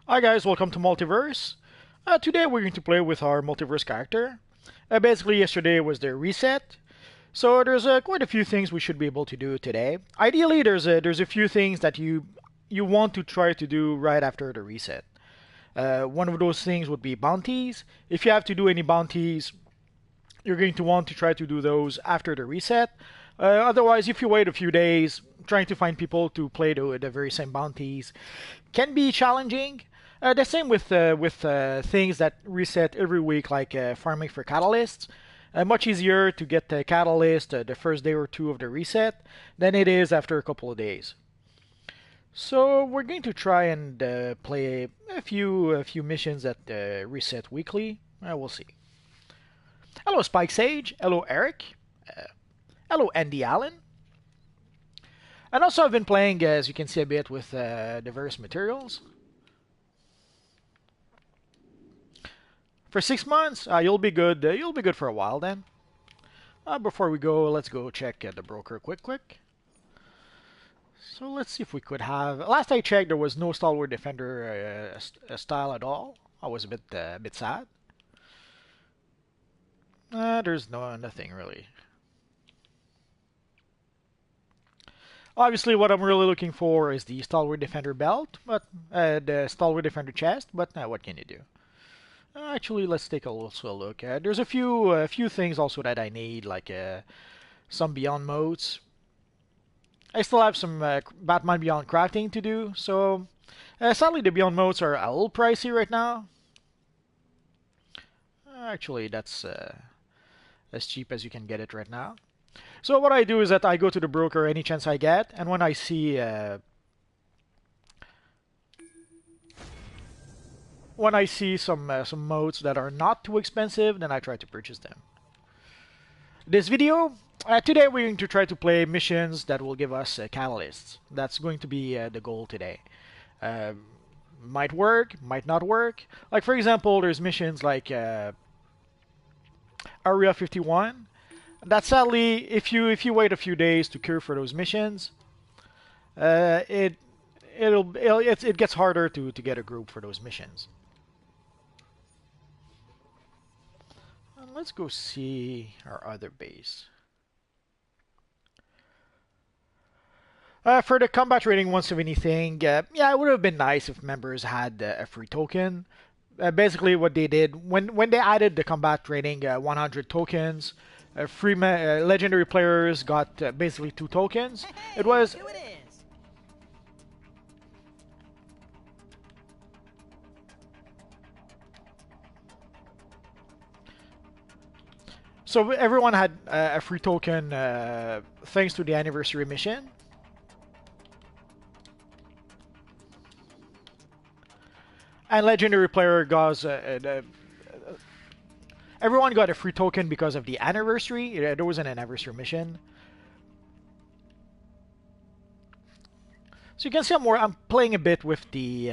Hi guys, welcome to Multiverse. Today we're going to play with our Multiverse character. Basically, yesterday was the reset, so there's quite a few things we should be able to do today. Ideally, there's a few things that you want to try to do right after the reset. One of those things would be bounties. If you have to do any bounties, you're going to want to try to do those after the reset. Otherwise, if you wait a few days, trying to find people to play the very same bounties can be challenging. The same with things that reset every week, like farming for catalysts. Much easier to get the catalyst the first day or two of the reset than it is after a couple of days. So we're going to try and play a few missions that reset weekly. We'll see. Hello Spike Sage. Hello Eric. Uh, Hello Andy Allen. And also I've been playing, as you can see, a bit with diverse materials. For 6 months, you'll be good. You'll be good for a while then. Before we go, let's go check the broker quick. So let's see if we could have. Last I checked, there was no stalwart defender style at all. I was a bit sad. There's nothing really. Obviously, what I'm really looking for is the stalwart defender belt, but the stalwart defender chest. But what can you do? Actually, let's take also a look. There's a few things also that I need, like some Beyond modes. I still have some Batman Beyond crafting to do, so sadly the Beyond modes are a little pricey right now. Actually, that's as cheap as you can get it right now. So what I do is that I go to the broker any chance I get, and when I see some modes that are not too expensive, then I try to purchase them. This video, today we're going to try to play missions that will give us catalysts. That's going to be the goal today. Uh, might work, might not work. Like for example, there's missions like Area 51. That sadly, if you wait a few days to queue for those missions, uh, it it gets harder to get a group for those missions. Let's go see our other base. For the combat rating 170 thing, yeah, it would have been nice if members had a free token. Basically, what they did when they added the combat rating 100 tokens, legendary players got basically 2 tokens. It Hey, was who it is? so everyone had a free token thanks to the anniversary mission. And legendary player got everyone got a free token because of the anniversary. There was an anniversary mission. So you can see I'm playing a bit with the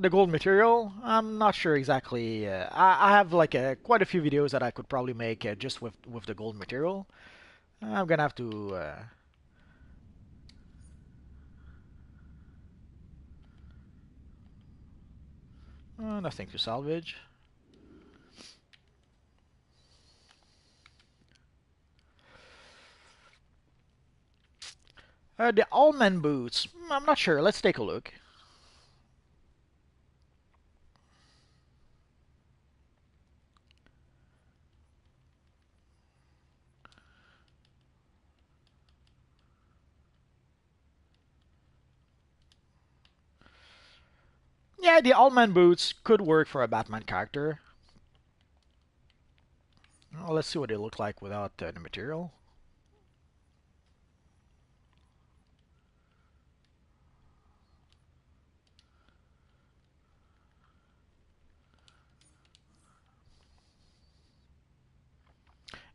gold material. I'm not sure exactly. I have like quite a few videos that I could probably make just with the gold material. I'm gonna have to. Nothing to salvage. The Allman boots. I'm not sure. Let's take a look. Yeah, the Allman boots could work for a Batman character. Well, let's see what they look like without the material.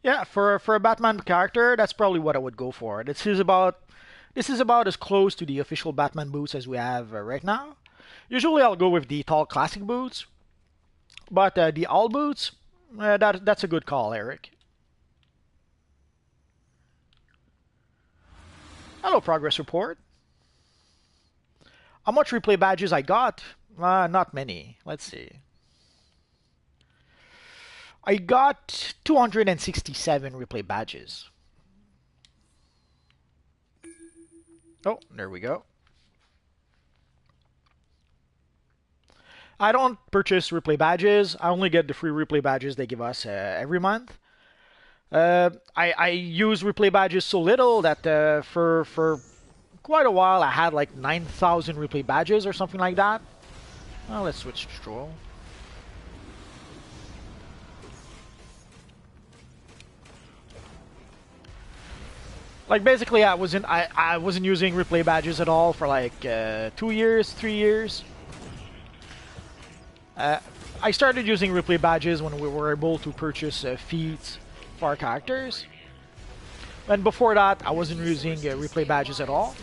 Yeah, for a Batman character, that's probably what I would go for. This is about as close to the official Batman boots as we have right now. Usually, I'll go with the tall classic boots, but the all boots, that's a good call, Eric. Hello, progress report. How much replay badges I got? Not many. Let's see. I got 267 replay badges. Oh, there we go. I don't purchase replay badges. I only get the free replay badges they give us every month. I use replay badges so little that for quite a while I had like 9,000 replay badges or something like that. Well, let's switch to Stroll. Like basically, I wasn't using replay badges at all for like 2 years, 3 years. I started using replay badges when we were able to purchase feats for our characters. And before that, I wasn't using replay badges at all.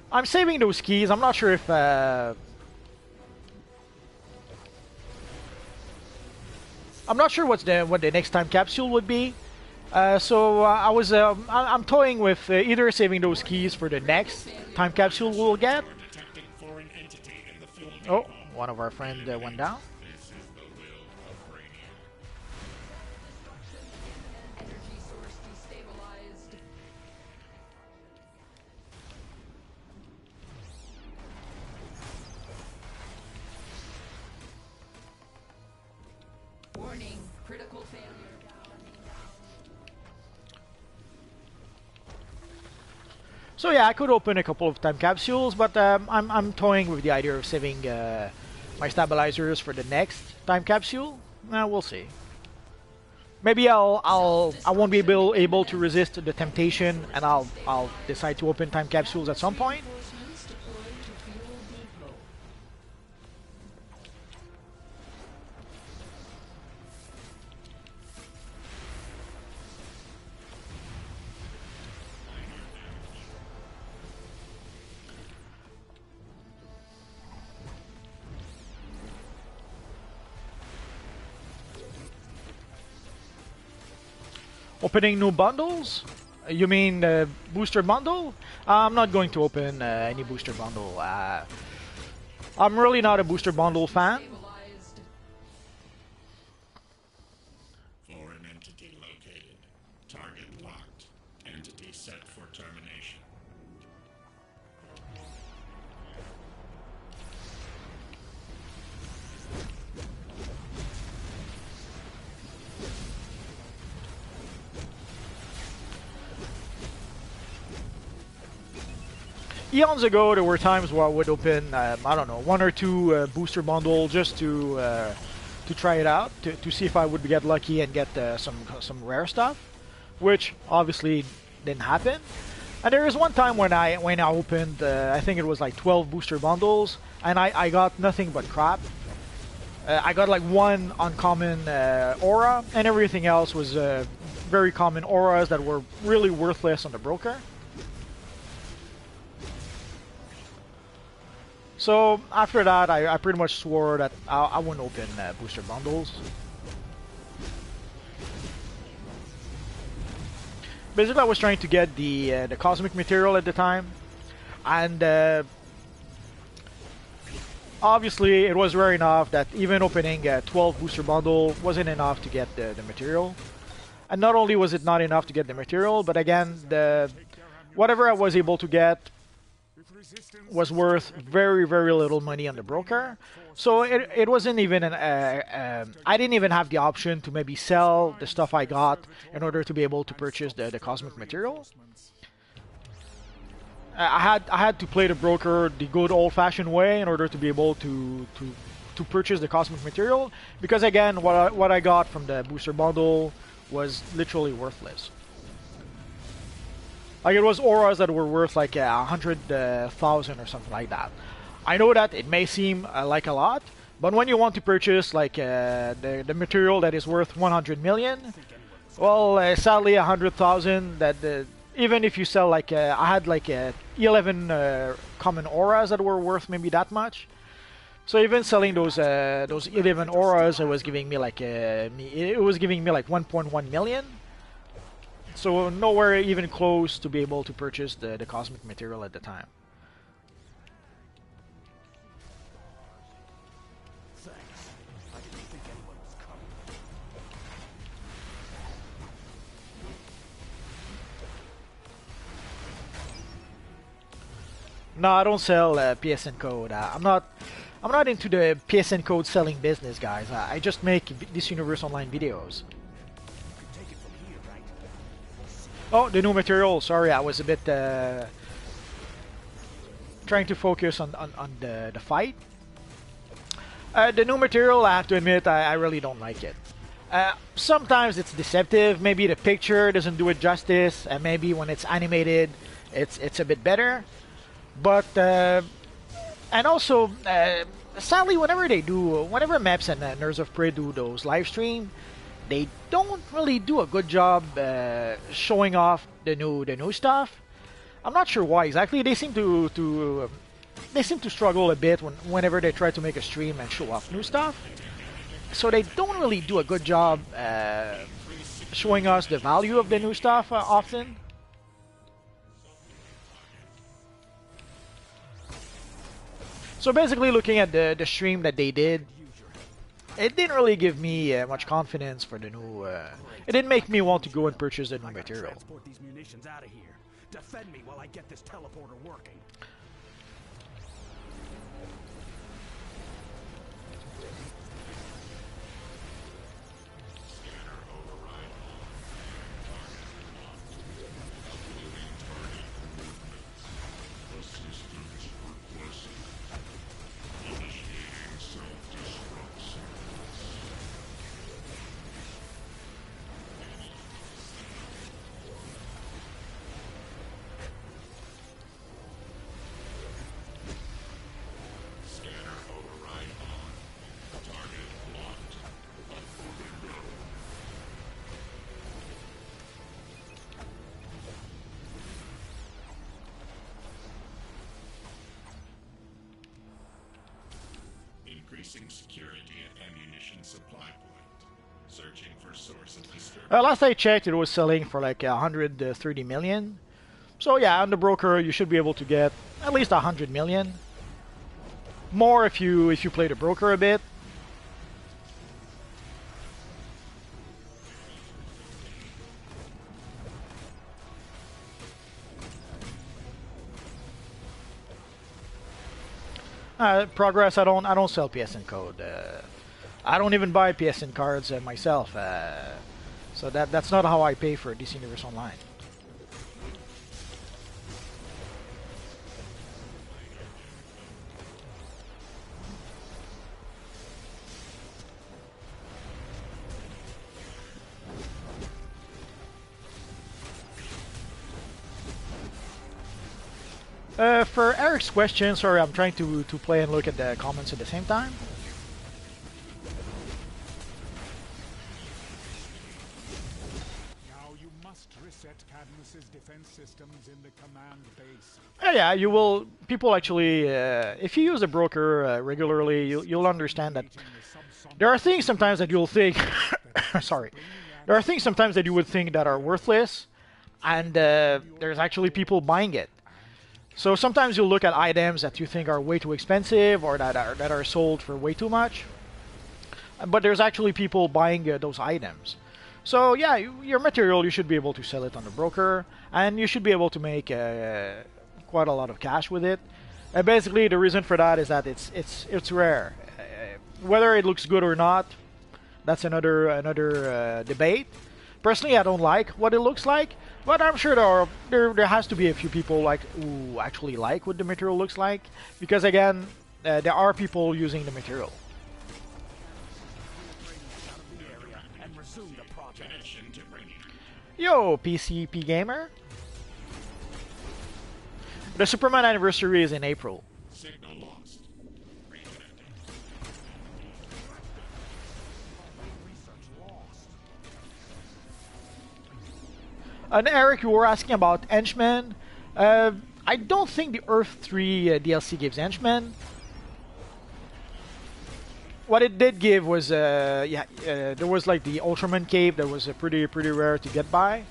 I'm saving those keys. I'm not sure if I'm not sure what the next time capsule would be. I'm toying with either saving those keys for the next time capsule we'll get. Oh, one of our friends went down. Warning, critical failure. So yeah, I could open a couple of time capsules, but I'm toying with the idea of saving my stabilizers for the next time capsule. We'll see. Maybe I won't be able to resist the temptation, and I'll decide to open time capsules at some point. Opening new bundles? You mean booster bundle? I'm not going to open any booster bundle. I'm really not a booster bundle fan. Foreign entity located. Target locked. Entity set for termination. Eons ago, there were times where I would open, I don't know, 1 or 2 booster bundle just to try it out, to see if I would get lucky and get some rare stuff, which obviously didn't happen. And there is one time when I opened, I think it was like 12 booster bundles, and I got nothing but crap. I got like 1 uncommon aura, and everything else was very common auras that were really worthless on the broker. So after that, I pretty much swore that I wouldn't open booster bundles. Basically, I was trying to get the cosmic material at the time, and obviously it was rare enough that even opening a 12 booster bundle wasn't enough to get the material. And not only was it not enough to get the material, but again, whatever I was able to get was worth very, very little money on the broker. So it wasn't even I didn't even have the option to maybe sell the stuff I got in order to be able to purchase the cosmic material. I had to play the broker the good old-fashioned way in order to be able to purchase the cosmic material, because again, what I got from the booster bundle was literally worthless. Like, it was auras that were worth like 100,000 or something like that. I know that it may seem like a lot, but when you want to purchase like the material that is worth 100 million, well, sadly 100,000. Even if you sell like I had like 11 common auras that were worth maybe that much. So even selling those 11 auras, it was giving me like 1.1 million. So nowhere even close to be able to purchase the cosmic material at the time. No, I don't sell PSN code. I'm not into the PSN code selling business, guys. I just make this Universe Online videos. Oh, the new material. Sorry, I was a bit trying to focus on the fight. The new material, I have to admit, I really don't like it. Sometimes it's deceptive. Maybe the picture doesn't do it justice. And maybe when it's animated, it's a bit better. But and also, sadly, whenever Maps and Nerds of Prey do those live stream, they don't really do a good job showing off the new stuff. I'm not sure why exactly. They seem to struggle a bit whenever they try to make a stream and show off new stuff. So they don't really do a good job showing us the value of the new stuff often. So basically, looking at the stream that they did, it didn't really give me much confidence for the new. It didn't make me want to go and purchase the new material. Transport these munitions out of here. Defend me while I get this teleporter working. Increasing security at ammunition supply point. Searching for source of disturbance. Last I checked, it was selling for like 130 million. So yeah, on the broker, you should be able to get at least 100 million. More if you play the broker a bit. Progress. I don't sell PSN code. I don't even buy PSN cards myself. So that's not how I pay for DC Universe Online. For Eric's question, sorry, I'm trying to play and look at the comments at the same time. Now you must reset Cadmus's defense systems in the command base. Yeah, you will. People actually, if you use a broker regularly, you'll understand that there are things sometimes that you'll think. Sorry, there are things sometimes that you would think that are worthless, and there's actually people buying it. So sometimes you'll look at items that you think are way too expensive or that are sold for way too much, but there's actually people buying those items. So yeah, your material, you should be able to sell it on the broker, and you should be able to make quite a lot of cash with it. And basically, the reason for that is that it's rare. Whether it looks good or not, that's another debate. Personally, I don't like what it looks like, but I'm sure there has to be a few people who actually like what the material looks like, because again, there are people using the material. Yo, PCP gamer. The Superman anniversary is in April. Signal lost. And Eric, you were asking about Henchmen. I don't think the Earth 3 DLC gives Henchmen. What it did give was, there was like the Ultraman cape that was pretty rare to get by.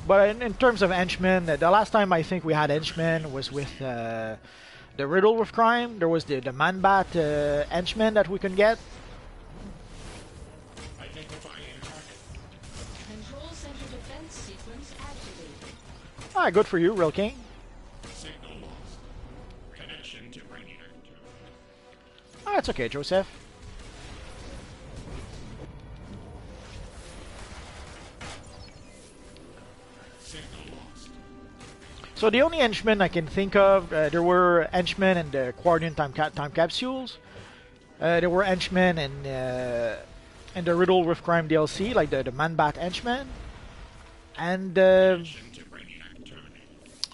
But in terms of henchmen, the last time I think we had henchmen was with the Riddle with Crime. There was the Man-Bat henchman that we can get. Identifying target. Control center defense sequence activated. Ah, good for you, Real King. Signal lost. Connection to Brainiac. Ah, it's okay, Joseph. Signal lost. So the only henchmen I can think of, there were henchmen in the Guardian time capsules. There were henchmen in the Riddle with Crime DLC, like the Man-Bat henchman. And Connection to Brainiac terminated.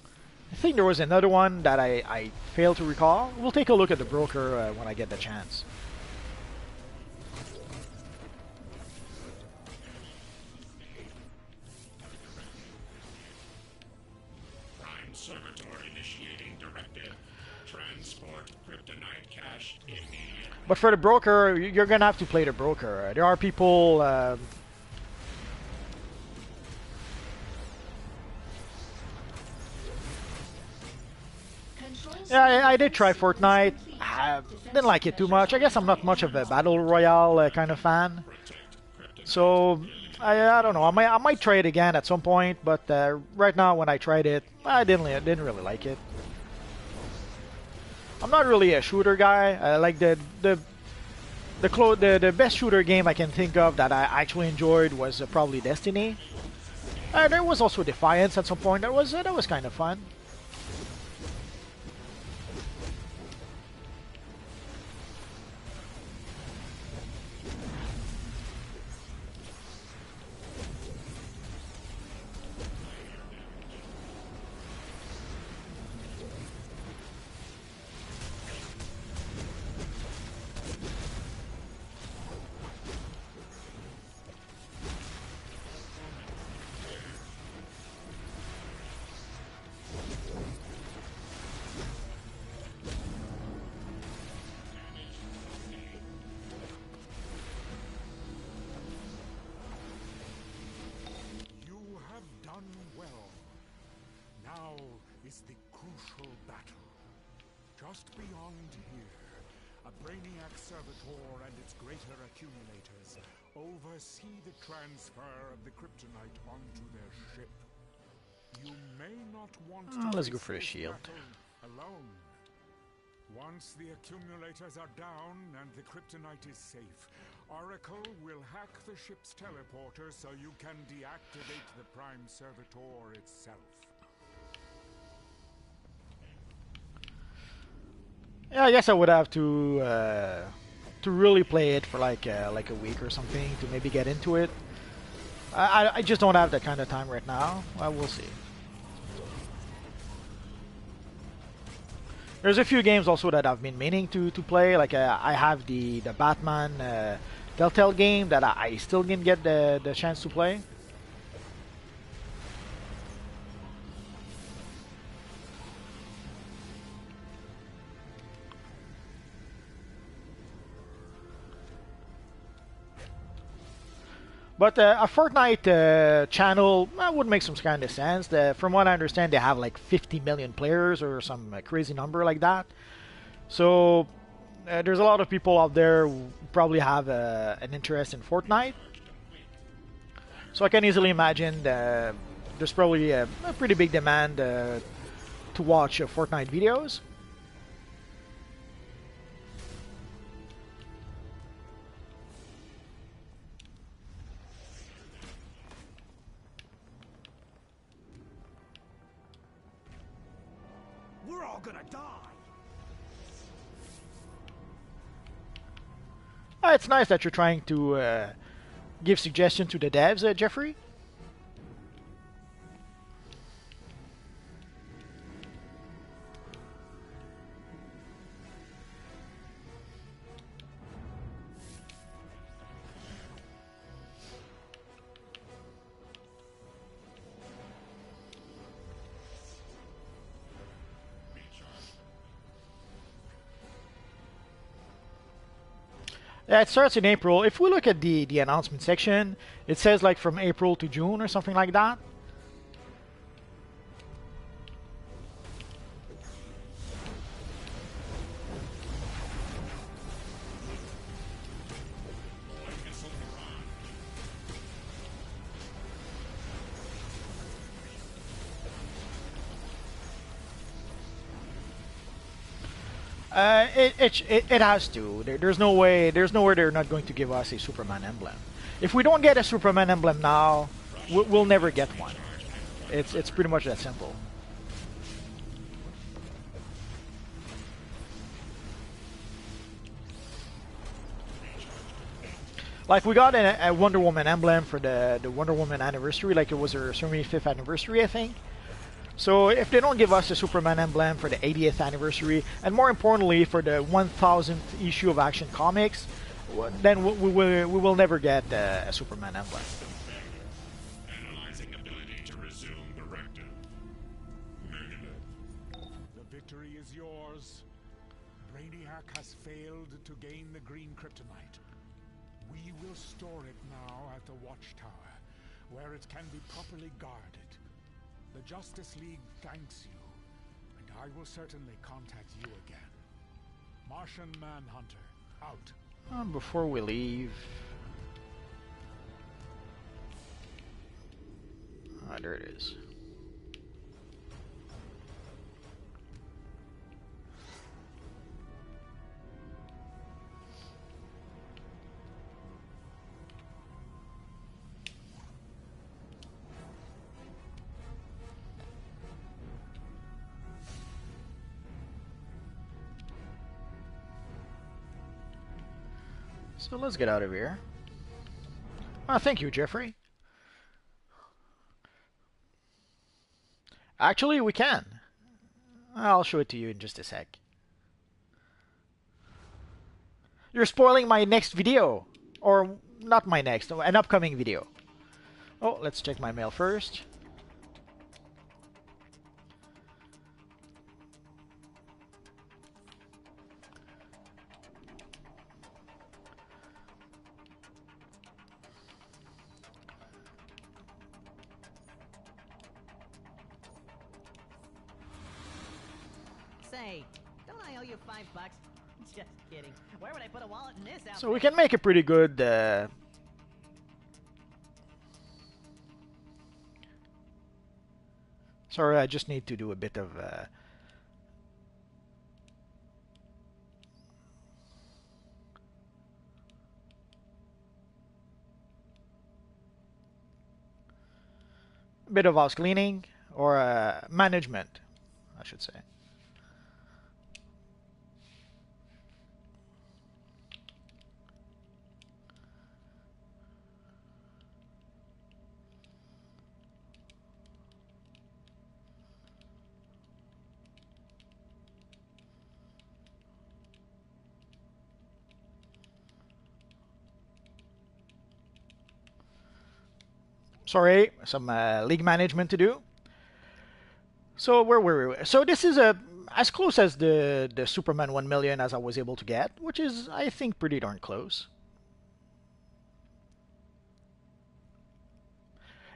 I think there was another one that I failed to recall. We'll take a look at the broker when I get the chance. Prime Servitor initiating directive. Transport kryptonite cache immediately. But for the broker, you're gonna have to play the broker. There are people. Control Yeah, I center did try defense Fortnite. sequence complete. I Defense didn't like it too much. I guess I'm not much of a battle royale kind of fan. Protect kryptonite. So I don't know. I might try it again at some point. But right now, when I tried it, I didn't really like it. I'm not really a shooter guy. I like the best shooter game I can think of that I actually enjoyed was probably Destiny. There was also Defiance at some point. That was kind of fun. You have done well. Now is the crucial battle. Just beyond here, a Brainiac Servitor and its greater accumulators oversee the transfer of the kryptonite onto their ship. You may not want to Let's go face for the this shield. battle alone. Once the accumulators are down and the kryptonite is safe, Oracle will hack the ship's teleporter so you can deactivate the Prime Servitor itself. Yeah, I guess I would have to really play it for like a week or something to maybe get into it. I just don't have that kind of time right now. We'll see. There's a few games also that I've been meaning to play. Like I have the Batman Telltale game that I still didn't get the chance to play. But a Fortnite channel would make some kind of sense. From what I understand, they have like 50 million players or some crazy number like that. So there's a lot of people out there who probably have an interest in Fortnite. So I can easily imagine there's probably a pretty big demand to watch Fortnite videos. We're all gonna die! It's nice that you're trying to give suggestions to the devs, Jeffrey. Yeah, it starts in April. If we look at the announcement section, it says like from April to June or something like that. It has to. There's no way. There's nowhere they're not going to give us a Superman emblem. If we don't get a Superman emblem now, we'll never get one. It's pretty much that simple. Like we got a Wonder Woman emblem for the Wonder Woman anniversary, like it was her 75th anniversary, I think. So if they don't give us a Superman emblem for the 80th anniversary, and more importantly for the 1000th issue of Action Comics, then we will never get a Superman emblem. Analyzing ability to resume directive. Negative. The victory is yours. Brainiac has failed to gain the green kryptonite. We will store it now at the Watchtower, where it can be properly guarded. The Justice League thanks you, and I will certainly contact you again. Martian Manhunter, out. Before we leave... Ah, there it is. So let's get out of here. Thank you, Jeffrey. Actually, we can. I'll show it to you in just a sec. You're spoiling my next video. Or, not my next, an upcoming video. Oh, let's check my mail first. Say, don't I owe you $5? Just kidding. Where would I put a wallet in this outfit? So we can make a pretty good... Sorry, I just need to do a bit of... bit of house cleaning, or management, I should say. Sorry, some league management to do. So where were we? So this is as close as the Superman 1 million as I was able to get, which is, I think, pretty darn close.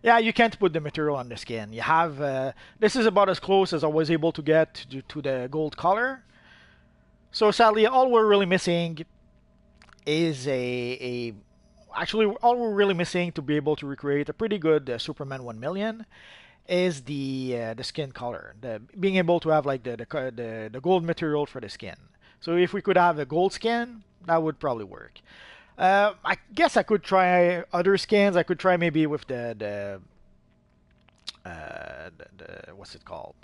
Yeah, you can't put the material on the skin. You have this is about as close as I was able to get to the gold color. So sadly, all we're really missing is actually, all we're really missing to be able to recreate a pretty good Superman 1 million is the skin color, being able to have like the gold material for the skin. So if we could have a gold skin, that would probably work. I guess I could try other skins. I could try maybe with the what's it called?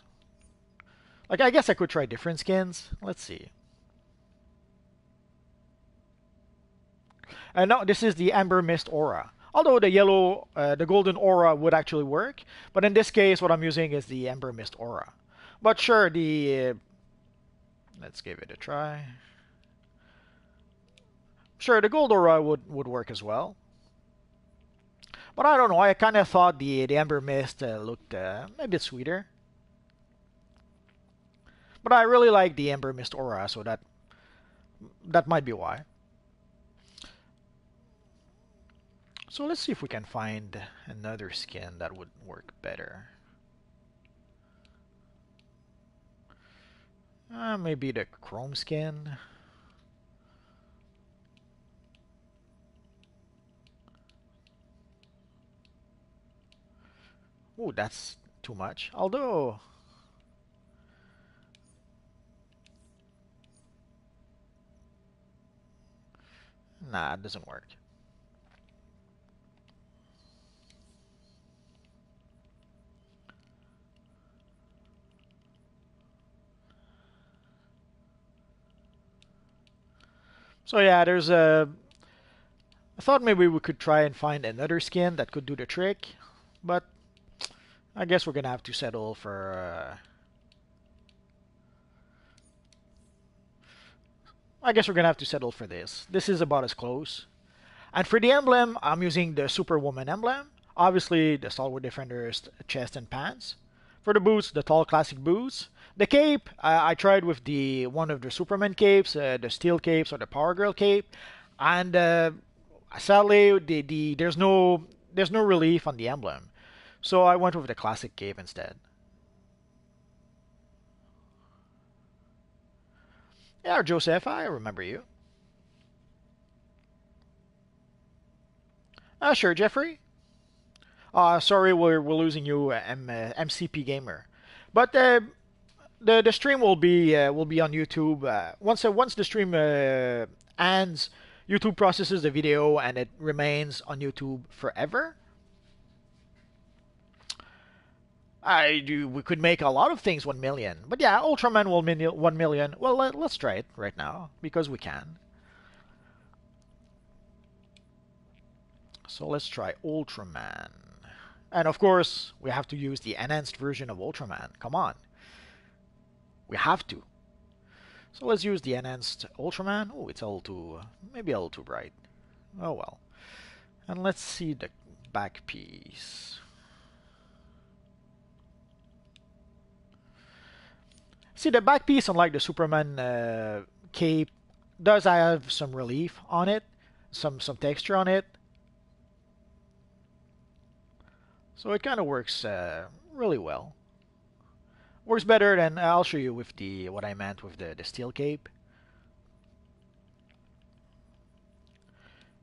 Like, I guess I could try different skins. Let's see. No, this is the Amber Mist Aura. Although the yellow, the golden aura would actually work, but in this case, what I'm using is the Amber Mist Aura. But sure, let's give it a try. Sure, the gold aura would work as well. But I don't know, I kind of thought the Amber Mist looked a bit sweeter. But I really like the Amber Mist Aura, so that might be why. So let's see if we can find another skin that would work better. Maybe the chrome skin. Ooh, that's too much. Although... Nah, it doesn't work. So yeah, there's a. I thought maybe we could try and find another skin that could do the trick, but I guess we're gonna have to settle for. I guess we're gonna have to settle for this. This is about as close. And for the emblem, I'm using the Superwoman emblem. Obviously, the Stalwart Defender's chest and pants. For the boots, the tall classic boots. The cape, I tried with the one of the Superman capes, the steel capes or the Power Girl cape, and sadly, there's no relief on the emblem, so I went with the classic cape instead. Yeah, Joseph, I remember you. Sure, Jeffrey. Sorry, we're losing you, MCP gamer, but the stream will be on YouTube. Once the stream ends, YouTube processes the video and it remains on YouTube forever. We could make a lot of things 1 million, but yeah, Ultraman will 1 million. Well, let's try it right now because we can. So let's try Ultraman, and of course we have to use the enhanced version of Ultraman. Come on, we have to. So let's use the enhanced Ultraman. Oh, it's a little too, maybe a little too bright. Oh well. And let's see the back piece. See, the back piece, unlike the Superman cape, does have some relief on it, some texture on it. So it kind of works really well. Works better than I'll show you with the what I meant with the steel cape.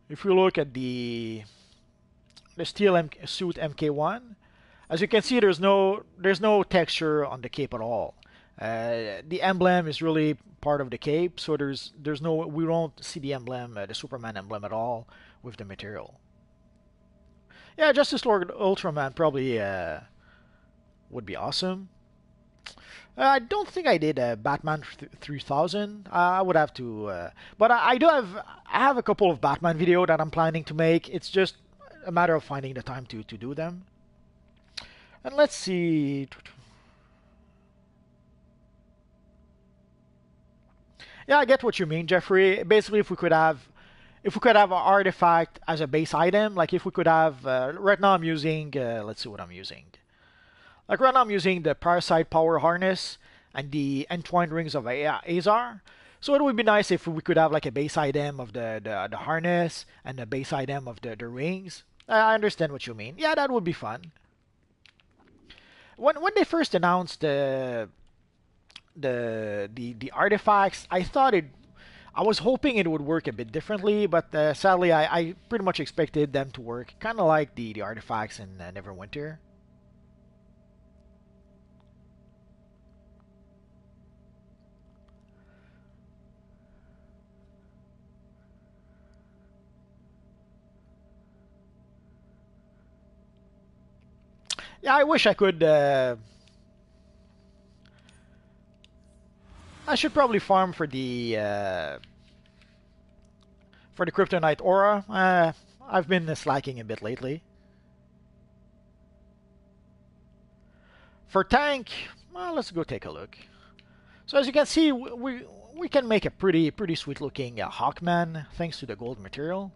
If you look at the steel suit MK1, as you can see, there's no texture on the cape at all. The emblem is really part of the cape, so there's no we don't see the emblem, the Superman emblem at all with the material. Yeah, Justice Lord Ultraman probably would be awesome. I don't think I did Batman 3000. I would have to, but I have a couple of Batman video that I'm planning to make. It's just a matter of finding the time to do them. And let's see. Yeah, I get what you mean, Jeffrey. Basically, if we could have an artifact as a base item, like if we could have right now I'm using let's see what I'm using. Like right now I'm using the Parasite Power Harness and the Entwined Rings of Azar. So it would be nice if we could have like a base item of the harness and a base item of the rings. I understand what you mean. Yeah, that would be fun. When they first announced the artifacts, I was hoping it would work a bit differently, but sadly I pretty much expected them to work kind of like the artifacts in Neverwinter. Yeah, I wish I could. I should probably farm for the Kryptonite Aura. I've been slacking a bit lately. For tank, well, let's go take a look. So as you can see, we can make a pretty sweet looking Hawkman thanks to the gold material.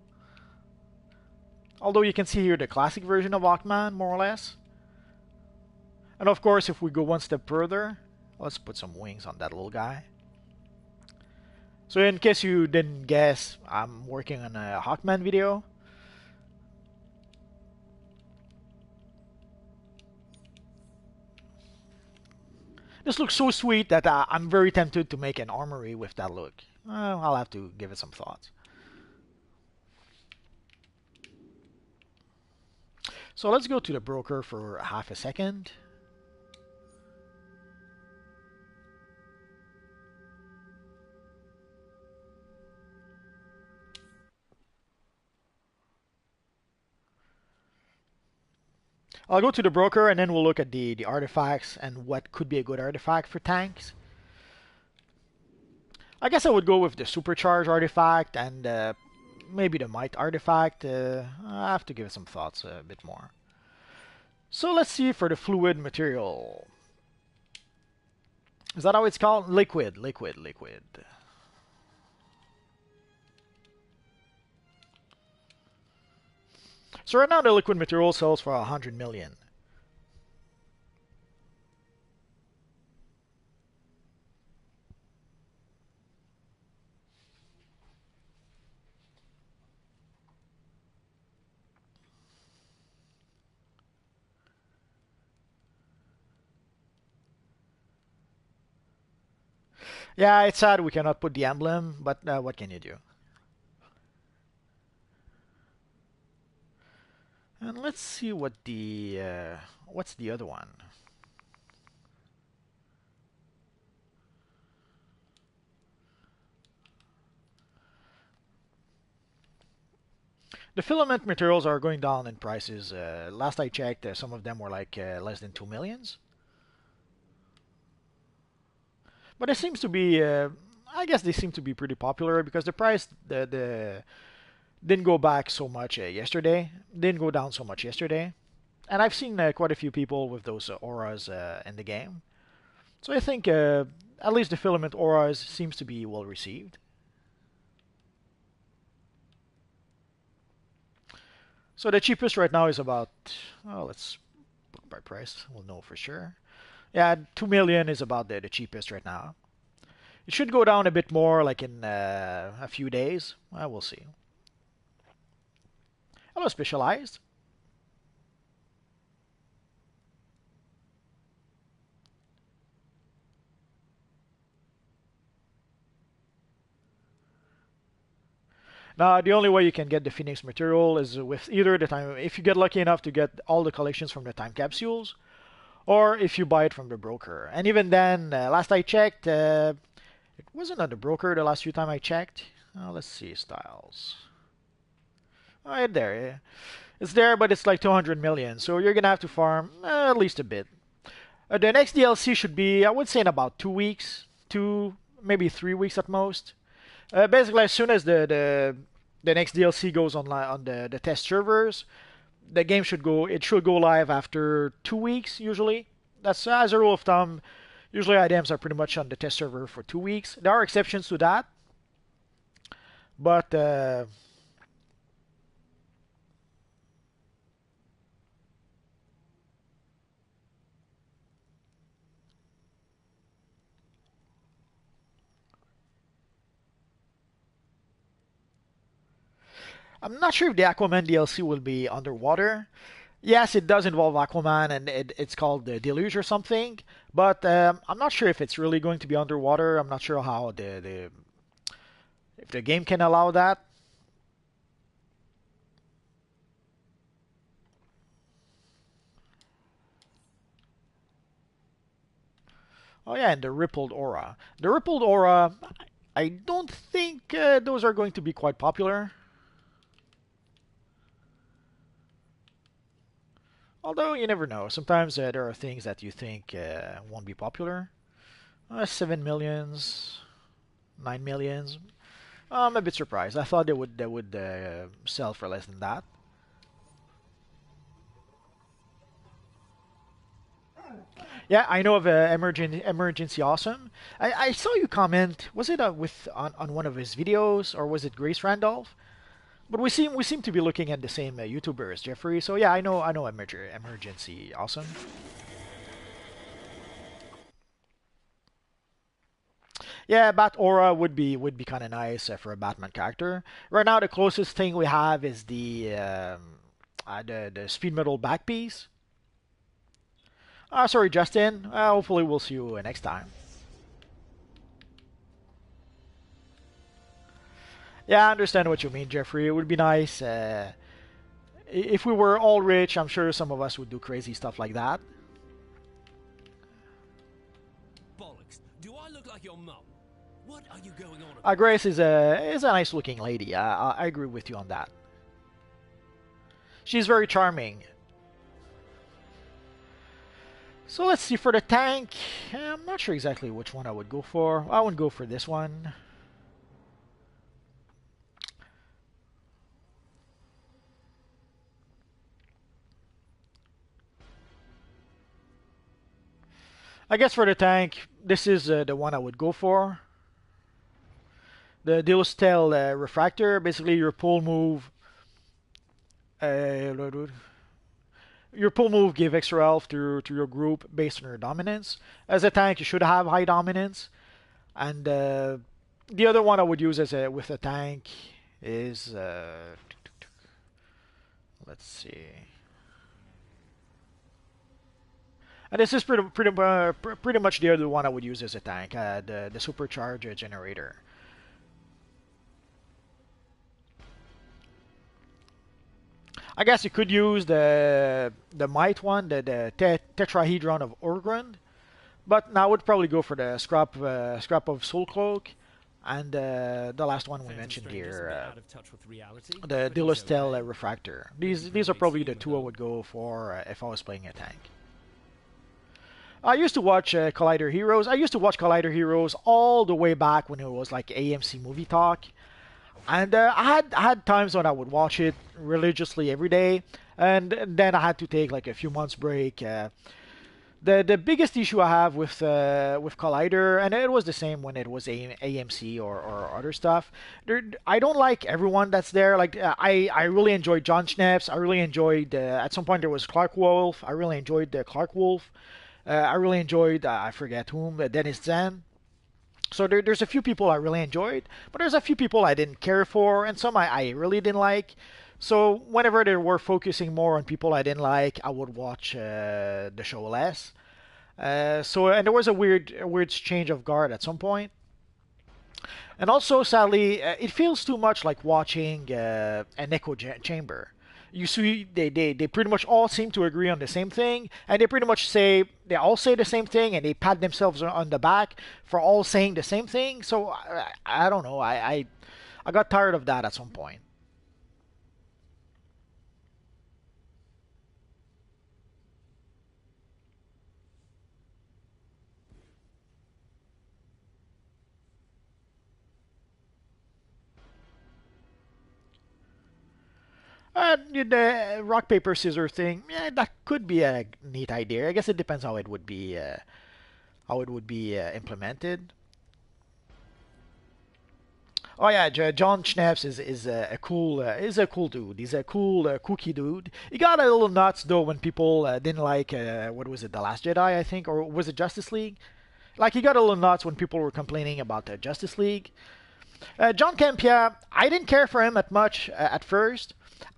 Although you can see here the classic version of Hawkman, more or less. And of course, if we go one step further, let's put some wings on that little guy. So in case you didn't guess, I'm working on a Hawkman video. This looks so sweet that I'm very tempted to make an armory with that look. I'll have to give it some thought. So let's go to the broker for half a second. I'll go to the broker and then we'll look at the artifacts and what could be a good artifact for tanks. I guess I would go with the supercharge artifact and maybe the might artifact. I have to give it some thoughts a bit more. So let's see for the fluid material. Is that how it's called? Liquid. So right now the liquid material sells for 100 million. Yeah, it's sad we cannot put the emblem, but what can you do? And let's see what the what's the other one. The filament materials are going down in prices. Last I checked, some of them were like less than 2 millions. But it seems to be, I guess they seem to be pretty popular because the price the didn't go back so much yesterday. Didn't go down so much yesterday. And I've seen quite a few people with those auras in the game. So I think at least the filament auras seems to be well received. So the cheapest right now is about, oh, let's put by price. We'll know for sure. Yeah, 2 million is about the cheapest right now. It should go down a bit more, like in a few days. We'll see. Hello, Specialized. Now, the only way you can get the Phoenix material is with either the time, if you get lucky enough to get all the collections from the time capsules, or if you buy it from the broker. And even then, last I checked, it wasn't on the broker the last few time I checked. Let's see, styles. Right there. It's there, but it's like 200 million, so you're gonna have to farm at least a bit. The next DLC should be, I would say, in about 2 weeks, maybe 3 weeks at most. Basically, as soon as the next DLC goes online on the test servers, the game should go. It should go live after 2 weeks usually. That's as a rule of thumb. Usually, items are pretty much on the test server for 2 weeks. There are exceptions to that, but I'm not sure if the Aquaman DLC will be underwater. Yes, it does involve Aquaman, and it's called the Deluge or something. But I'm not sure if it's really going to be underwater. I'm not sure how if the game can allow that. Oh yeah, and the rippled aura. The rippled aura, I don't think those are going to be quite popular. Although you never know. Sometimes there are things that you think won't be popular. 7 millions, 9 millions. I'm a bit surprised. I thought they would sell for less than that. Yeah, I know of emergency awesome. I saw you comment. Was it on one of his videos or was it Grace Randolph? But we seem to be looking at the same YouTubers, Jeffrey. So yeah, I know emergency awesome. Yeah, Bat Aura would be kind of nice for a Batman character. Right now, the closest thing we have is the speed metal back piece. Sorry, Justin. Hopefully, we'll see you next time. Yeah, I understand what you mean, Jeffrey. It would be nice if we were all rich. I'm sure some of us would do crazy stuff like that. Bollocks. Do I look like your mum? What are you going on about? Grace is a nice looking lady. I agree with you on that. She's very charming. So let's see for the tank. I'm not sure exactly which one I would go for. I would go for this one. I guess for the tank, this is the one I would go for. The Dilstel Refractor, basically uh, your pull move give extra health to your group based on your dominance. As a tank, you should have high dominance. And the other one I would use as with a tank is let's see. And this is pretty much the other one I would use as a tank, the supercharger generator. I guess you could use the Might one, the Tetrahedron of Orgrund, but now I would probably go for the scrap of Soul Cloak, and the last one we mentioned here, the Dilostel Refractor. These are probably the two I would go for if I was playing a tank. I used to watch Collider Heroes. I used to watch Collider Heroes all the way back when it was like AMC Movie Talk. And I had times when I would watch it religiously every day, and then I had to take like a few months break. The biggest issue I have with Collider, and it was the same when it was AMC or other stuff. I don't like everyone that's there. Like I really enjoyed John Schneps. I really enjoyed at some point there was Clark Wolf. I really enjoyed Clark Wolf. I really enjoyed I forget whom Dennis Zan. So there's a few people I really enjoyed, but there's a few people I didn't care for, and some I really didn't like. So whenever they were focusing more on people I didn't like, I would watch the show less. And there was a weird change of guard at some point. And also, sadly, it feels too much like watching an echo chamber. You see, they pretty much all seem to agree on the same thing, and they all say the same thing, and they pat themselves on the back for all saying the same thing. So I don't know. I got tired of that at some point. The rock paper scissors thing, yeah, that could be a neat idea. I guess it depends how it would be implemented. Oh yeah, John Schnaps is a cool dude. He's a cool kooky dude. He got a little nuts though when people didn't like what was it, The Last Jedi, I think, or was it Justice League? Like he got a little nuts when people were complaining about the Justice League. John Campia, I didn't care for him at much at first.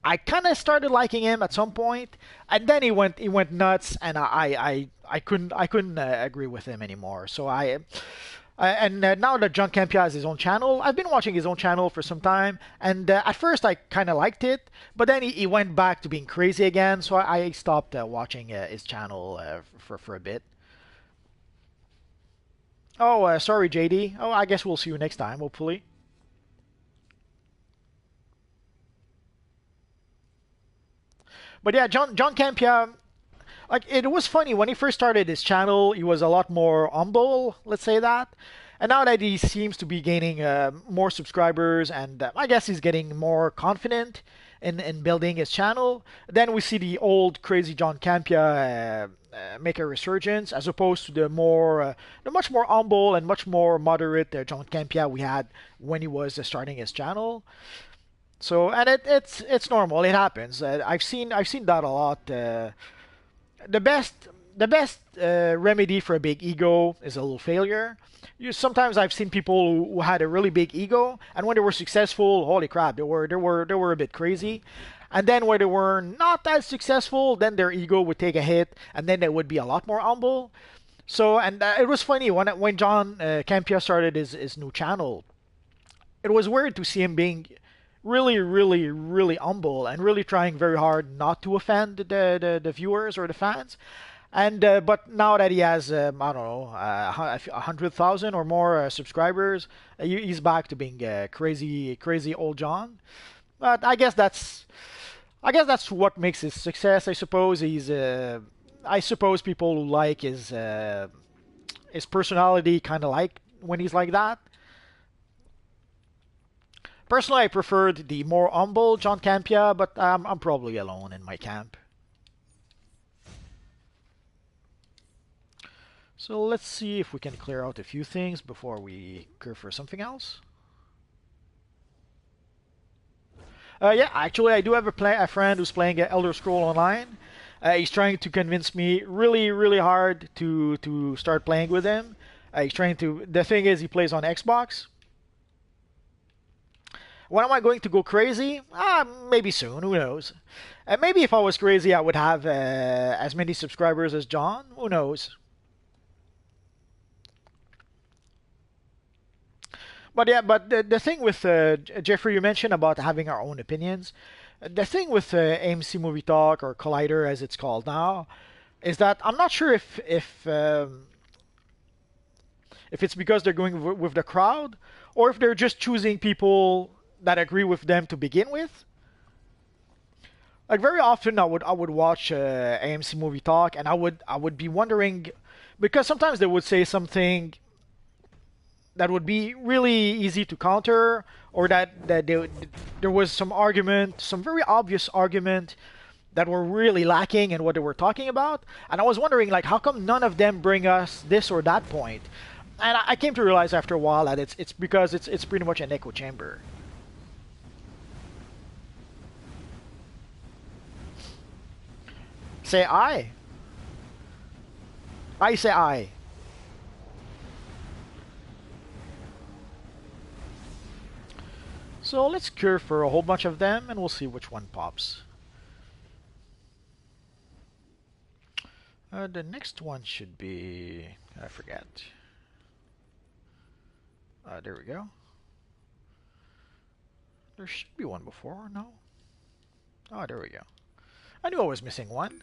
I kind of started liking him at some point, and then he went nuts, and I couldn't agree with him anymore. So and now that John Campia has his own channel, I've been watching his own channel for some time, and at first I kind of liked it, but then he went back to being crazy again, so I stopped watching his channel for a bit. Oh, sorry, JD. Oh, I guess we'll see you next time, hopefully. But yeah, John Campia, like it was funny when he first started his channel. He was a lot more humble, let's say that. And now that he seems to be gaining more subscribers, and I guess he's getting more confident in building his channel, then we see the old crazy John Campia make a resurgence, as opposed to the much more humble and much more moderate John Campia we had when he was starting his channel. So, and it's normal. It happens. I've seen that a lot. The best remedy for a big ego is a little failure. Sometimes I've seen people who had a really big ego, and when they were successful, holy crap, they were a bit crazy. And then when they were not as successful, then their ego would take a hit, and then they would be a lot more humble. So, and it was funny when John Campia started his new channel. It was weird to see him being really, really, really humble and really trying very hard not to offend the viewers or the fans. And but now that he has I don't know 100,000 or more subscribers, he's back to being crazy old John. But I guess that's what makes his success. I suppose he's I suppose people who like his personality kind of like when he's like that. Personally, I preferred the more humble John Campia, but I'm probably alone in my camp. So let's see if we can clear out a few things before we go for something else. Yeah, actually, I do have a friend who's playing Elder Scroll Online. He's trying to convince me really, really hard to start playing with him. He's trying to. The thing is, he plays on Xbox. When am I going to go crazy? Maybe soon. Who knows? Maybe if I was crazy, I would have as many subscribers as John. Who knows? But yeah, but the thing with Jeffrey, you mentioned about having our own opinions. The thing with AMC Movie Talk or Collider, as it's called now, is that I'm not sure if it's because they're going with the crowd or if they're just choosing people that agree with them to begin with. Like very often, I would watch AMC Movie Talk, and I would be wondering because sometimes they would say something that would be really easy to counter, or there was some argument, some very obvious argument that were really lacking in what they were talking about. And I was wondering, like, how come none of them bring us this or that point? And I came to realize after a while that it's because it's pretty much an echo chamber. Say I. I say I. So let's cure for a whole bunch of them and we'll see which one pops. The next one should be... I forget. There we go. There should be one before, no? Oh, there we go. I knew I was missing one.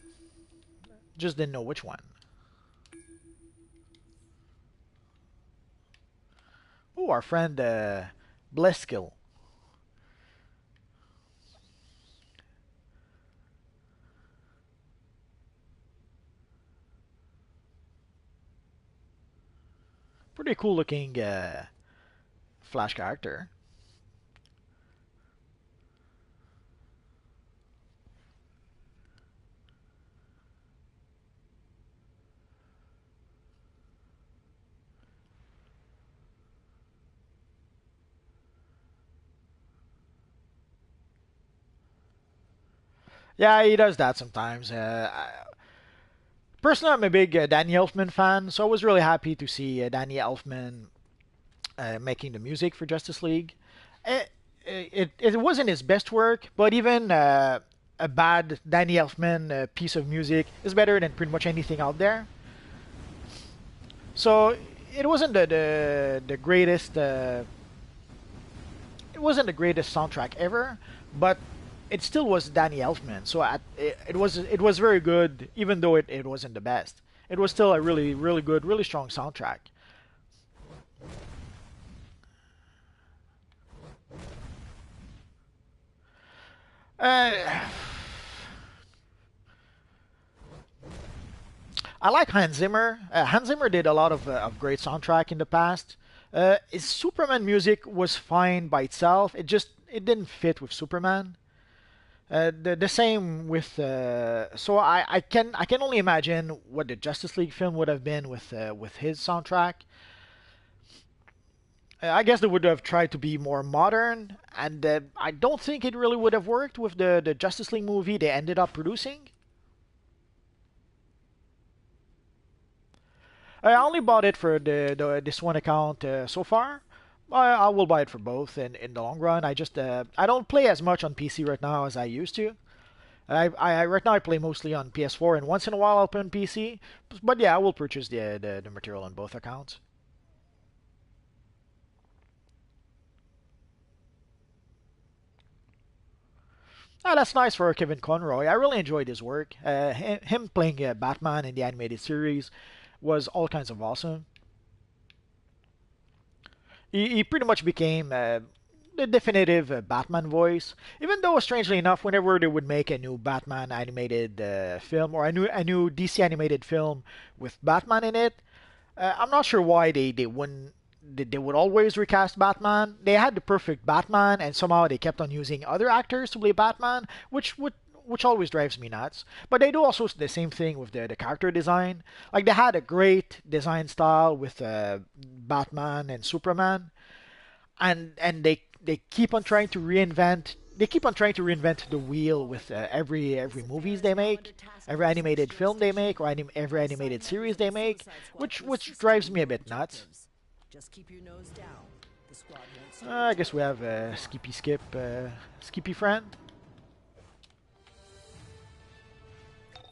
Just didn't know which one. Oh, our friend Bleskill. Pretty cool looking Flash character. Yeah, he does that sometimes. Personally, I'm a big Danny Elfman fan, so I was really happy to see Danny Elfman making the music for Justice League. It wasn't his best work, but even a bad Danny Elfman piece of music is better than pretty much anything out there. So it wasn't the greatest. It wasn't the greatest soundtrack ever, but it still was Danny Elfman. So it was very good, even though it wasn't the best. It was still a really really good, really strong soundtrack. Uh, I like Hans Zimmer. Hans Zimmer did a lot of great soundtrack in the past. His Superman music was fine by itself. It didn't fit with Superman. The same with so I can only imagine what the Justice League film would have been with his soundtrack. I guess they would have tried to be more modern, and I don't think it really would have worked with the Justice League movie they ended up producing. I only bought it for this one account so far. I will buy it for both in the long run. I don't play as much on PC right now as I used to. Right now I play mostly on PS4 and once in a while I'll play on PC. But yeah, I will purchase the material on both accounts. Ah, that's nice for Kevin Conroy. I really enjoyed his work. Him playing Batman in the animated series was all kinds of awesome. He pretty much became the definitive Batman voice. Even though, strangely enough, whenever they would make a new Batman animated film or a new DC animated film with Batman in it, I'm not sure why they wouldn't. They would always recast Batman. They had the perfect Batman, and somehow they kept on using other actors to play Batman, which always drives me nuts. But they do also the same thing with the character design. Like they had a great design style with Batman and Superman, and they keep on trying to reinvent. They keep on trying to reinvent the wheel with every movies they make, every animated film they make, or every animated series they make, which drives me a bit nuts. Just keep your nose down. The squad won't I guess we have Skippy friend.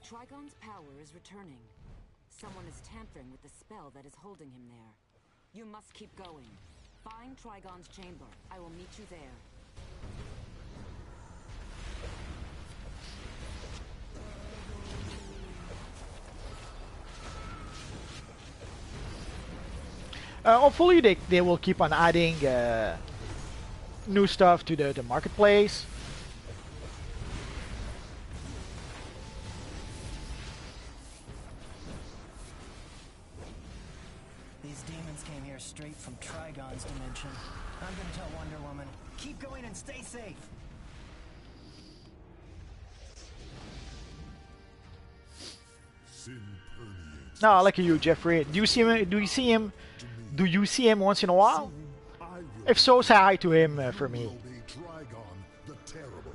Trigon's power is returning. Someone is tampering with the spell that is holding him there. You must keep going. Find Trigon's chamber. I will meet you there. Hopefully they will keep on adding new stuff to the marketplace. These demons came here straight from Trigon's dimension. I'm gonna tell Wonder Woman, keep going and stay safe. Sin permeates. No, I like you, Jeffrey. Do you see him? Do you see him? Do you see him once in a while? I will If so, say hi to him for me. obey Trigon the Terrible.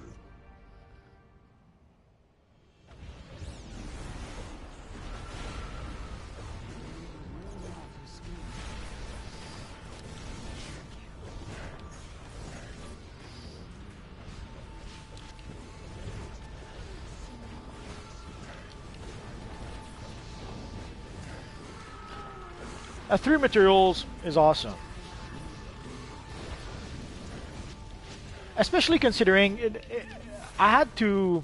Three materials is awesome. Especially considering I had to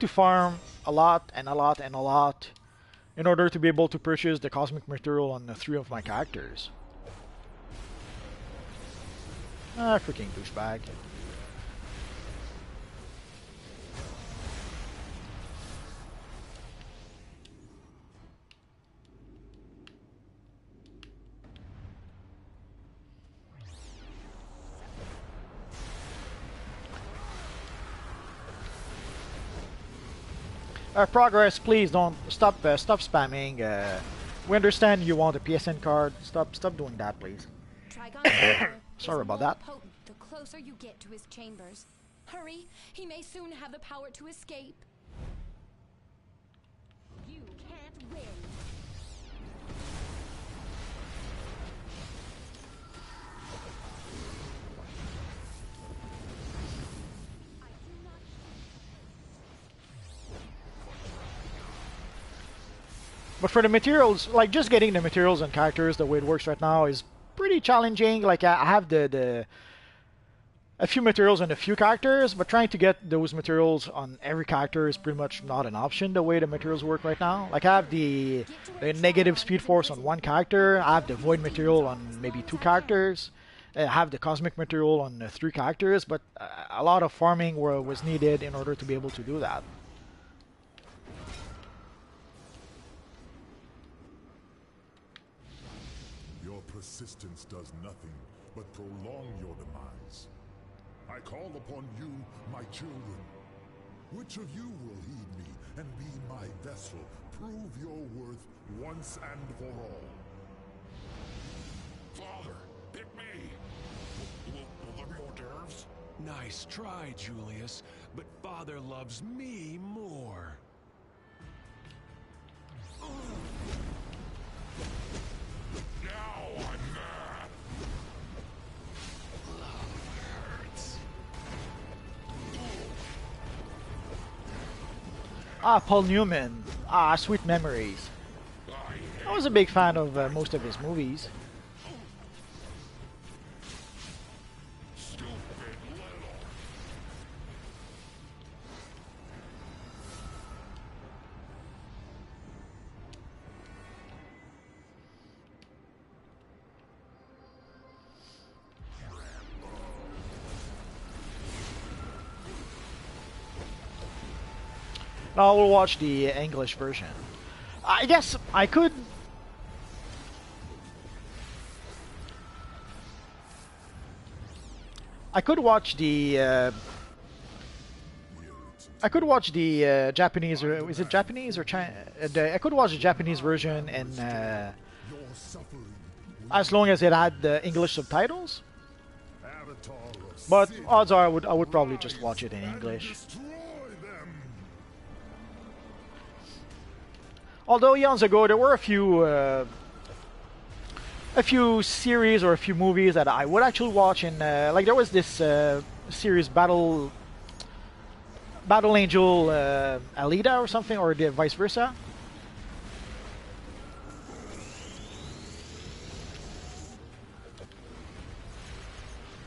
farm a lot and a lot and a lot in order to be able to purchase the cosmic material on the three of my characters. Ah, freaking douchebag. Progress, please don't stop spamming. We understand you want a PSN card. Stop doing that, please. Trigon's power Sorry is about more that. potent the closer you get to his chambers. Hurry, he may soon have the power to escape. You can't win. But for the materials, like just getting the materials and characters the way it works right now is pretty challenging. Like I have a few materials and a few characters, but trying to get those materials on every character is pretty much not an option the way the materials work right now. Like I have the negative speed force on one character, I have the void material on maybe two characters, I have the cosmic material on three characters, but a lot of farming was needed in order to be able to do that. Your persistence does nothing but prolong your demise. I call upon you, my children. Which of you will heed me and be my vessel? Prove your worth once and for all. Father, pick me! Will there be hors d'oeuvres? Nice try, Julius, but Father loves me more. Now I'm mad! Hurts. Ah, Paul Newman. Ah, sweet memories. I was a big fan of most of his movies. Stupid little... Now we'll watch the English version. I guess I could. I could watch the. I could watch the Japanese, or is it Japanese or China? I could watch the Japanese version, and as long as it had the English subtitles. But odds are, I would probably just watch it in English. Although eons ago there were a few series or a few movies that I would actually watch, and like there was this series Battle Angel Alita or something, or the vice versa.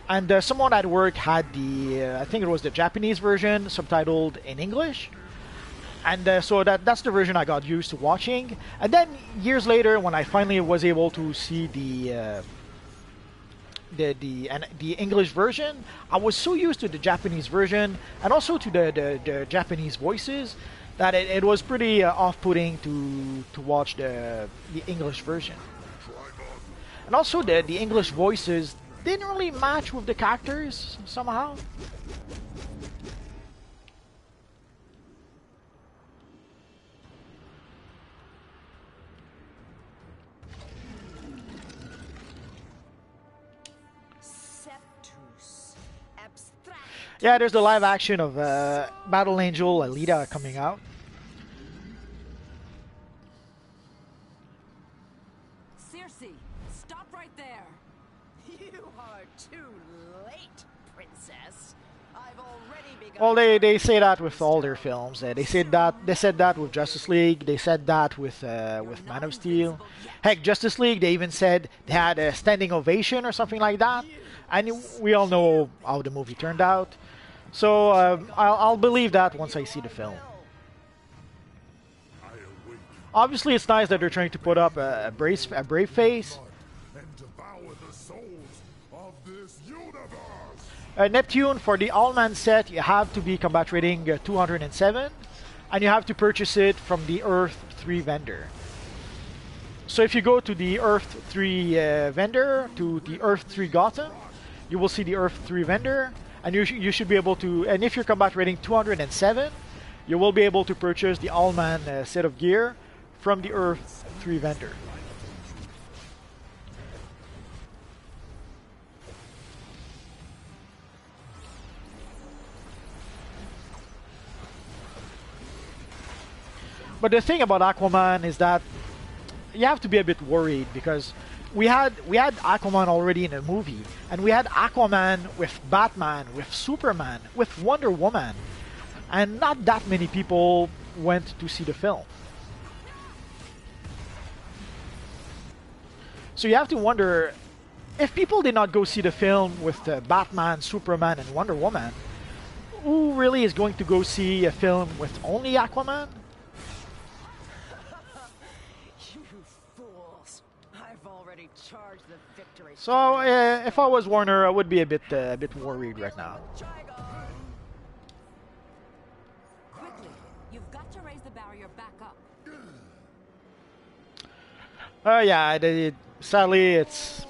And someone at work had the, I think it was the Japanese version subtitled in English. And so that's the version I got used to watching. And then years later, when I finally was able to see the English version, I was so used to the Japanese version and also to the Japanese voices that it was pretty off-putting to watch the English version. And also the English voices didn't really match with the characters somehow. Yeah, there's the live action of Battle Angel Alita coming out. Circe, stop right there. You are too late, princess. I've already begun. Well, they say that with all their films. They said that with Justice League. They said that with Man of Steel. Heck, Justice League. They even said they had a standing ovation or something like that. And we all know how the movie turned out. So I'll believe that once I see the film. Obviously, it's nice that they're trying to put up a brave face. Neptune, for the all-man set, you have to be combat rating 207, and you have to purchase it from the Earth 3 vendor. So if you go to the Earth 3 vendor, to the Earth 3 Gotham, you will see the Earth 3 vendor, and you should be able to, and if you're combat rating 207, you will be able to purchase the all-man set of gear from the Earth 3 vendor. But the thing about Aquaman is that you have to be a bit worried, because we had Aquaman already in a movie, and we had Aquaman with Batman, with Superman, with Wonder Woman, and not that many people went to see the film. So you have to wonder, if people did not go see the film with Batman, Superman, and Wonder Woman, who really is going to go see a film with only Aquaman? So if I was Warner, I would be a bit worried right now. Quickly, you've got to raise the barrier back up. Yeah, sadly it's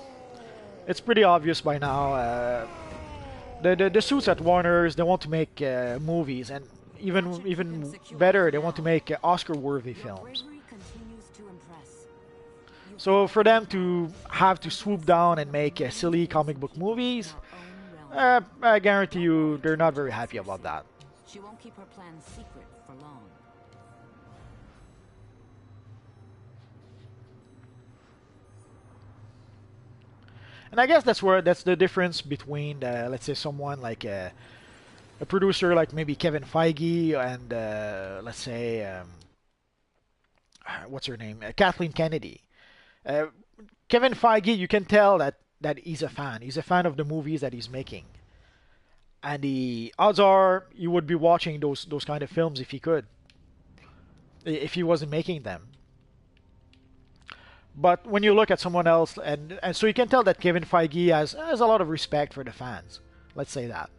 pretty obvious by now. The suits at Warner's, they want to make movies, and even better, they want to make Oscar-worthy films. So for them to have to swoop down and make silly comic book movies, I guarantee you they're not very happy about that. She won't keep her plans secret for long. And I guess that's the difference between let's say someone like a producer like maybe Kevin Feige and let's say what's her name, Kathleen Kennedy. Kevin Feige, you can tell that he's a fan. He's a fan of the movies that he's making, and the odds are he would be watching those kind of films if he could, if he wasn't making them. But when you look at someone else, and so you can tell that Kevin Feige has a lot of respect for the fans. Let's say that.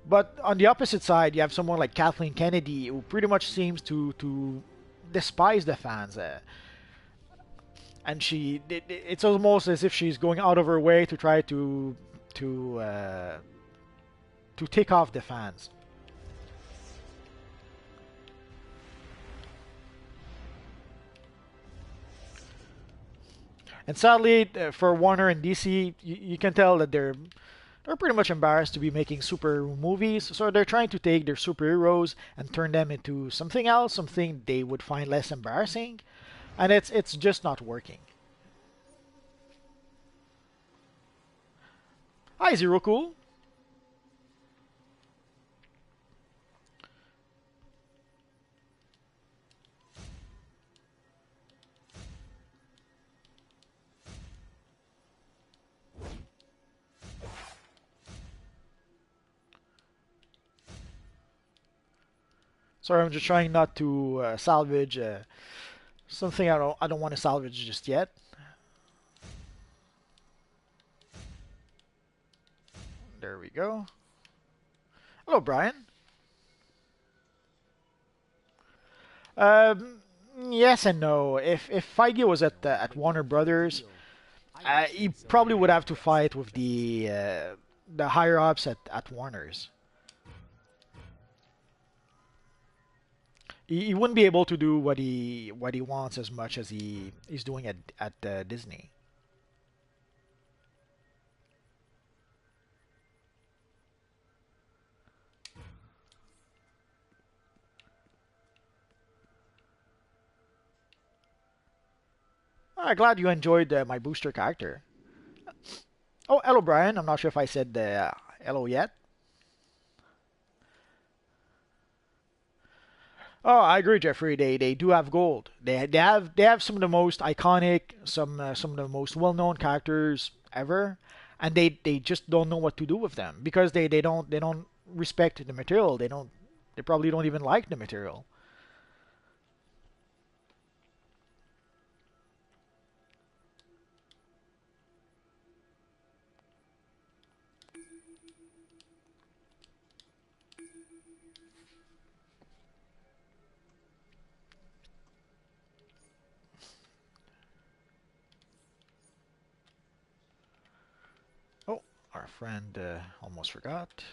But on the opposite side, you have someone like Kathleen Kennedy, who pretty much seems to despise the fans. And it's almost as if she's going out of her way to try to uh, to take off the fans. And sadly, for Warner and DC, you can tell that they're pretty much embarrassed to be making superhero movies, so they're trying to take their superheroes and turn them into something else, something they would find less embarrassing, and it's just not working. Hi, Zero Cool. Sorry, I'm just trying not to salvage something I don't want to salvage just yet. There we go. Hello, Brian. Um, yes and no. If Feige was at Warner Brothers, he probably would have to fight with the higher ups at Warner's. He wouldn't be able to do what he wants as much as he's doing at Disney. Glad you enjoyed my booster character. Oh, hello, Brian. I'm not sure if I said hello yet. Oh, I agree, Jeffrey. They do have gold. They have some of the most iconic, some of the most well-known characters ever, and they just don't know what to do with them because they don't respect the material. They probably don't even like the material. Oh, our friend almost forgot.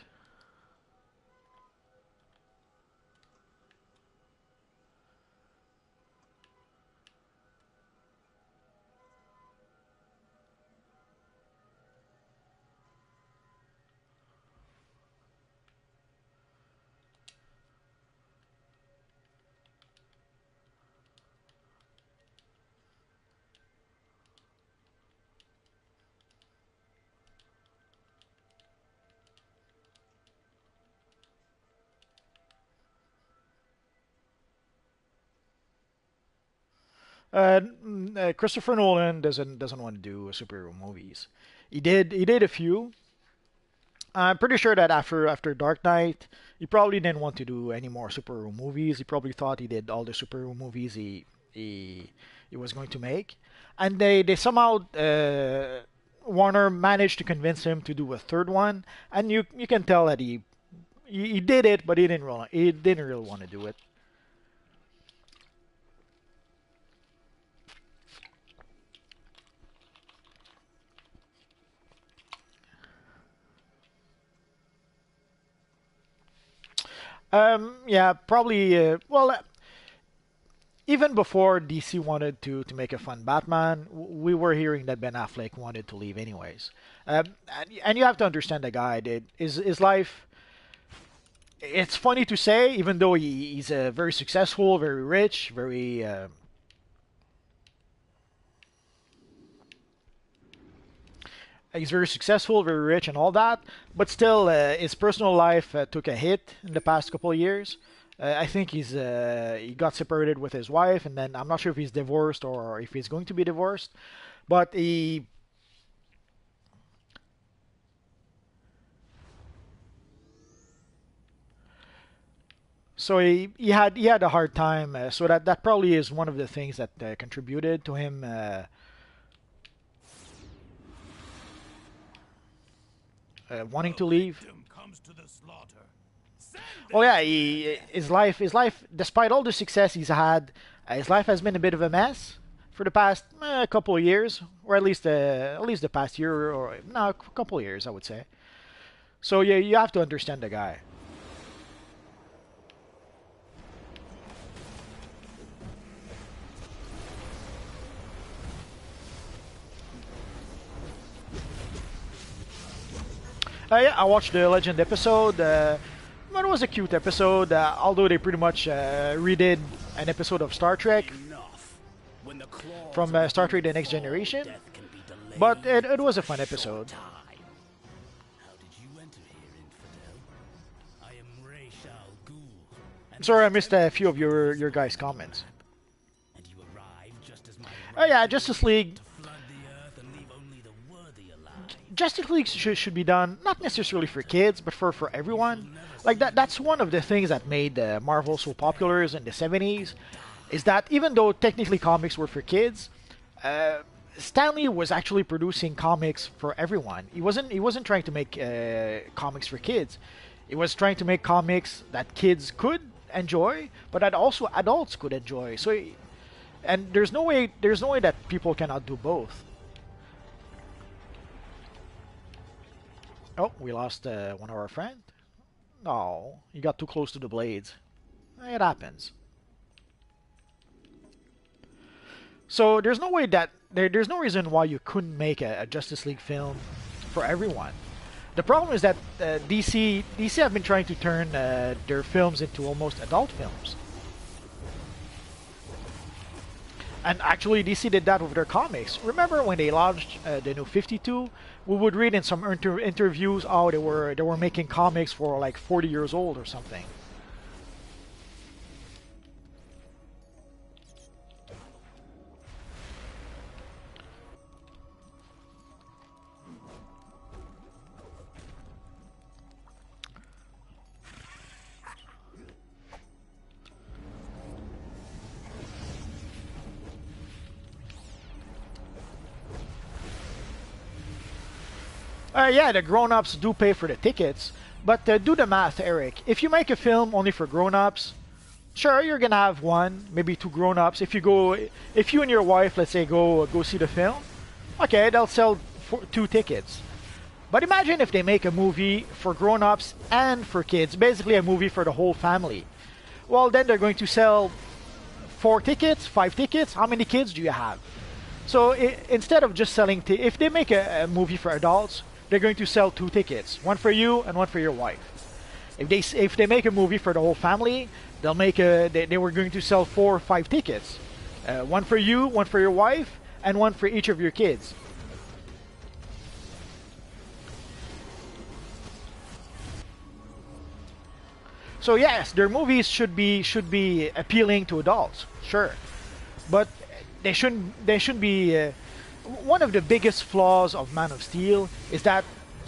Christopher Nolan doesn't want to do superhero movies. He did a few. I'm pretty sure that after Dark Knight, he probably didn't want to do any more superhero movies. He probably thought he did all the superhero movies he was going to make, and they somehow Warner managed to convince him to do a third one, and you can tell that he did it, but he didn't really want to do it. Yeah, probably. Well, even before DC wanted to make a fun Batman, we were hearing that Ben Affleck wanted to leave anyways. And you have to understand the guy. His life. It's funny to say, even though he's very successful, very rich, very he's very successful, very rich, and all that. But still, his personal life took a hit in the past couple of years. I think he got separated with his wife, and then I'm not sure if he's divorced or if he's going to be divorced. But he had a hard time. So that probably is one of the things that contributed to him wanting to leave. comes to the slaughter. Well, yeah, his life, despite all the success he's had, his life has been a bit of a mess for the past couple of years, or at least the past year, or no, a couple of years, I would say. So yeah, you have to understand the guy. Yeah, I watched the Legend episode. But it was a cute episode, although they pretty much redid an episode of Star Trek from Star Trek: The Next Generation. But it was a fun episode. Sorry, I missed a few of your guys' comments. Oh yeah, Justice League. Justice League should be done not necessarily for kids, but for everyone. Like that's one of the things that made Marvel so popular in the 70s, is that even though technically comics were for kids, Stan Lee was actually producing comics for everyone. He wasn't trying to make comics for kids. He was trying to make comics that kids could enjoy, but that also adults could enjoy. So, and there's no way that people cannot do both. Oh, we lost one of our friends. No, you got too close to the blades. It happens. So there's no way that there's no reason why you couldn't make a Justice League film for everyone. The problem is that DC have been trying to turn their films into almost adult films. And actually, DC did that with their comics. Remember when they launched the New 52? We would read in some interviews, oh, they were making comics for like 40 years old or something. Yeah, the grown-ups do pay for the tickets, but do the math, Eric. If you make a film only for grown-ups, sure, you're gonna have one, maybe two grown-ups. If you and your wife, let's say, go see the film, okay, they'll sell two tickets. But imagine if they make a movie for grown-ups and for kids, basically a movie for the whole family. Well, then they're going to sell 4 tickets, 5 tickets. How many kids do you have? So instead of just selling, if they make a movie for adults, they're going to sell 2 tickets, one for you and one for your wife. If they make a movie for the whole family, they'll make they were going to sell 4 or 5 tickets, one for you, one for your wife, and one for each of your kids. So yes, their movies should be appealing to adults, sure, but they shouldn't be. One of the biggest flaws of Man of Steel is that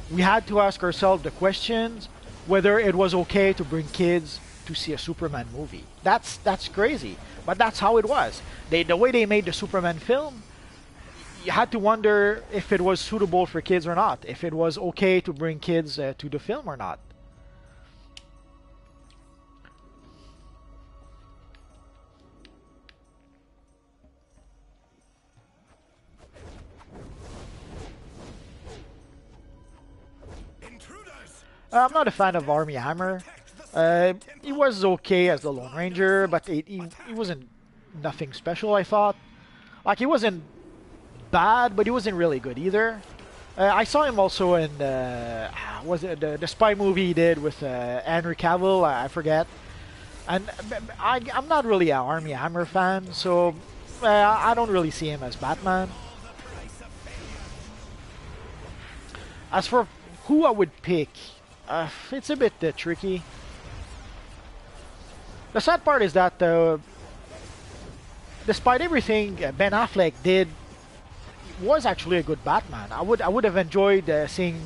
we had to ask ourselves the questions whether it was okay to bring kids to see a Superman movie. That's crazy, but that's how it was. The way they made the Superman film, you had to wonder if it was suitable for kids or not, if it was okay to bring kids to the film or not. I'm not a fan of Army Hammer. He was okay as the Lone Ranger, but he wasn't nothing special, I thought. Like, he wasn't bad, but he wasn't really good either. I saw him also in was it the spy movie he did with Henry Cavill, I forget. And I'm not really an Army Hammer fan, so I don't really see him as Batman. As for who I would pick, it's a bit tricky. The sad part is that despite everything Ben Affleck did, was actually a good Batman. I would have enjoyed seeing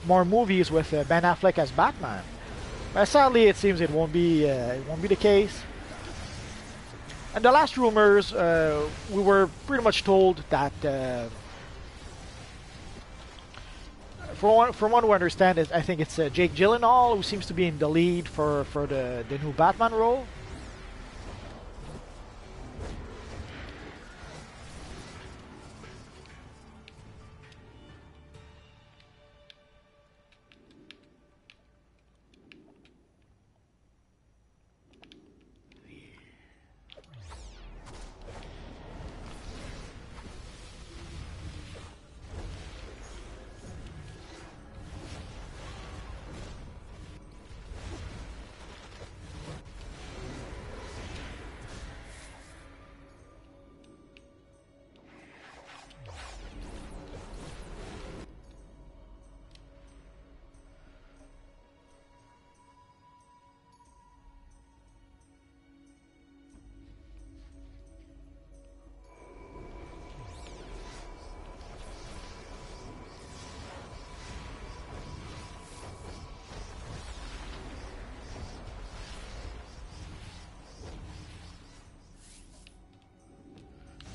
more movies with Ben Affleck as Batman. Sadly, it seems it won't be the case. And the last rumors, we were pretty much told that from what we understand, I think it's Jake Gyllenhaal who seems to be in the lead for the new Batman role.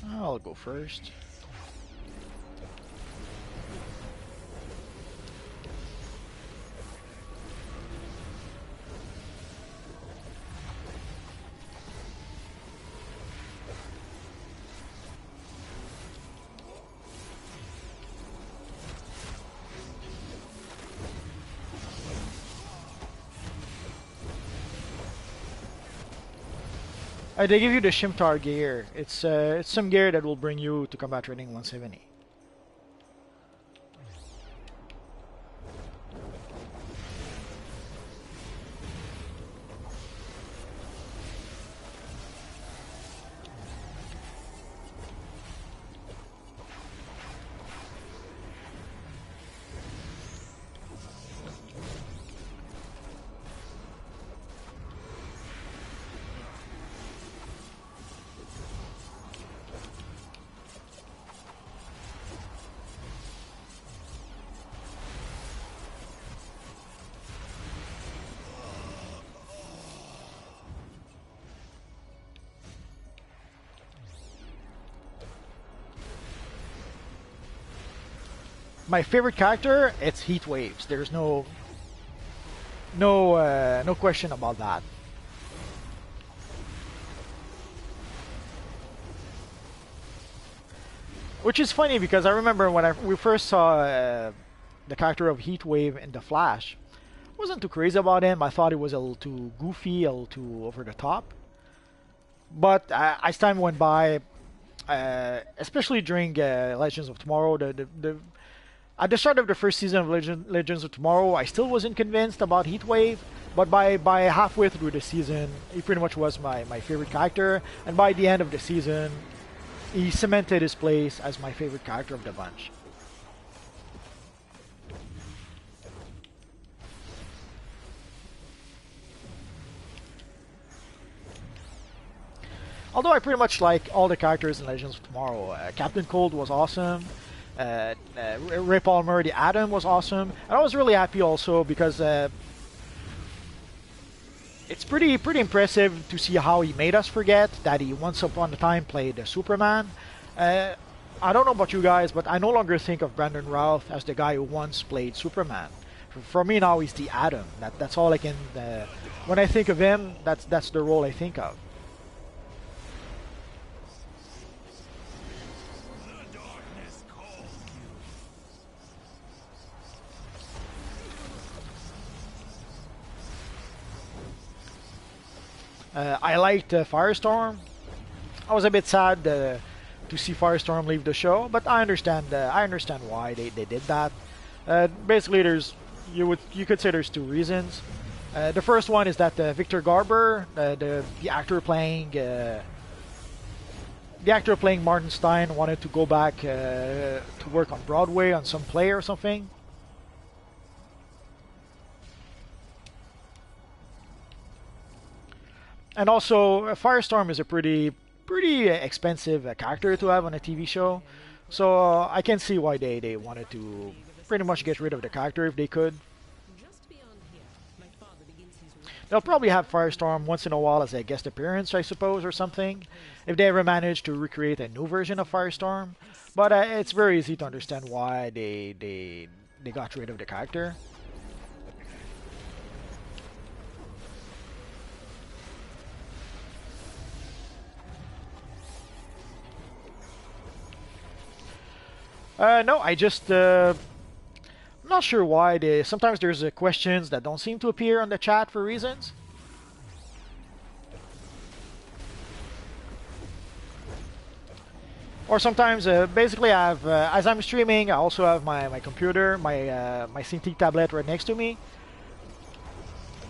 I'll go first. They give you the Shimtar gear. It's some gear that will bring you to combat rating 170. My favorite character, it's Heat Waves. There's no question about that. Which is funny because I remember when we first saw the character of Heat Wave in The Flash, I wasn't too crazy about him. I thought it was a little too goofy, a little too over the top. But as time went by, especially during Legends of Tomorrow, at the start of the first season of Legends of Tomorrow, I still wasn't convinced about Heatwave, but by halfway through the season, he pretty much was my favorite character, and by the end of the season, he cemented his place as my favorite character of the bunch. Although I pretty much like all the characters in Legends of Tomorrow. Captain Cold was awesome. Ray Palmer, the Atom, was awesome, and I was really happy also because it's pretty impressive to see how he made us forget that he once upon a time played Superman. I don't know about you guys, but I no longer think of Brandon Routh as the guy who once played Superman. For me now, he's the Atom. That's all I can. When I think of him, that's the role I think of. I liked Firestorm. I was a bit sad to see Firestorm leave the show, but I understand why they did that. Basically, you could say there's two reasons. The first one is that Victor Garber, the actor playing Martin Stein, wanted to go back to work on Broadway on some play or something. And also, Firestorm is a pretty expensive character to have on a TV show, so I can see why they wanted to pretty much get rid of the character if they could. They'll probably have Firestorm once in a while as a guest appearance, I suppose, or something, if they ever manage to recreate a new version of Firestorm. But it's very easy to understand why they they got rid of the character. No, I just I'm not sure why. Sometimes there's questions that don't seem to appear on the chat for reasons. Or sometimes, basically, I have as I'm streaming, I also have my computer, my Cintiq tablet right next to me,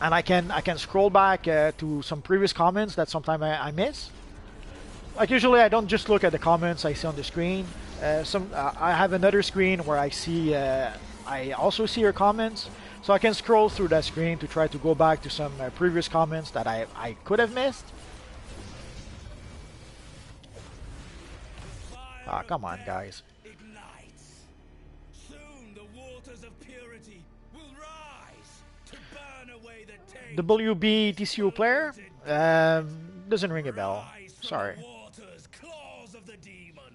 and I can scroll back to some previous comments that sometimes I miss. Like usually, I don't just look at the comments I see on the screen. I have another screen where I also see your comments, so I can scroll through that screen to try to go back to some previous comments that I could have missed. Ah, come on, guys. Ignites. Soon the waters of purity will rise to burn away the taint. WB DCUO player? Doesn't ring a bell. Sorry. Waters, claws of the demon.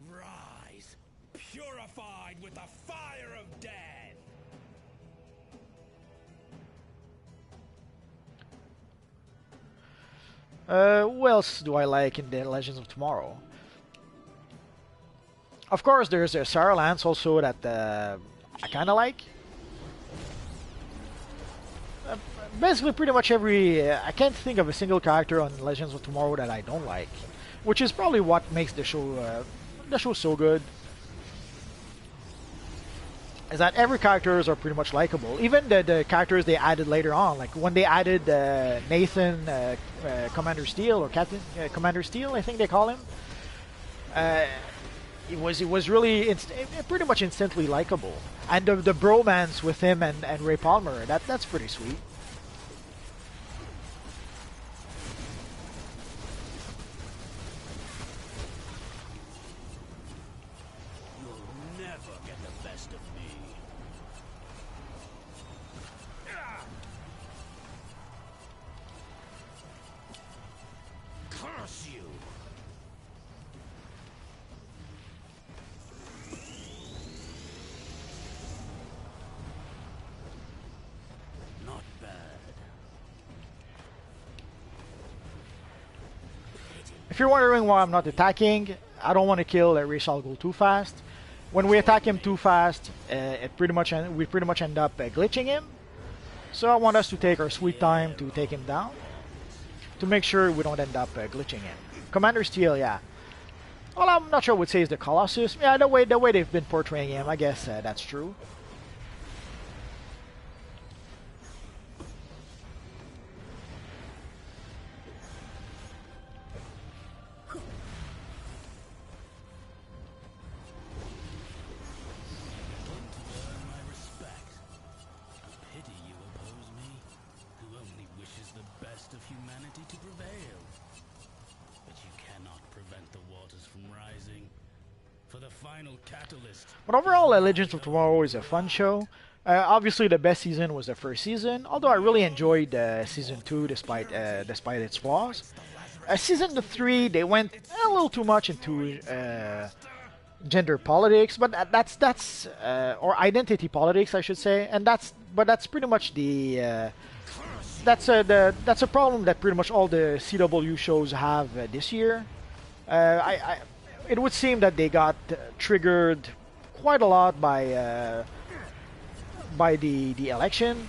Rise, purified with the fire of death. Who else do I like in the Legends of Tomorrow? Of course, there's Sarah Lance also that I kind of like. Basically, pretty much every... I can't think of a single character on Legends of Tomorrow that I don't like, which is probably what makes the show so good. Is that every characters are pretty much likable. Even the characters they added later on, like when they added Nathan, Commander Steel, or Captain Commander Steel, I think they call him. It was really pretty much instantly likable, and the bromance with him and Ray Palmer, that's pretty sweet. You'll never get the best of me. Curse you. Not bad. If you're wondering why I'm not attacking, I don't want to kill Ra's al Ghul too fast. When we attack him too fast, we pretty much end up glitching him. So I want us to take our sweet time to take him down, to make sure we don't end up glitching him. Commander Steel, yeah. Well, I'm not sure what say is the Colossus. Yeah, the way they've been portraying him, I guess that's true. But overall, Legends of Tomorrow is a fun show. Obviously, the best season was the first season, although I really enjoyed Season 2 despite its flaws. Season 3, they went a little too much into gender politics, but that's or identity politics, I should say, and that's pretty much the that's a problem that pretty much all the CW shows have this year. It would seem that they got triggered quite a lot by the election.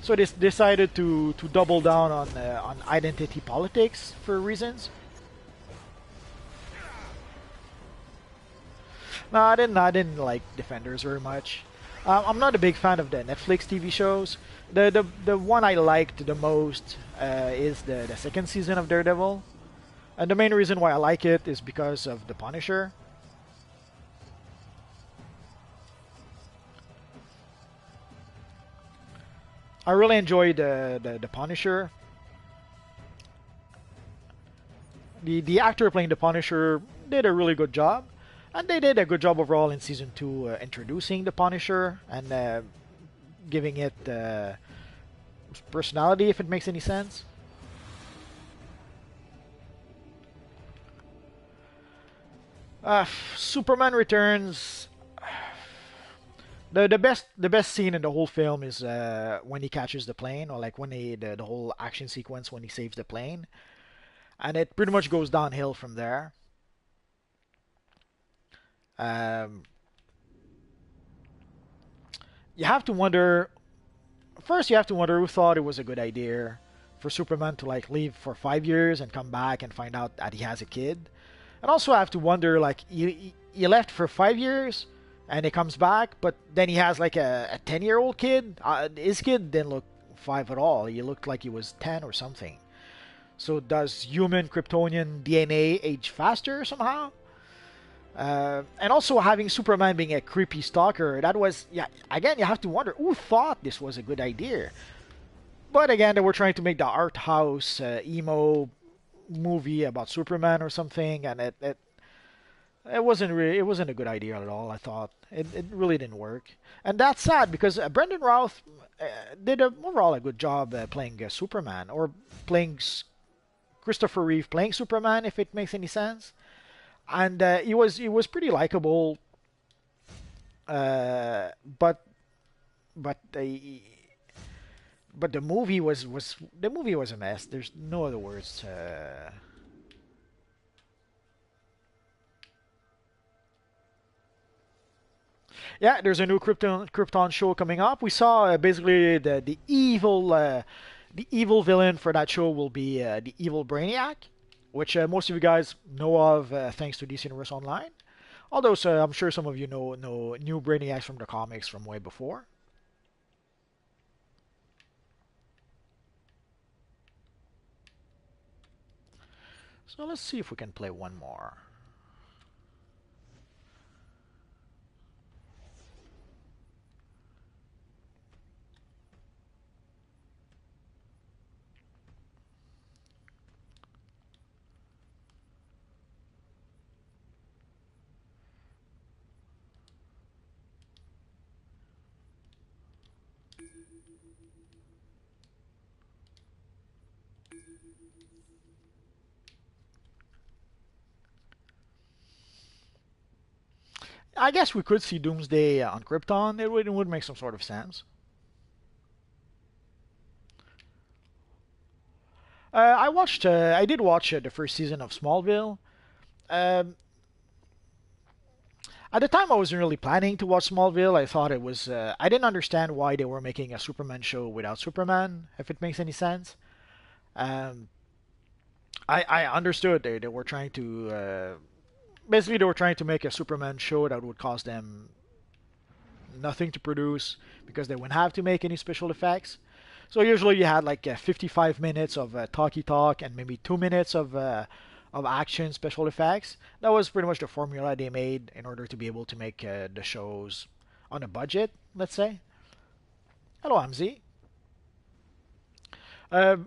So they decided to double down on identity politics for reasons. No, I didn't like Defenders very much. I'm not a big fan of the Netflix TV shows. The one I liked the most is the second season of Daredevil, and the main reason why I like it is because of the Punisher. I really enjoyed the Punisher. The actor playing the Punisher did a really good job, and they did a good job overall in season 2 introducing the Punisher and giving it personality, if it makes any sense. Uh, Superman Returns. The best scene in the whole film is when he catches the plane, or like when the whole action sequence when he saves the plane, and it pretty much goes downhill from there. Um, you have to wonder first. You have to wonder who thought it was a good idea for Superman to like leave for 5 years and come back and find out that he has a kid. And also, I have to wonder like he left for 5 years and he comes back, but then he has like a 10-year-old kid. His kid didn't look 5 at all. He looked like he was 10 or something. So does human Kryptonian DNA age faster somehow? And also having Superman being a creepy stalker, that was, yeah, again, you have to wonder who thought this was a good idea. But again, they were trying to make the art house emo movie about Superman or something, and it wasn't a good idea at all. I thought it really didn't work, and that's sad because Brendan Routh did overall a good job playing Superman, or playing Christopher Reeve playing Superman, if it makes any sense. And he was pretty likable, but but uh, but the movie was a mess. There's no other words. Yeah, there's a new Krypton show coming up. We saw basically the evil villain for that show will be the evil Brainiac, which most of you guys know of thanks to DC Universe Online. Although I'm sure some of you know new Brainiacs from the comics from way before. So let's see if we can play one more. I guess we could see Doomsday on Krypton. It would make some sort of sense. I did watch the first season of Smallville. Um, at the time, I wasn't really planning to watch Smallville. I thought it was. I didn't understand why they were making a Superman show without Superman, if it makes any sense. Um, I understood they were trying to. Basically, they were trying to make a Superman show that would cost them nothing to produce because they wouldn't have to make any special effects. So usually you had like 55 minutes of talky talk and maybe 2 minutes of action special effects. That was pretty much the formula they made in order to be able to make the shows on a budget, let's say. Hello, Hamzi.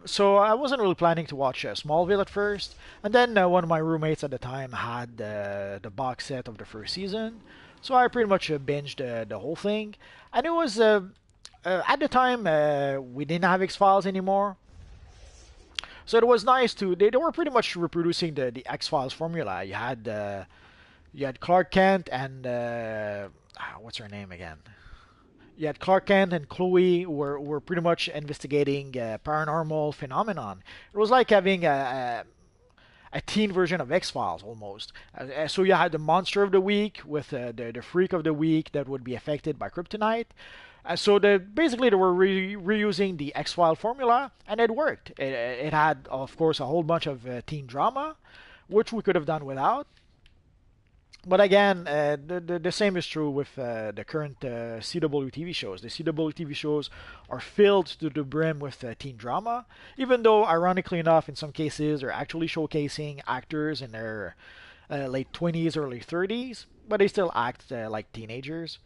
So I wasn't really planning to watch Smallville at first, and then one of my roommates at the time had the box set of the first season, so I pretty much binged the whole thing. And it was at the time we didn't have X Files anymore, so it was nice to they were pretty much reproducing the X Files formula. You had Clark Kent and what's her name again? You had Clark Kent and Chloe were pretty much investigating paranormal phenomenon. It was like having a teen version of X Files almost. So you had the monster of the week with the freak of the week that would be affected by kryptonite. So basically they were reusing the X File formula, and it worked. It had, of course, a whole bunch of teen drama, which we could have done without. But again, the same is true with the current CW TV shows. The CW TV shows are filled to the brim with teen drama, even though, ironically enough, in some cases, they're actually showcasing actors in their late 20s, early 30s, but they still act like teenagers.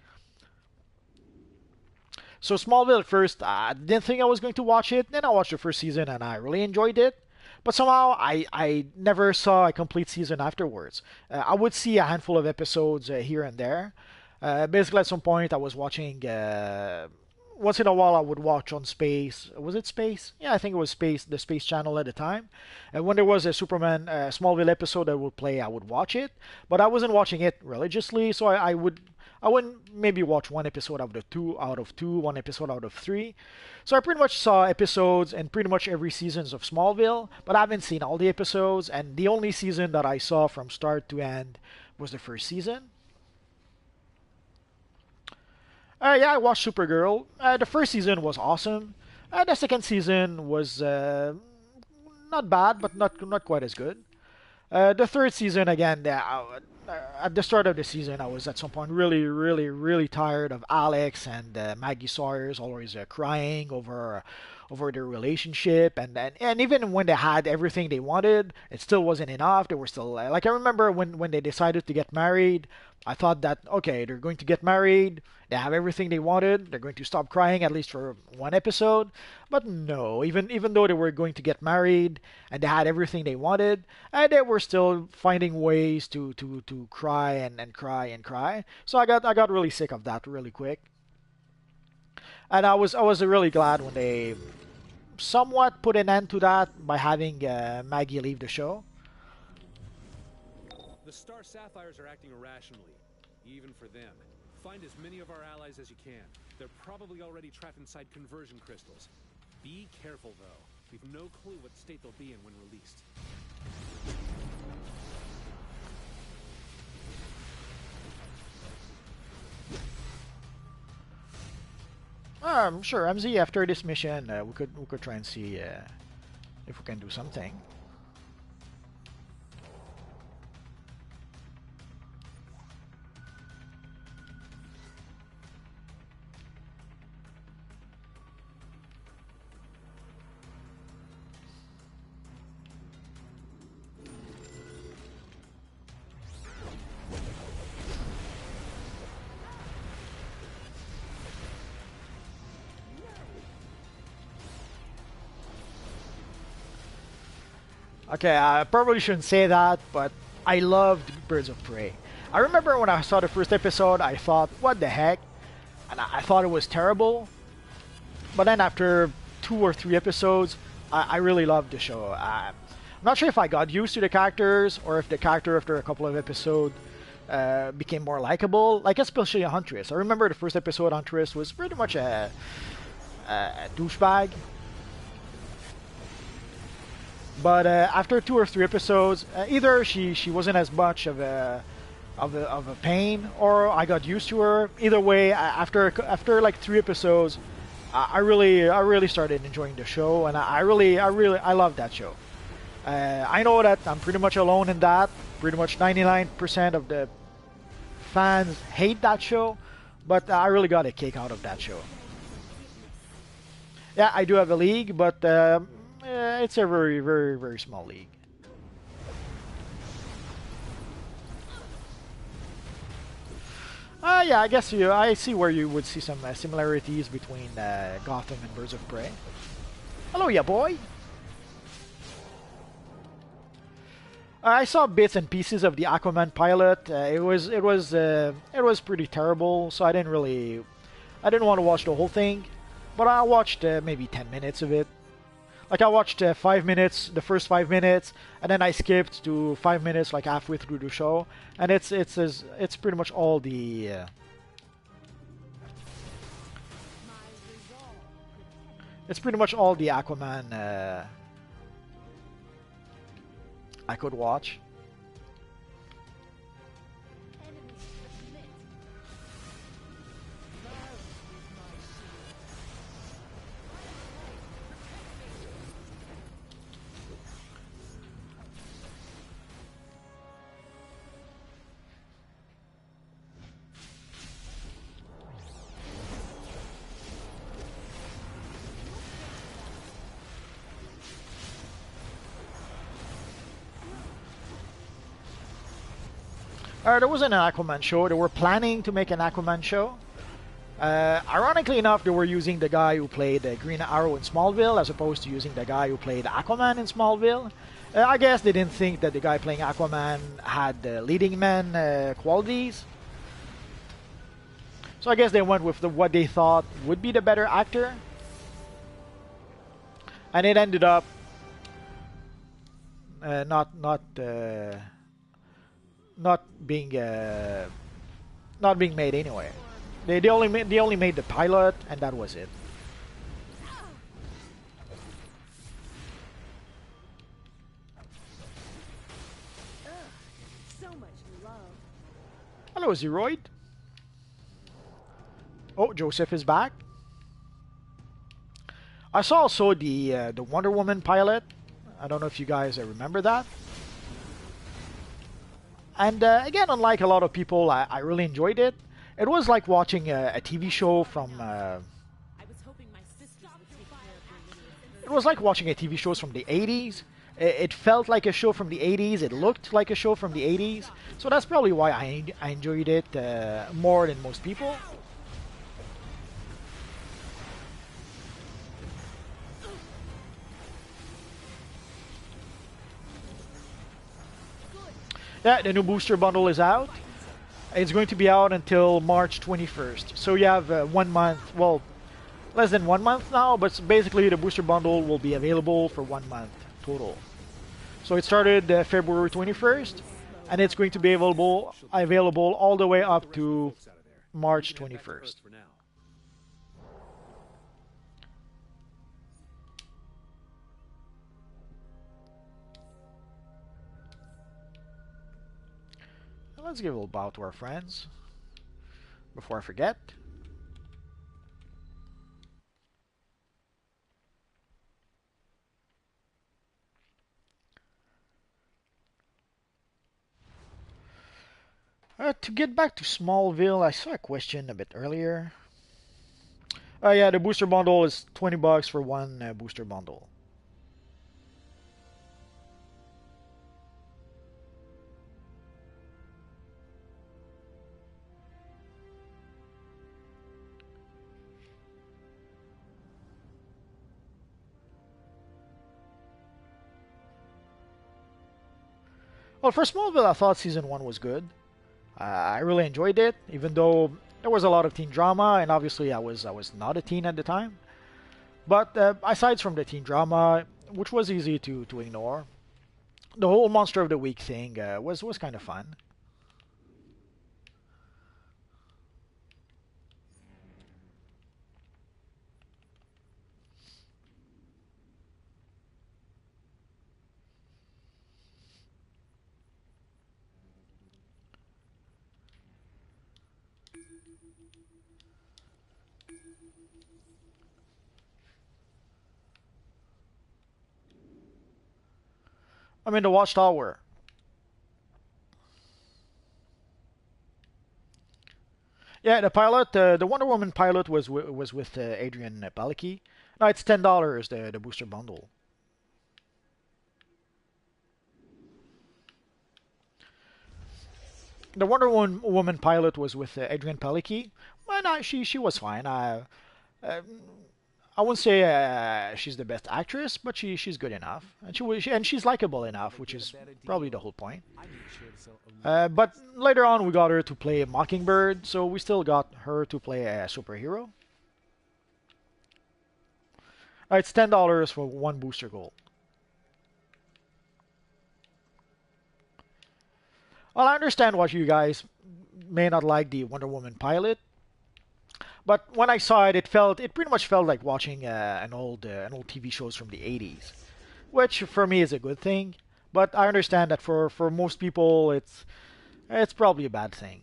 So Smallville at first, I didn't think I was going to watch it. Then I watched the first season and I really enjoyed it. But somehow I never saw a complete season afterwards. I would see a handful of episodes here and there. Basically, at some point, I was watching once in a while I would watch on Space. Was it Space? Yeah, I think it was Space, the Space Channel at the time. And when there was a Superman Smallville episode that would play, I would watch it. But I wasn't watching it religiously, so I wouldn't maybe watch one episode out of two, one episode out of three. So I pretty much saw episodes in pretty much every seasons of Smallville, but I haven't seen all the episodes. And the only season that I saw from start to end was the first season. Yeah, I watched Supergirl. The first season was awesome. The second season was not bad, but not quite as good. The third season, again, at the start of the season, I was at some point really tired of Alex and Maggie Sawyer's always crying over their relationship, and even when they had everything they wanted, it still wasn't enough. They were still like, I remember when they decided to get married, I thought that okay, they're going to get married, they have everything they wanted, they're going to stop crying at least for one episode. But no, even though they were going to get married and they had everything they wanted, and they were still finding ways to cry and cry and cry. So I got really sick of that really quick. And I was really glad when they somewhat put an end to that by having Maggie leave the show. The Star Sapphires are acting irrationally, even for them. Find as many of our allies as you can. They're probably already trapped inside conversion crystals. Be careful, though. We've no clue what state they'll be in when released. Sure, MZ. After this mission, we could try and see if we can do something. Okay, I probably shouldn't say that, but I loved Birds of Prey. I remember when I saw the first episode, I thought, what the heck? And I thought it was terrible. But then after 2 or 3 episodes, I really loved the show. I'm not sure if I got used to the characters, or if the character after a couple of episodes became more likable. Like, especially Huntress. I remember the first episode, Huntress was pretty much a douchebag. But after 2 or 3 episodes, either she wasn't as much of a pain, or I got used to her. Either way, after like 3 episodes, I really started enjoying the show, and I love that show. I know that I'm pretty much alone in that. Pretty much 99% of the fans hate that show, but I really got a kick out of that show. Yeah, I do have a league, but it's a very small league. Yeah, I guess I see where you would see some similarities between Gotham and Birds of Prey. Hello, yeah, boy. I saw bits and pieces of the Aquaman pilot. It was pretty terrible, so I didn't want to watch the whole thing, but I watched maybe 10 minutes of it. Like, I watched 5 minutes, the first 5 minutes, and then I skipped to 5 minutes, like halfway through the show, and it's pretty much all the it's pretty much all the Aquaman I could watch. There wasn't an Aquaman show. They were planning to make an Aquaman show. Ironically enough, they were using the guy who played Green Arrow in Smallville as opposed to using the guy who played Aquaman in Smallville. I guess they didn't think that the guy playing Aquaman had leading man qualities. So I guess they went with what they thought would be the better actor, and it ended up not being made anyway. They only made the pilot, and that was it. So much love. Hello, Zeroid. Oh, Joseph is back. I saw also the Wonder Woman pilot. I don't know if you guys remember that. And again, unlike a lot of people, I really enjoyed it. It was like watching a TV show from. It was like watching a TV shows from the 80s. It felt like a show from the 80s. It looked like a show from the 80s. So that's probably why I enjoyed it more than most people. Yeah, the new booster bundle is out. It's going to be out until March 21st. So you have 1 month, well, less than 1 month now, but basically the booster bundle will be available for 1 month total. So it started February 21st, and it's going to be available all the way up to March 21st. Let's give a little bow to our friends before I forget. To get back to Smallville, I saw a question a bit earlier. Yeah, the booster bundle is $20 for one booster bundle. Well, for Smallville, I thought season 1 was good. I really enjoyed it, even though there was a lot of teen drama, and obviously I was not a teen at the time. But aside from the teen drama, which was easy to ignore, the whole Monster of the Week thing was kind of fun. I mean, the Watchtower. Yeah, the pilot, the Wonder Woman pilot was with Adrian Palicki. No, it's $10 the booster bundle. The Woman pilot was with Adrian Palicki. Well, no, she was fine. I wouldn't say she's the best actress, but she's good enough, and she's likable enough, which is probably the whole point. But later on, we got her to play Mockingbird, so we still got her to play a superhero. It's $10 for one booster gold. Well, I understand why you guys may not like the Wonder Woman pilot, but when I saw it, it pretty much felt like watching an old TV shows from the 80s, which for me is a good thing. But I understand that for most people, it's probably a bad thing.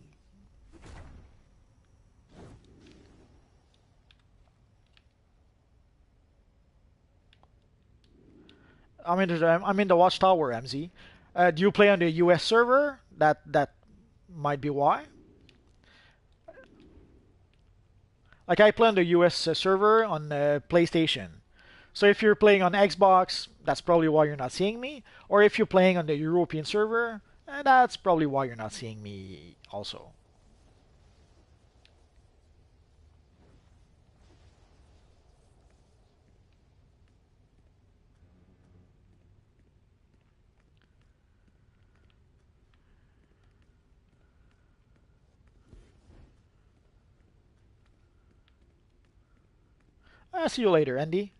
I'm in the Watchtower, MZ. Do you play on the US server? That might be why. Like I play on the US server on PlayStation. So if you're playing on Xbox, that's probably why you're not seeing me. Or if you're playing on the European server, that's probably why you're not seeing me also. I'll see you later, Andy.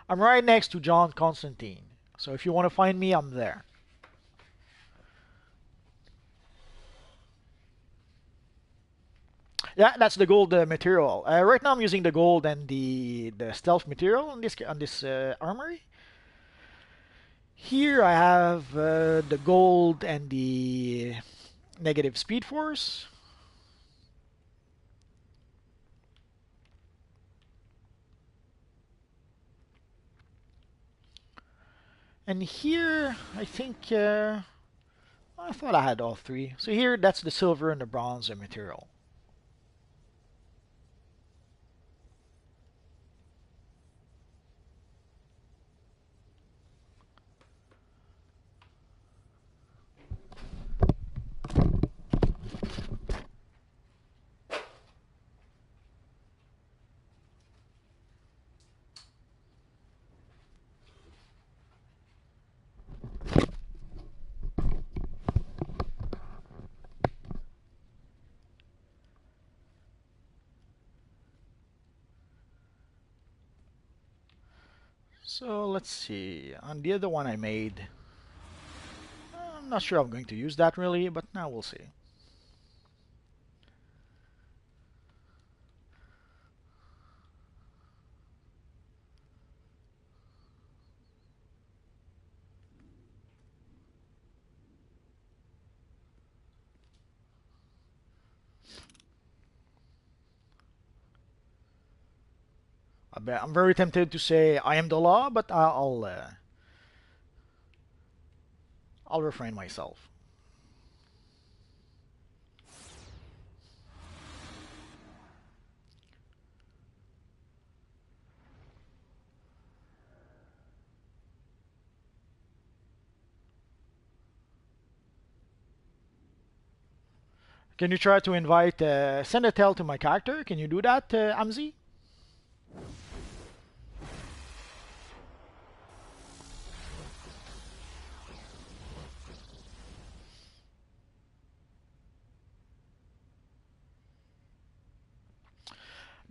I'm right next to John Constantine, so if you want to find me, I'm there. Yeah, that's the gold material. Right now I'm using the gold and the stealth material on this armory. Here I have the gold and the negative speed force. And here I think I thought I had all three. So here that's the silver and the bronze material. So let's see. On the other one I made, I'm not sure I'm going to use that really, but now we'll see. I'm very tempted to say I am the law, but I'll refrain myself. Can you try to invite, send a tell to my character? Can you do that, Amzi?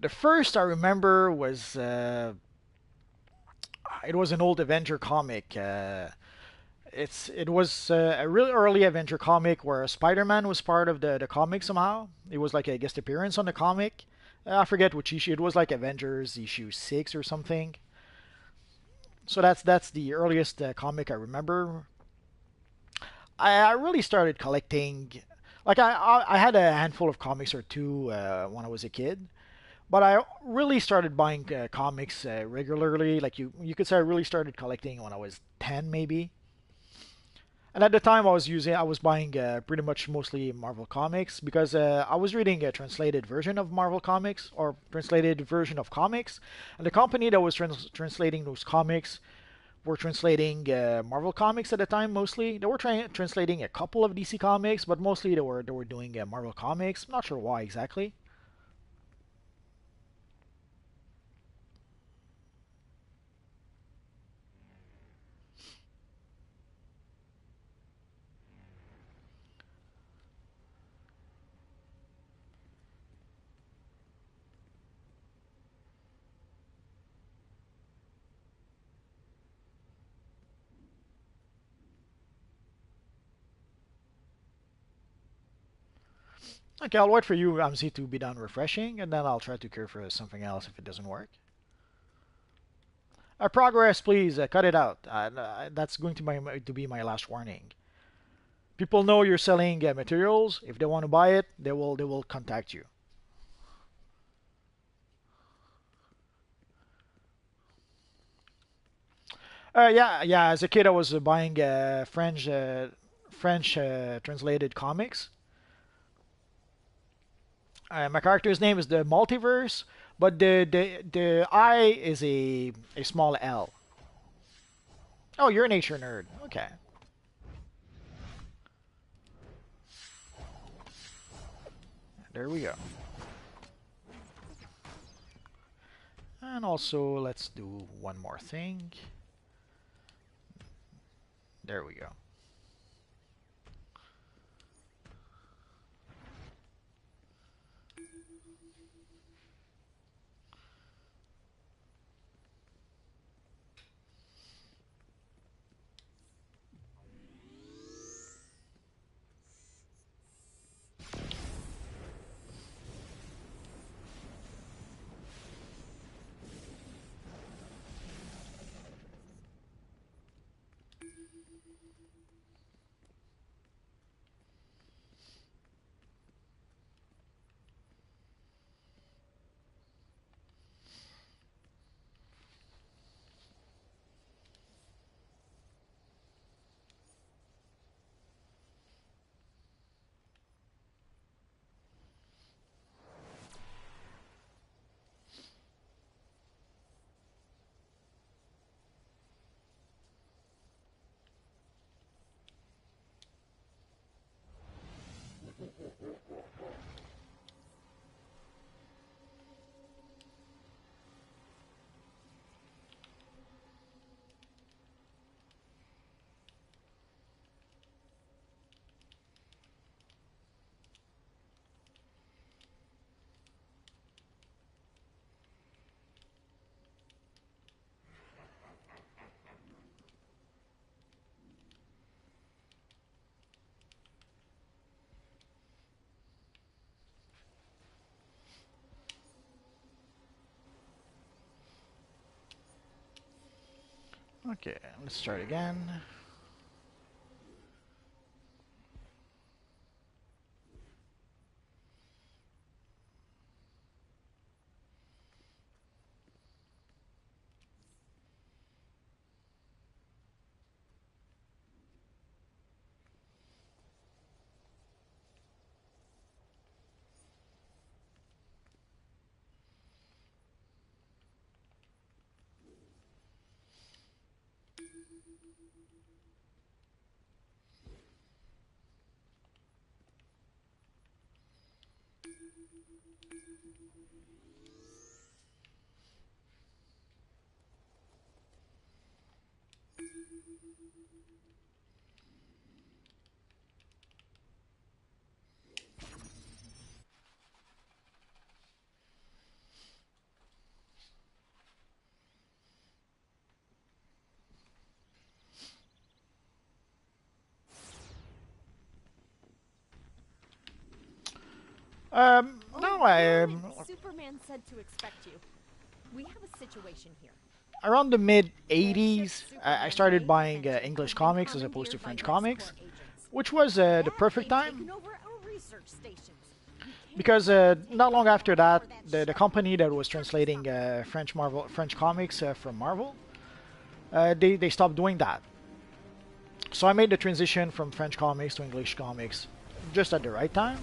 The first I remember was it was an old Avenger comic. It was a really early Avenger comic where Spider-Man was part of the comic somehow. It was like a guest appearance on the comic. I forget which issue. It was like Avengers issue 6 or something. So that's the earliest comic I remember. I really started collecting. Like I had a handful of comics or two when I was a kid, but I really started buying comics regularly. Like you could say I really started collecting when I was 10 maybe. And at the time, I was buying pretty much mostly Marvel comics because I was reading a translated version of Marvel comics or translated version of comics, and the company that was translating those comics were translating Marvel comics at the time mostly. They were translating a couple of DC comics, but mostly they were doing Marvel comics. I'm not sure why exactly. Okay, I'll wait for you, Amzi, to be done refreshing, and then I'll try to cure for something else if it doesn't work. Progress, please, cut it out. That's going to be my last warning. People know you're selling materials. If they want to buy it, they will contact you. Yeah. As a kid, I was buying French translated comics. My character's name is the Multiverse, but the I is a small L. Oh, you're a nature nerd. Okay. There we go. And also, let's do one more thing. There we go. Okay, let's start again. No, Superman said to expect you. We have a situation here. around the mid 80s, I started buying English comics as opposed to French comics, which was the perfect time. Because not long after that, the company that was translating French comics from Marvel, they stopped doing that. So I made the transition from French comics to English comics just at the right time.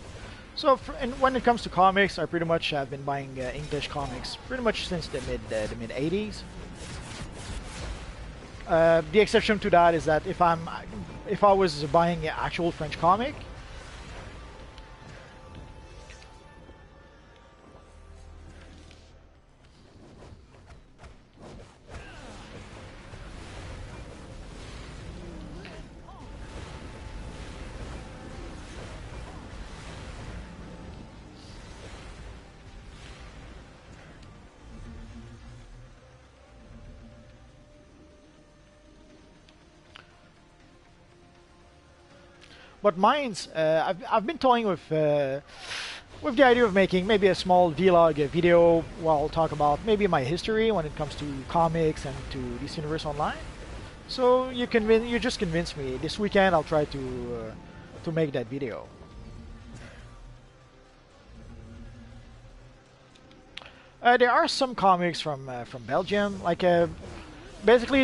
So and when it comes to comics, I pretty much have been buying English comics pretty much since the mid 80s. The exception to that is that if I was buying an actual French comic, but mine's I've been toying with the idea of making maybe a small vlog, a video where I'll talk about maybe my history when it comes to comics and to DC Universe Online. So you just convinced me. This weekend I'll try to make that video. There are some comics from Belgium, like basically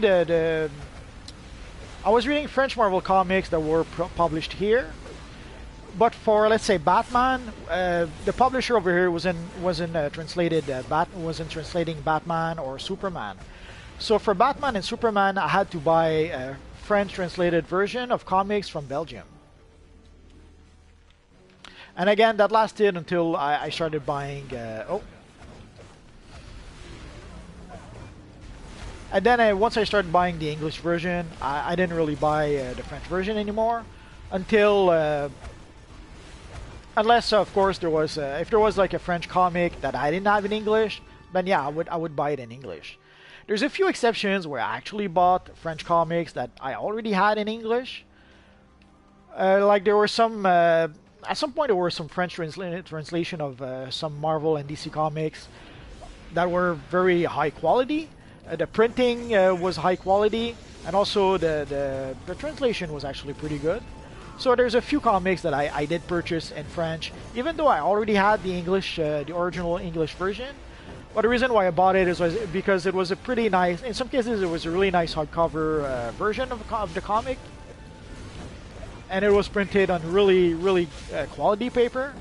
I was reading French Marvel comics that were published here, but for let's say Batman, the publisher over here wasn't translating Batman or Superman. So for Batman and Superman, I had to buy a French translated version of comics from Belgium. And again, that lasted until I started buying. And then once I started buying the English version, I didn't really buy the French version anymore until Unless, of course, there was if there was like a French comic that I didn't have in English, then yeah, I would buy it in English. There's a few exceptions where I actually bought French comics that I already had in English. Like there were some at some point there were some French translation of some Marvel and DC comics that were very high quality. The printing was high quality, and also the translation was actually pretty good. So there's a few comics that I did purchase in French, even though I already had the English, the original English version. But the reason why I bought it was because it was a pretty nice, in some cases it was a really nice hardcover version of the comic. And it was printed on really, really quality paper.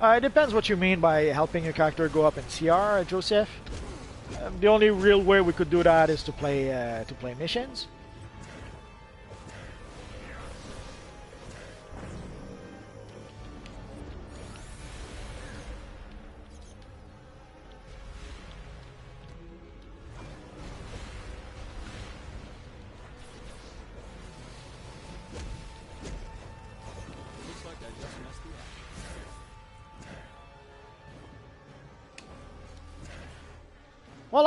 It depends what you mean by helping your character go up in CR, Joseph. The only real way we could do that is to play missions. Well,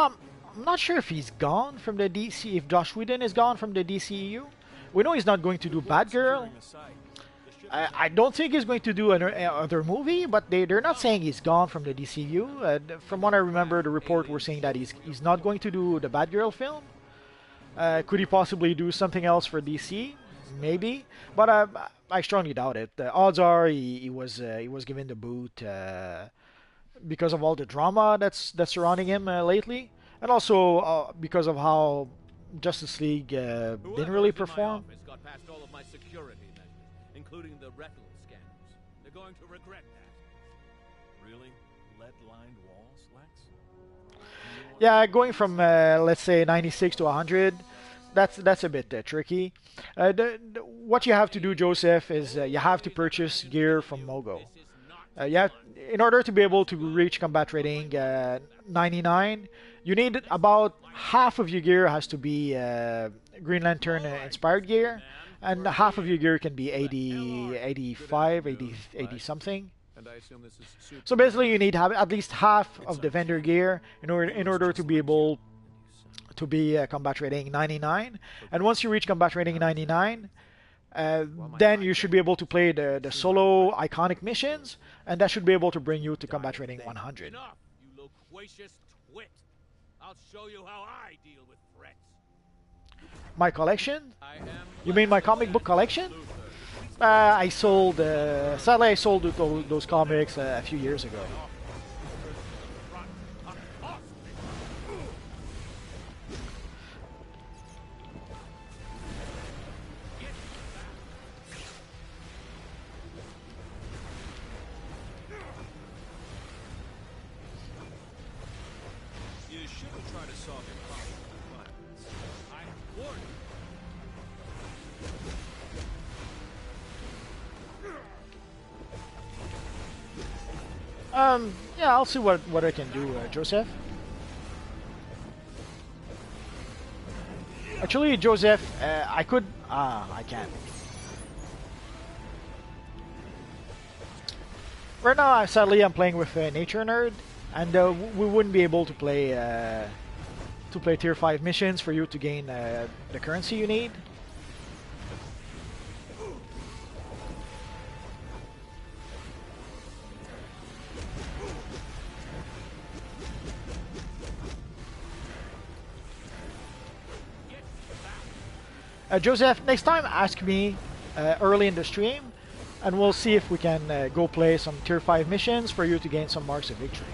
I'm not sure if he's gone from the DC, if Josh Whedon is gone from the DCEU. We know he's not going to do Batgirl. I don't think he's going to do another movie, but they're not saying he's gone from the DCU. From what I remember, the report were saying that he's not going to do the Batgirl film. Could he possibly do something else for DC? Maybe, but I strongly doubt it. The odds are he was given the boot because of all the drama that's surrounding him lately, and also because of how Justice League didn't really perform. Got past all of my security measures, including the retinal scanners. They're going to regret that. Really? Lead-lined walls, Lex? Yeah, going from let's say 96 to 100, that's a bit tricky. What you have to do, Joseph, is you have to purchase gear from Mogo. In order to be able to reach combat rating 99, you need about half of your gear has to be Green Lantern inspired gear, and half of your gear can be 80, 85, 80 something. So basically, you need to have at least half of the vendor gear in order to be able to be combat rating 99. And once you reach combat rating 99, then you should be able to play the solo iconic missions, and that should be able to bring you to combat rating 100. Enough, you loquacious twit. I'll show you how I deal with threats. My collection? You mean my comic book collection? I sold, sadly I sold those comics a few years ago. You shouldn't try to solve your problem with violence. I'm warned. Yeah, I'll see what I can do, Joseph. Actually, Joseph, I could... I can't. Right now, sadly, I'm playing with Nature Nerd, and we wouldn't be able to play tier 5 missions for you to gain the currency you need. Joseph, next time ask me early in the stream, and we'll see if we can go play some tier 5 missions for you to gain some marks of victory.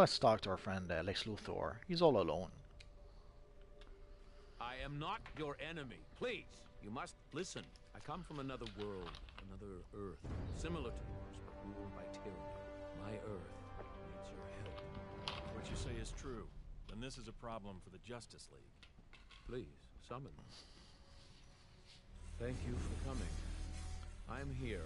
let's talk to our friend Lex Luthor. He's all alone. I am not your enemy. Please, you must listen. I come from another world, another Earth, similar to yours, but ruled by tyranny. My Earth needs your help. What you say is true. Then this is a problem for the Justice League. Please, summon them. Thank you for coming. I'm here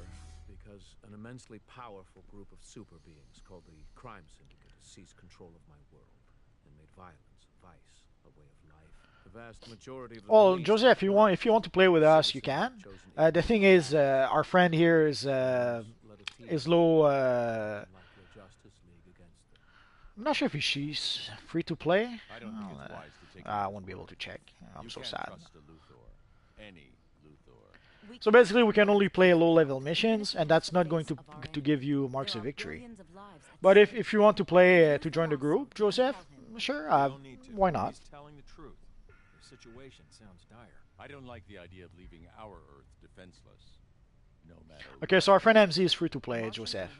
because an immensely powerful group of super beings called the Crime Syndicate has seized control of my world and made violence, vice, a way of life. The vast majority of the Well, police Joseph, if you want to play with us, you can. The thing is, our friend here is low. I'm not sure if she's free to play. I don't think it's wise to take I won't be able to check. I'm so sad. Trust the Luthor. Any Luthor. So basically, we can only play low-level missions, and that's not going to give you marks of victory. But if you want to play to join the group, Joseph, sure, why not? He's telling the truth. The situation sounds dire. I don't like the idea of leaving our Earth defenseless. No matter. Okay, so our friend MZ is free to play, Joseph.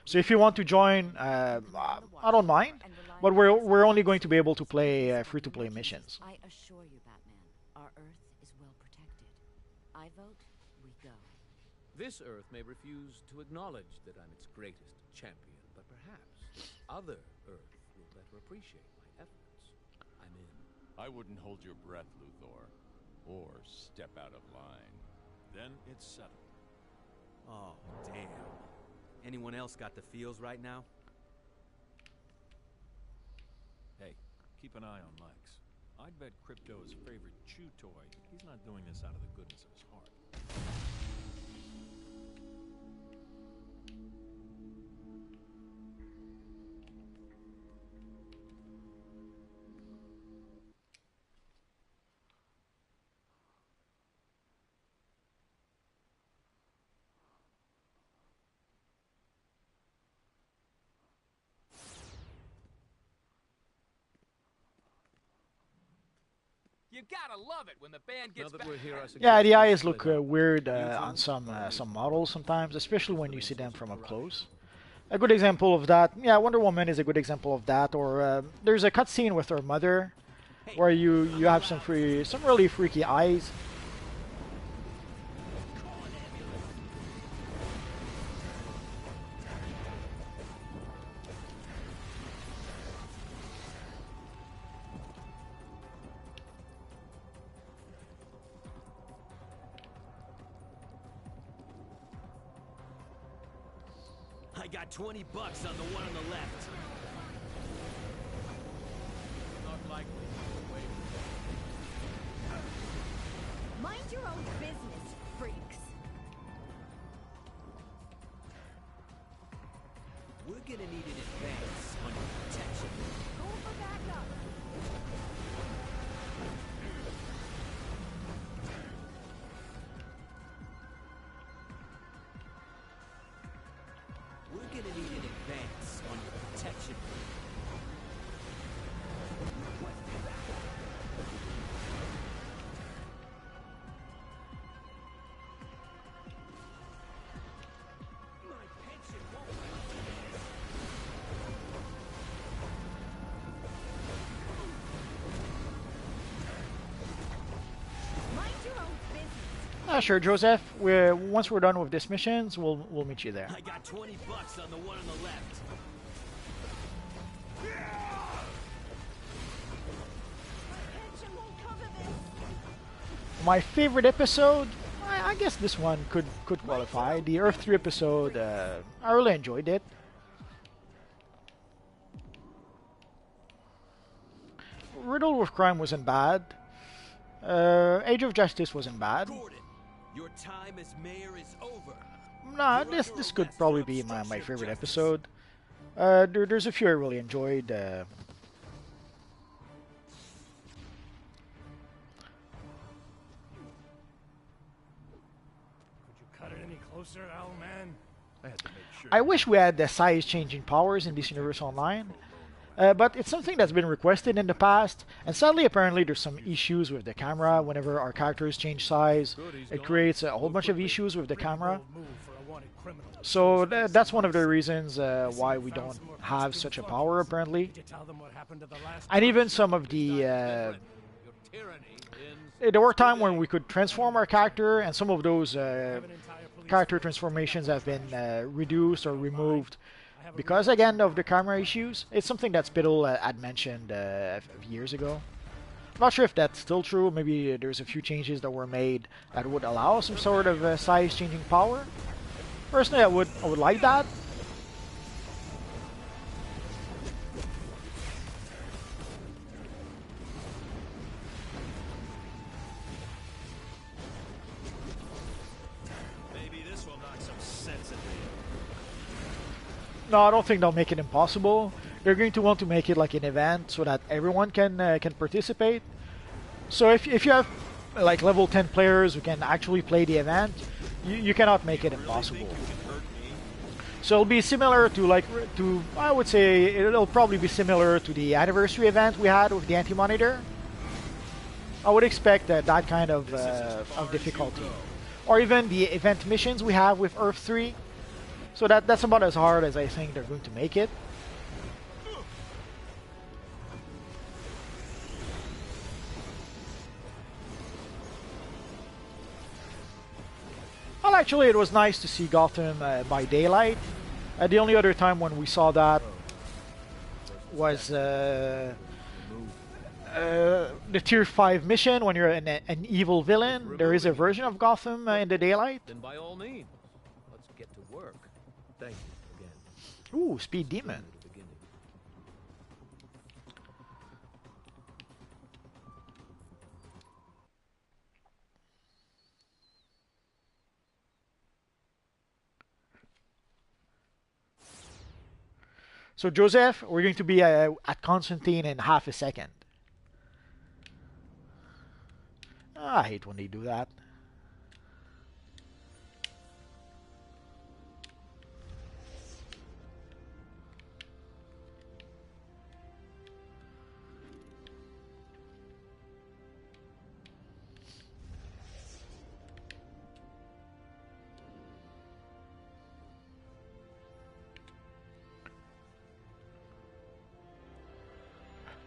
So if you want to join, I don't mind, but we're only going to be able to play free-to-play missions. I assure you, Batman, our Earth is well protected. I vote we go. This Earth may refuse to acknowledge that I'm its greatest champion, but perhaps this other Earth will better appreciate my efforts. I'm in. I wouldn't hold your breath, Luthor, or step out of line. Then it's settled. Oh, damn. Anyone else got the feels right now? Hey, keep an eye on Lex. I'd bet Crypto's favorite chew toy. He's not doing this out of the goodness of his heart. You gotta love it when the band gets back. Yeah, the eyes look weird on some models sometimes, especially when you see them from up close. A good example of that, yeah, Wonder Woman is a good example of that. Or there's a cutscene with her mother, where you have some really freaky eyes. I got 20 bucks on the one on the left. Not likely. Wait. Mind your own business, freaks. We're gonna need an advance on your protection. Go for backup. We're gonna need an advance on your protection. My pension won't. Mind your own business. Sure, Joseph. Once we're done with these missions, we'll meet you there. I got 20 bucks on the one on the left. Pension won't cover this. My favorite episode, I guess this one could qualify. The Earth 3 episode, I really enjoyed it. Riddle with Crime wasn't bad. Age of Justice wasn't bad. Gordon, your time as mayor is over. Nah, this could probably be my favorite episode. There's a few I really enjoyed. Could you cut it any closer, Owlman? I had to make sure. I wish we had the size-changing powers in this universe online. But it's something that's been requested in the past, and sadly apparently there's some issues with the camera whenever our characters change size. It creates a whole bunch of issues with the camera. wanted criminals. So that's one of the reasons why we don't have such a power apparently. Did you tell them what happened to the last And even some of the there were times when we could transform our character, and some of those character transformations have been reduced or removed because, again, of the camera issues. It's something that Spittle had mentioned years ago. I'm not sure if that's still true. Maybe there's a few changes that were made that would allow some sort of size-changing power. Personally, I would like that. No, I don't think they'll make it impossible. They're going to want to make it like an event so that everyone can participate. So if you have like level 10 players who can actually play the event, you cannot make it impossible. So it'll be similar to I would say it'll probably be similar to the anniversary event we had with the Anti-Monitor. I would expect that kind of difficulty, or even the event missions we have with Earth 3. So that's about as hard as I think they're going to make it. Well, actually, it was nice to see Gotham by daylight. The only other time when we saw that was the Tier 5 mission when you're an evil villain. There is a version of Gotham in the daylight. Then by all means, let's get to work. Thank you again. Ooh, Speed Demon. So Joseph, we're going to be at Constantine in half a second. I hate when they do that.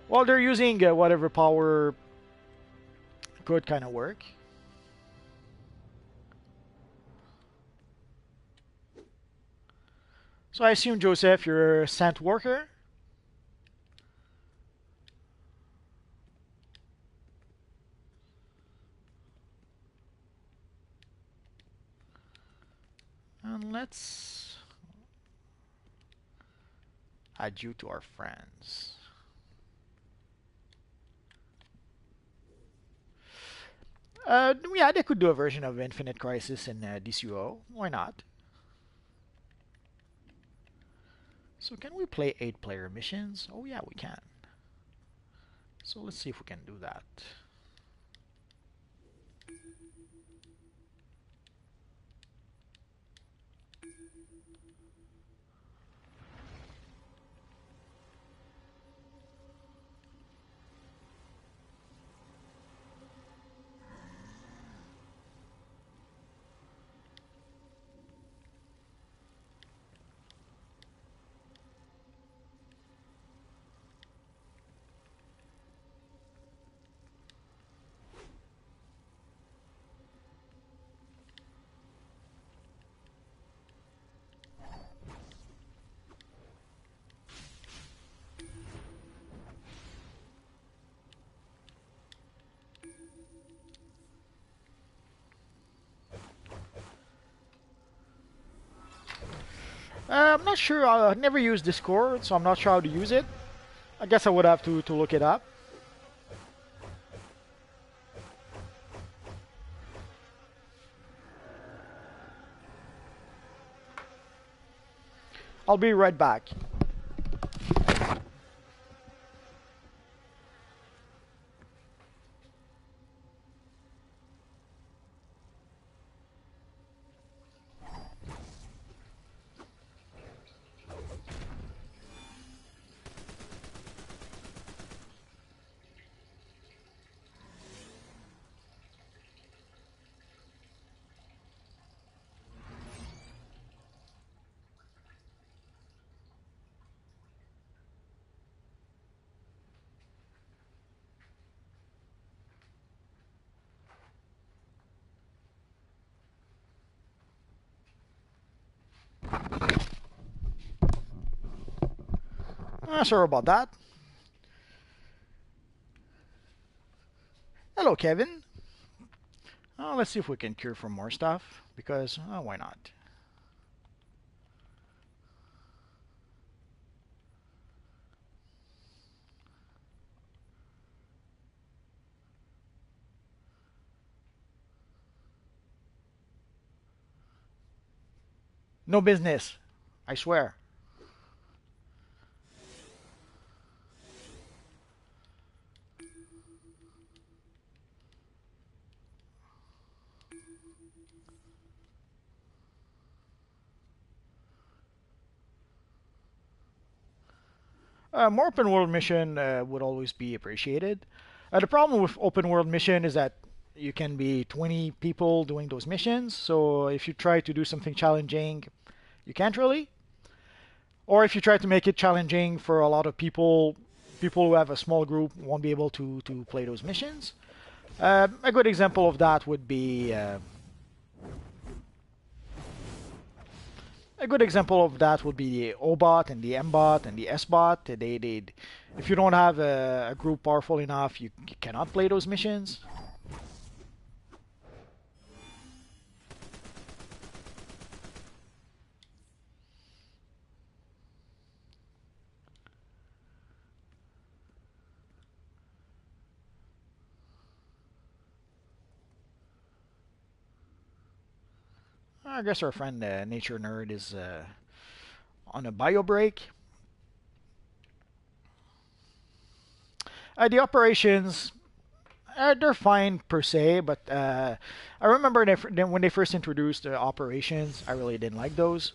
Well, they're using whatever power could kind of work. So I assume, Joseph, you're a scent worker? And let's add you to our friends. Yeah, they could do a version of Infinite Crisis in DCUO. Why not? So can we play 8-player missions? Oh yeah, we can. So let's see if we can do that. I'm not sure. I never used Discord, so I'm not sure how to use it. I guess I would have to look it up. I'll be right back. Sorry about that. Hello, Kevin. Let's see if we can cure for more stuff, because why not? No business, I swear. More open world mission would always be appreciated. The problem with open world mission is that you can be 20 people doing those missions, so if you try to do something challenging, you can't really. Or if you try to make it challenging for a lot of people, people who have a small group won't be able to play those missions. A good example of that would be the O-bot and the M-bot and the S-bot. If you don't have a group powerful enough, you cannot play those missions. I guess our friend Nature Nerd is on a bio break. The operations, they're fine per se, but I remember when they first introduced the operations, I really didn't like those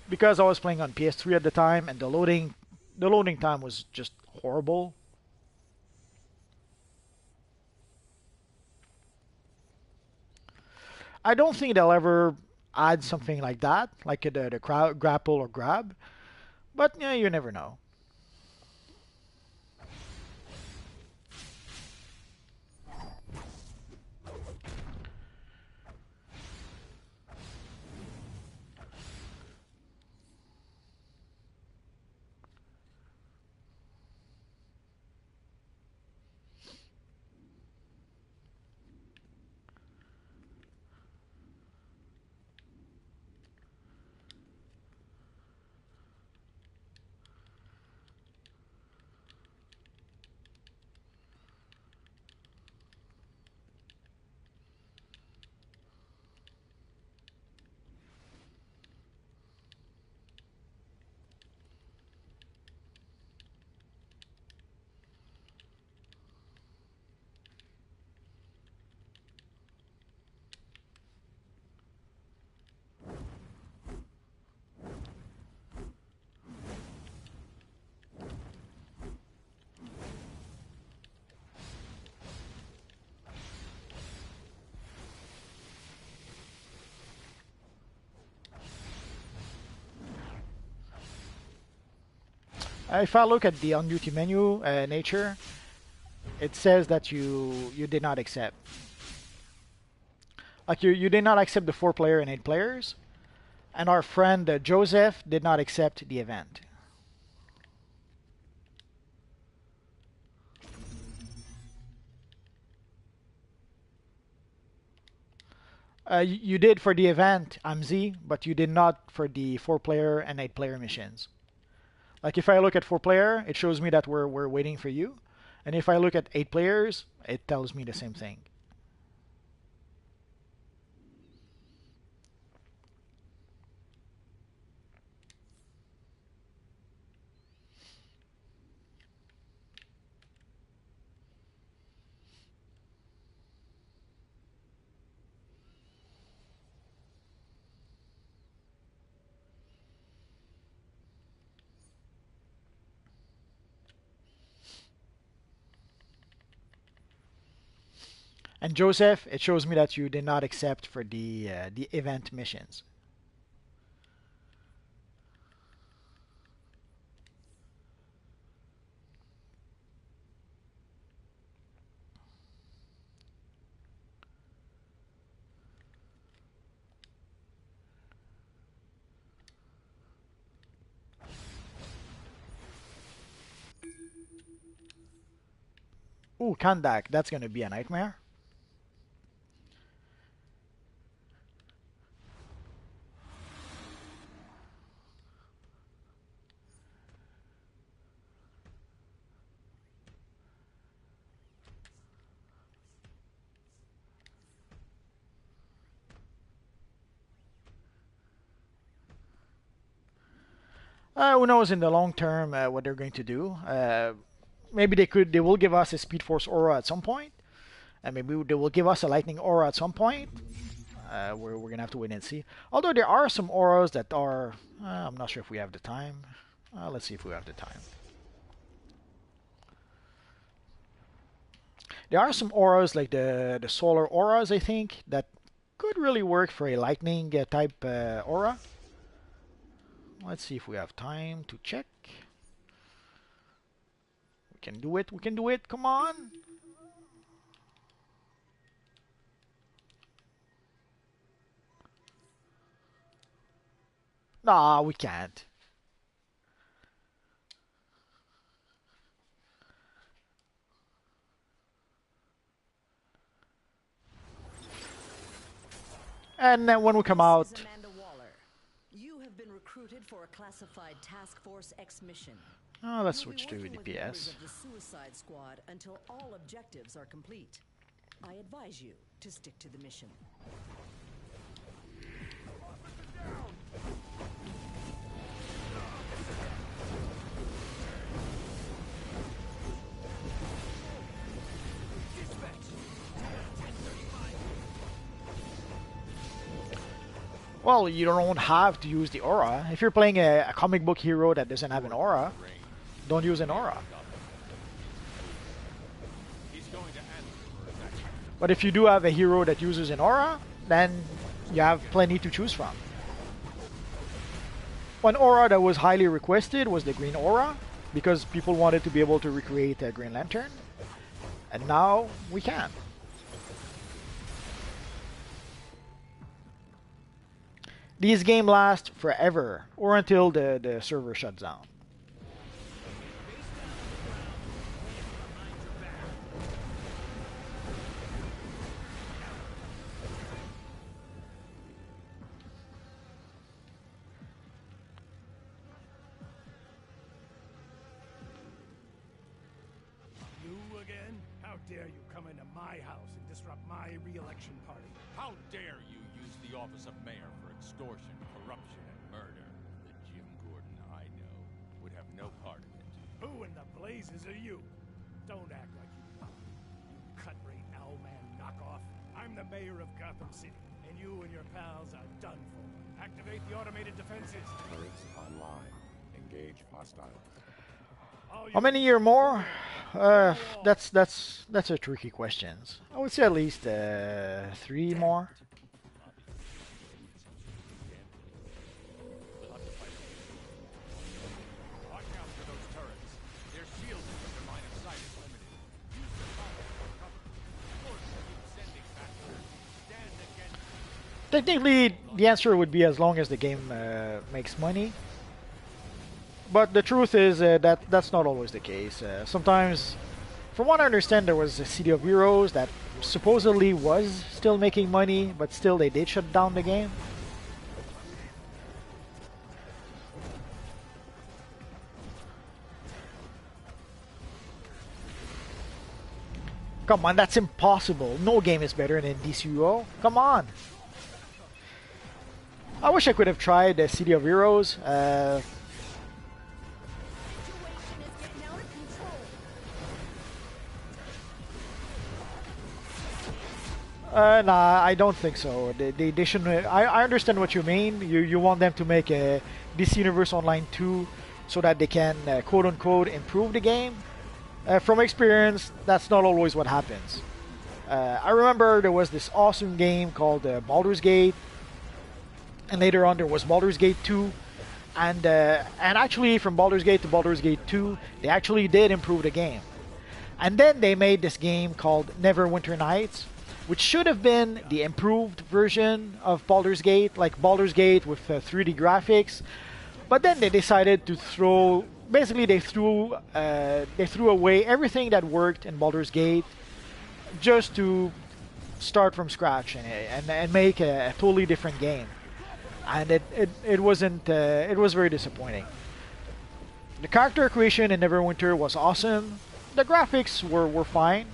because I was playing on PS3 at the time, and the loading time was just horrible. I don't think they'll ever add something like that, like the grapple or grab, but yeah, you never know. If I look at the on-duty menu, nature, it says that you did not accept. Like you did not accept the 4-player and 8 players, and our friend Joseph did not accept the event. You did for the event, Amzi, but you did not for the 4-player and 8-player missions. Like if I look at 4-player, it shows me that we're waiting for you, and if I look at 8 players, it tells me the same thing. And Joseph, it shows me that you did not accept for the event missions. Ooh, Kandak. That's gonna be a nightmare. Who knows in the long term what they're going to do? Maybe they will give us a Speed Force aura at some point, and maybe they will give us a Lightning aura at some point. We're gonna have to wait and see. Although there are some auras that are, I'm not sure if we have the time. Let's see if we have the time. There are some auras like the solar auras, I think, that could really work for a Lightning type aura. Let's see if we have time to check. We can do it. We can do it. Come on. Nah, we can't. And then when we come out, you have been recruited for a classified Task Force X mission. let's switch to DPS. Of the Suicide Squad until all objectives are complete. I advise you to stick to the mission. Well, you don't have to use the aura. If you're playing a comic book hero that doesn't have an aura, don't use an aura. But if you do have a hero that uses an aura, then you have plenty to choose from. One aura that was highly requested was the green aura, because people wanted to be able to recreate a Green Lantern. And now we can. These games last forever, or until the server shuts down. You again? How dare you come into my house and disrupt my re-election party? How dare you use the office of mayor for extortion, corruption, and murder? The Jim Gordon I know would have no part of it. Who in the blazes are you? Don't act like you know. You cut-rate owlman knockoff. I'm the mayor of Gotham City, and you and your pals are done for. Activate the automated defenses. Turrets online. Engage hostile. How many year more? That's a tricky question. I would say at least 3 more. Technically, the answer would be as long as the game makes money. But the truth is that's not always the case. Sometimes, from what I understand, there was a City of Heroes that supposedly was still making money, but still they did shut down the game. Come on, that's impossible. No game is better than DCUO. Come on. I wish I could have tried the City of Heroes. Nah, I don't think so. They shouldn't. I understand what you mean. You want them to make a DC Universe Online 2 so that they can quote unquote improve the game. From experience, that's not always what happens. I remember there was this awesome game called Baldur's Gate, and later on there was Baldur's Gate 2, and actually from Baldur's Gate to Baldur's Gate 2, they actually did improve the game. And then they made this game called Neverwinter Nights, which should have been the improved version of Baldur's Gate, like Baldur's Gate with 3D graphics. But then they decided to throw basically they threw away everything that worked in Baldur's Gate just to start from scratch and make a totally different game, and it wasn't it was very disappointing. The character creation in Neverwinter was awesome. The graphics were fine,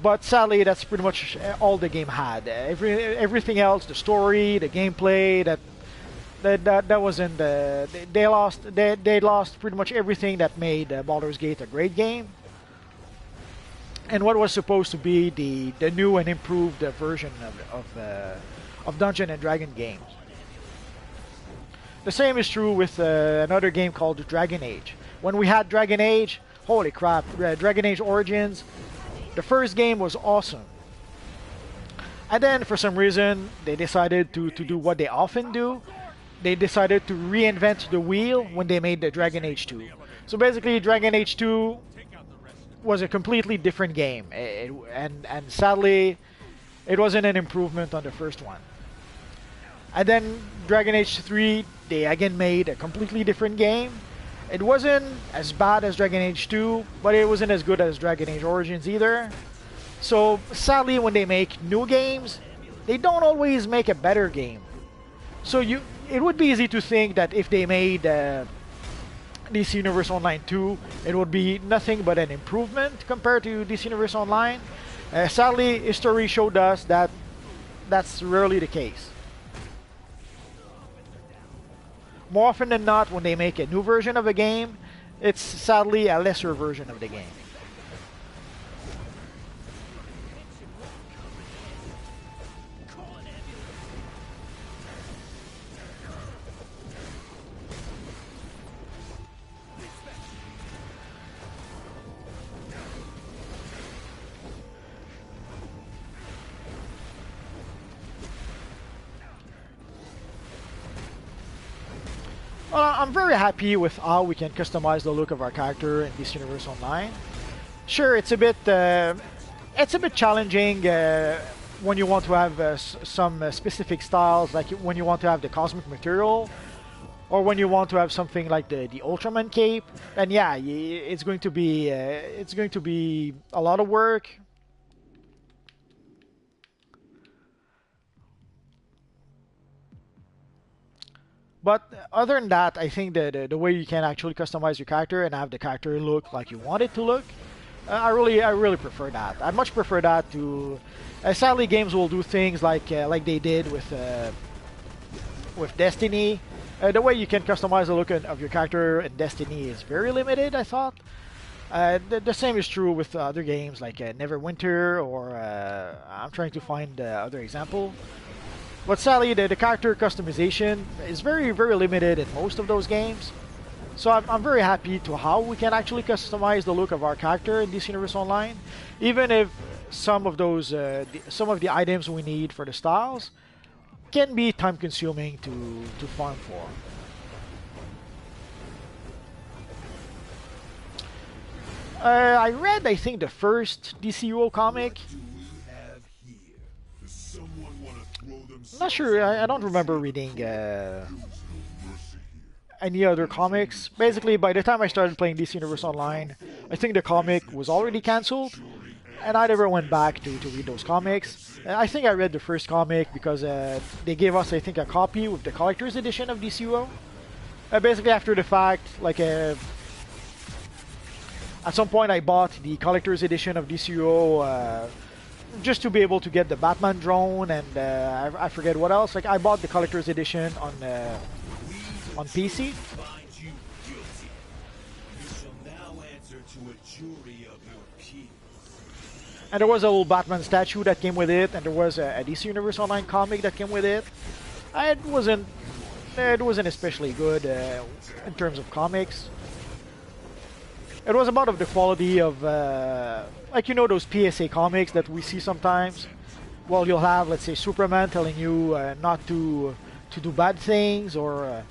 but sadly that's pretty much all the game had. Everything else, the story, the gameplay, that wasn't. They lost pretty much everything that made Baldur's Gate a great game, and what was supposed to be the new and improved version of Dungeon and Dragon games. The same is true with another game called Dragon Age. When we had Dragon Age, holy crap, Dragon Age Origins, the first game was awesome. And then for some reason, they decided to do what they often do. They decided to reinvent the wheel when they made the Dragon Age 2. So basically, Dragon Age 2 was a completely different game. And sadly, it wasn't an improvement on the first one. And then Dragon Age 3, they again made a completely different game. It wasn't as bad as Dragon Age 2, but it wasn't as good as Dragon Age Origins either. So sadly, when they make new games, they don't always make a better game. So it would be easy to think that if they made DC Universe Online 2, it would be nothing but an improvement compared to DC Universe Online. Sadly, history showed us that that's rarely the case. More often than not, when they make a new version of a game, it's sadly a lesser version of the game. I'm very happy with how we can customize the look of our character in DC Universe Online. Sure, it's a bit challenging when you want to have some specific styles, like when you want to have the cosmic material, or when you want to have something like the Ultraman cape. And yeah, it's going to be a lot of work. But other than that, I think that the way you can actually customize your character and have the character look like you want it to look, I really prefer that. I much prefer that to. Sadly, games will do things like they did with Destiny. The way you can customize the look of your character in Destiny is very limited, I thought. The same is true with other games like Neverwinter, or I'm trying to find other example. But sadly, the character customization is very limited in most of those games. So I'm very happy to how we can actually customize the look of our character in DC Universe Online, even if some of the items we need for the styles can be time consuming to farm for. I read, I think, the first DCUO comic. I'm not sure, I don't remember reading any other comics. Basically, by the time I started playing DC Universe Online, I think the comic was already cancelled, and I never went back to read those comics. I think I read the first comic because they gave us, I think, a copy with the collector's edition of DCUO. Basically, after the fact, like at some point I bought the collector's edition of DCUO just to be able to get the Batman drone, and I forget what else. Like, I bought the collector's edition on PC. And there was a little Batman statue that came with it, and there was a DC Universe Online comic that came with it. It wasn't especially good in terms of comics. It was about of the quality of, like, you know, those PSA comics that we see sometimes. Well, you'll have, let's say, Superman telling you not to do bad things, or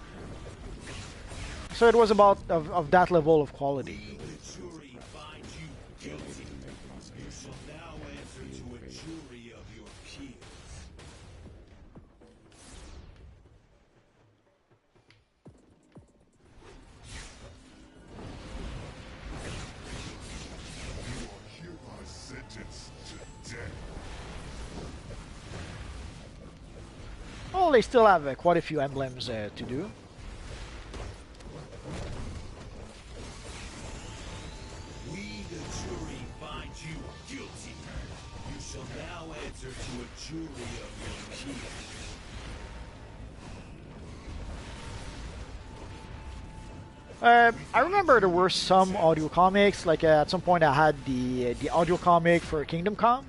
so it was about of that level of quality. they still have quite a few emblems to do. We, the jury, find you guilty. You shall now answer to a jury of your peers. I remember there were some audio comics, like at some point I had the audio comic for Kingdom Come,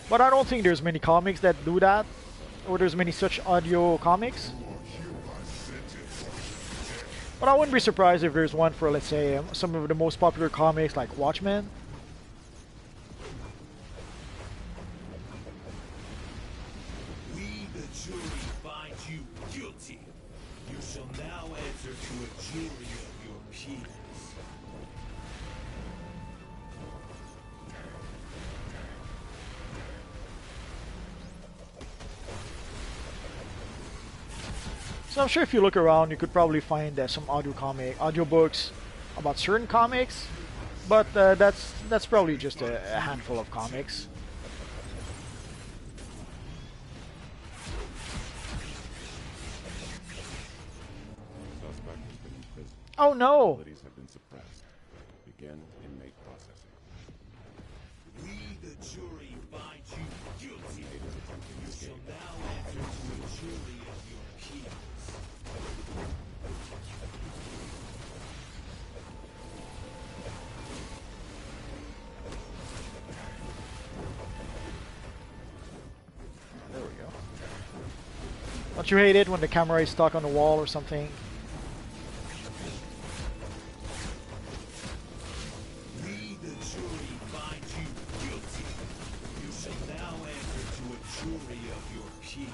but I don't think there's many comics that do that, or there's many such audio comics. But I wouldn't be surprised if there's one for, let's say, some of the most popular comics like Watchmen. We, the jury, find you guilty. You shall now answer to a jury of your peers. So I'm sure if you look around, you could probably find some audiobooks about certain comics, but that's probably just a handful of comics. Suspect has been in prison. Oh no! Abilities have been suppressed. Begin inmate processing. We, the jury, find you guilty. Inmate is attempting You escape. shall now answer to a jury of your peers. There we go. Don't you hate it when the camera is stuck on the wall or something? We, the jury, find you guilty. You shall now answer to a jury of your peers.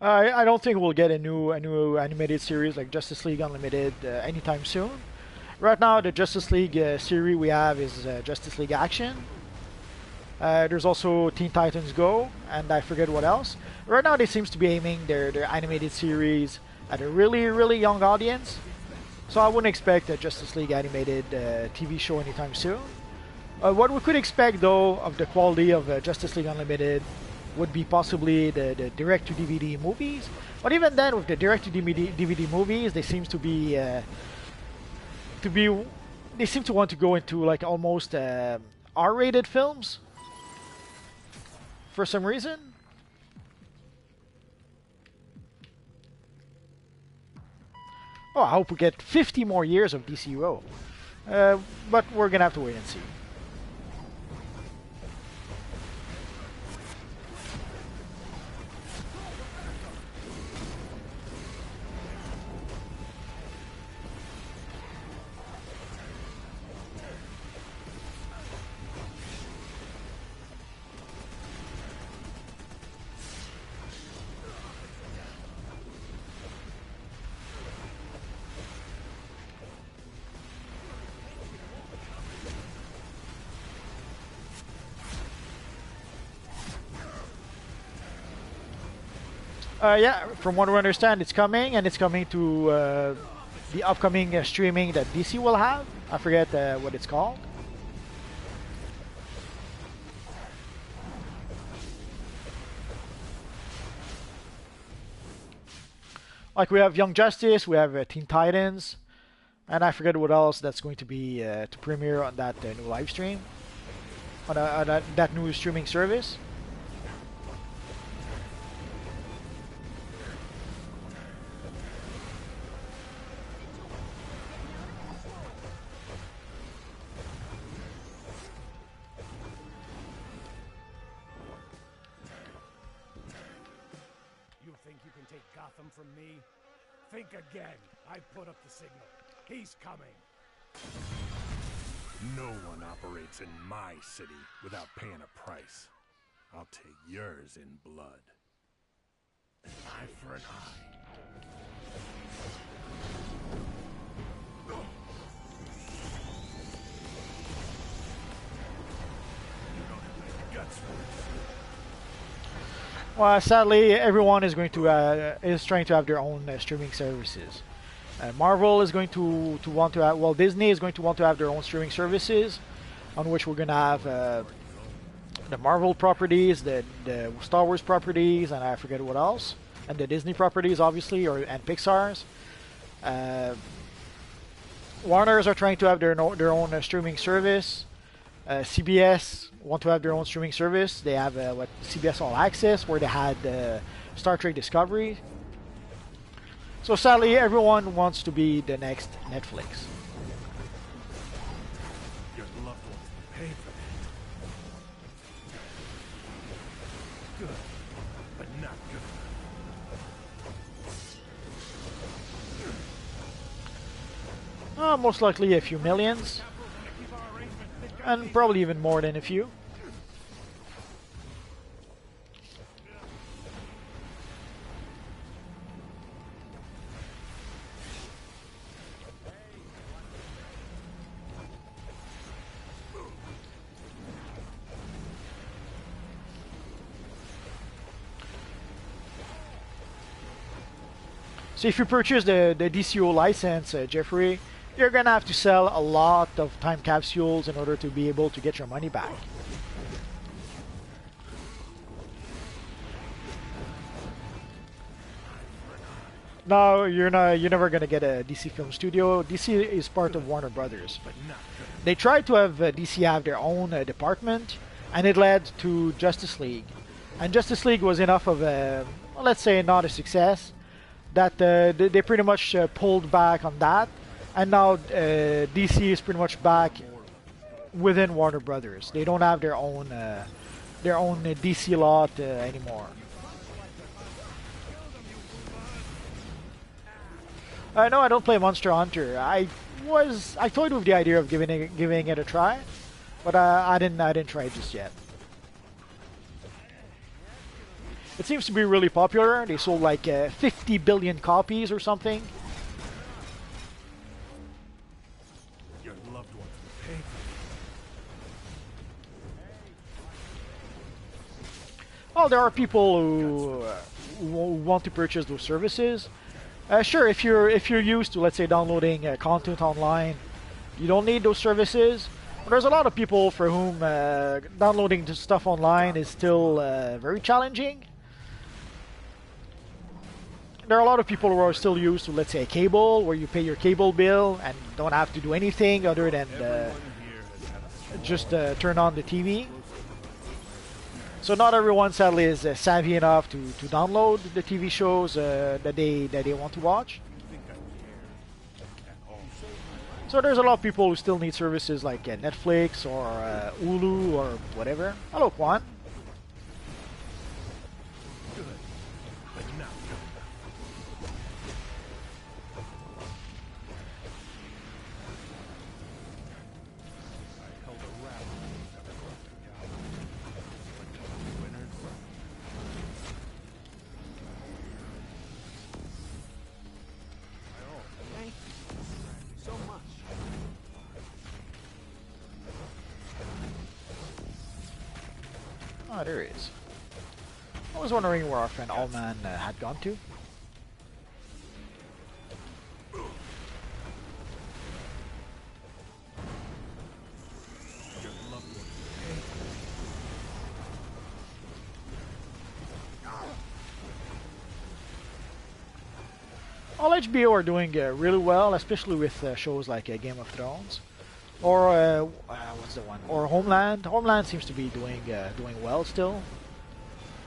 I don't think we'll get a new animated series like Justice League Unlimited anytime soon. Right now, the Justice League series we have is Justice League Action. There's also Teen Titans Go, and I forget what else. Right now, they seems to be aiming their animated series at a really young audience. So I wouldn't expect a Justice League animated TV show anytime soon. What we could expect, though, of the quality of Justice League Unlimited would be possibly the direct-to-DVD movies. But even then, with the direct-to-DVD movies, they seem to be they seem to want to go into like almost R-rated films for some reason. Oh, I hope we get 50 more years of DCUO. But we're gonna have to wait and see. Yeah, from what we understand, it's coming, and it's coming to the upcoming streaming that DC will have. I forget what it's called. Like we have Young Justice, we have Teen Titans, and I forget what else that's going to be to premiere on that new live stream, on that new streaming service. From me? Think again. I put up the signal. He's coming. No one operates in my city without paying a price. I'll take yours in blood. An eye for an eye. You don't have the guts for this. Well, sadly, everyone is going to is trying to have their own streaming services. Marvel is going to want to have, well, Disney is going to want to have their own streaming services, on which we're going to have the Marvel properties, the Star Wars properties, and I forget what else, and the Disney properties, obviously, and Pixar's. Warner's are trying to have their own streaming service. CBS want to have their own streaming service. They have what CBS All Access, where they had Star Trek Discovery. So sadly, everyone wants to be the next Netflix. Your loved ones will pay for that. Good, but not good enough. Most likely a few millions. And probably even more than a few. So if you purchase the DCUO license, Jeffrey, you're gonna have to sell a lot of time capsules in order to be able to get your money back. No, you're never gonna get a DC film studio. DC is part of Warner Brothers. They tried to have DC have their own department, and it led to Justice League. And Justice League was enough of a, well, let's say, not a success, that they pretty much pulled back on that. And now DC is pretty much back within Warner Brothers. They don't have their own DC lot anymore. No, I don't play Monster Hunter. I toyed with the idea of giving it a try, but I didn't try it just yet. It seems to be really popular. They sold like 50 billion copies or something. Your loved ones will pay for Well, there are people who want to purchase those services. Sure, if you're used to, let's say, downloading content online, you don't need those services. But there's a lot of people for whom downloading the stuff online is still very challenging. There are a lot of people who are still used to, let's say, cable, where you pay your cable bill and don't have to do anything other than just turn on the TV. So not everyone, sadly, is savvy enough to download the TV shows that they want to watch. So there's a lot of people who still need services like Netflix or Hulu or whatever. Hello, Quan. Oh, there he is. I was wondering where our friend Allman had gone to. All HBO are doing really well, especially with shows like Game of Thrones. Or what's the one? Or Homeland. Homeland seems to be doing well still.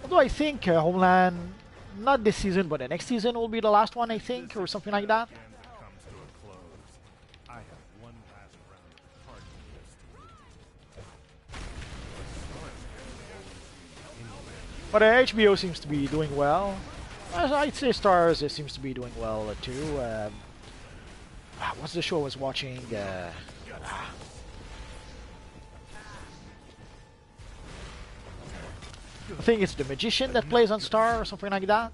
Although I think Homeland, not this season, but the next season will be the last one, I think, or something like that. But HBO seems to be doing well. I'd say Stars seems to be doing well too. What's the show I was watching? I think it's The Magician that plays on Star or something like that.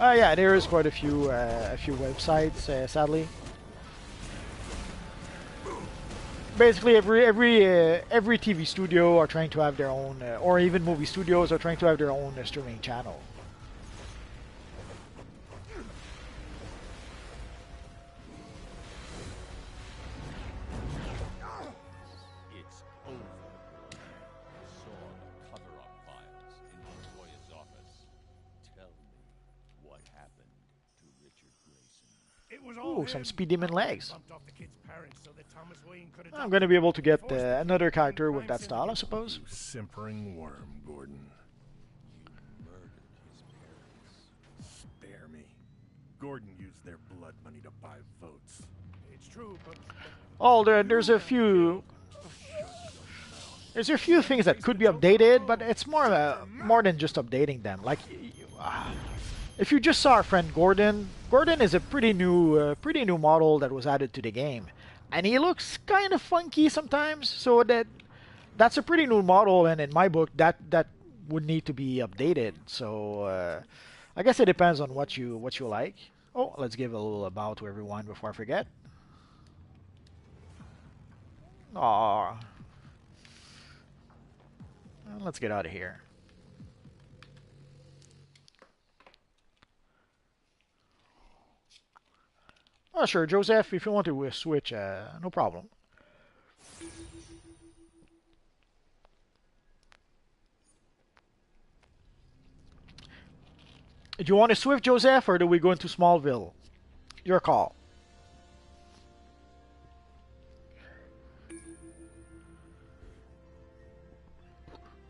Yeah, there is quite a few websites, sadly. Basically, every TV studio are trying to have their own, or even movie studios are trying to have their own streaming channel. It's over. I saw the cover-up files in Montoya's office. Tell me what happened to Richard Grayson. It was all Ooh, some him. speed demon legs. Bumped off the kid's parents so that Thomas Wayne could I'm going to be able to get another character with that style, I suppose. You simpering worm, Gordon. You murdered his parents. Spare me. Gordon used their blood money to buy votes. It's true, but Oh, there's a few. There's a few things that could be updated, but it's more than just updating them. Like, if you just saw our friend Gordon, Gordon is a pretty new model that was added to the game, and he looks kind of funky sometimes. So that's a pretty new model, and in my book, that would need to be updated. So I guess it depends on what you like. Oh, let's give a little bow to everyone before I forget. Aww. Let's get out of here. Oh, sure, Joseph, if you want to switch, no problem. Do you want to switch, Joseph, or do we go into Smallville? Your call.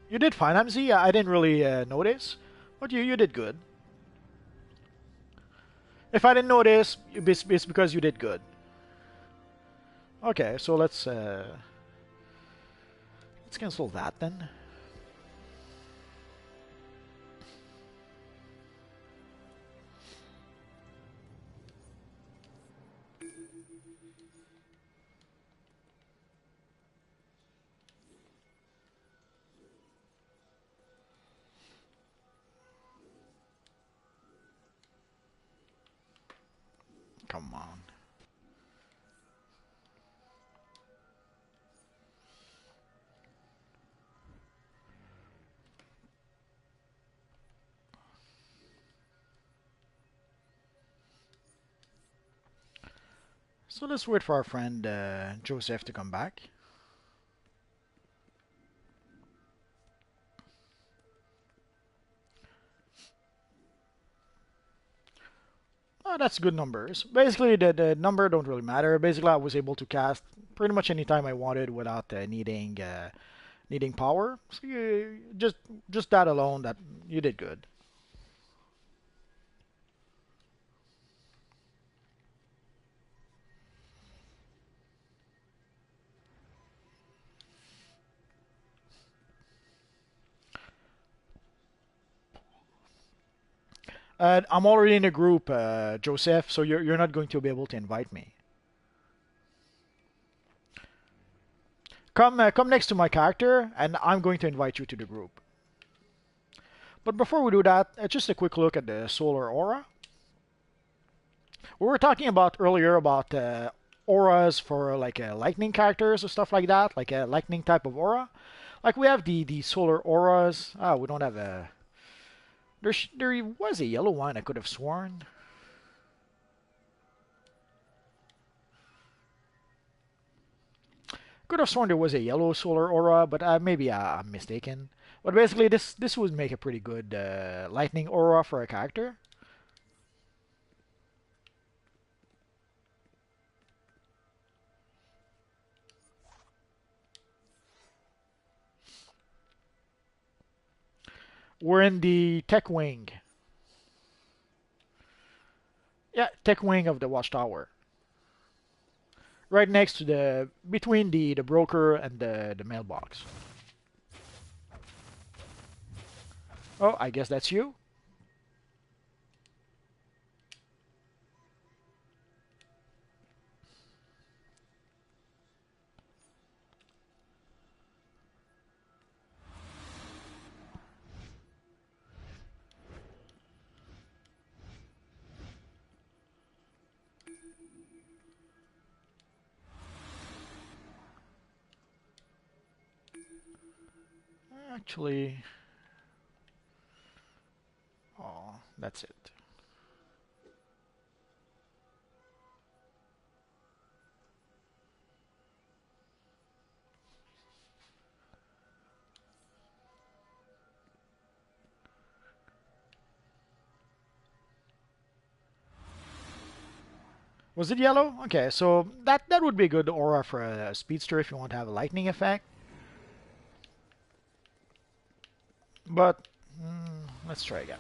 You did fine, MZ. I didn't really notice, but you did good. If I didn't notice, it's because you did good. Okay, so let's cancel that then. Come on. So let's wait for our friend Joseph to come back. Oh, that's good numbers. Basically, the number don't really matter. Basically, I was able to cast pretty much any time I wanted without needing power. So just that alone, that you did good. I'm already in a group, Joseph, so you're not going to be able to invite me. Come next to my character, and I'm going to invite you to the group. But before we do that, just a quick look at the solar aura. We were talking about earlier about auras for like lightning characters or stuff like that, like a lightning type of aura. Like we have the solar auras. Ah, we don't have a. There was a yellow one, I could have sworn. Could have sworn there was a yellow solar aura, but maybe I'm mistaken. But basically, this would make a pretty good lightning aura for a character. We're in the tech wing. Yeah, tech wing of the watchtower. Right next to between the broker and the mailbox. Oh, I guess that's you. Actually, oh, that's it. Was it yellow? Okay, so that would be a good aura for a speedster if you want to have a lightning effect. But let's try again.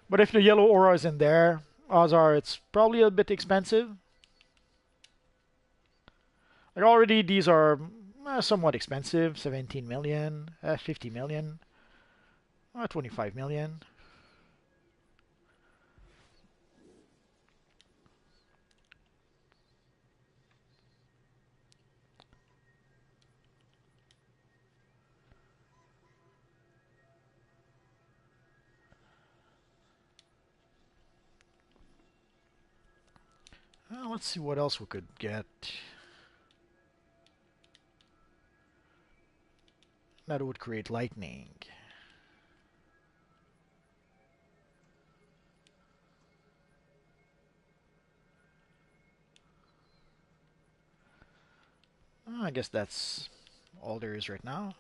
But if the yellow aura is in there, odds are it's probably a bit expensive. Like already these are somewhat expensive, 17 million, 50 million, 25 million. Let's see what else we could get. That would create lightning. I guess that's all there is right now.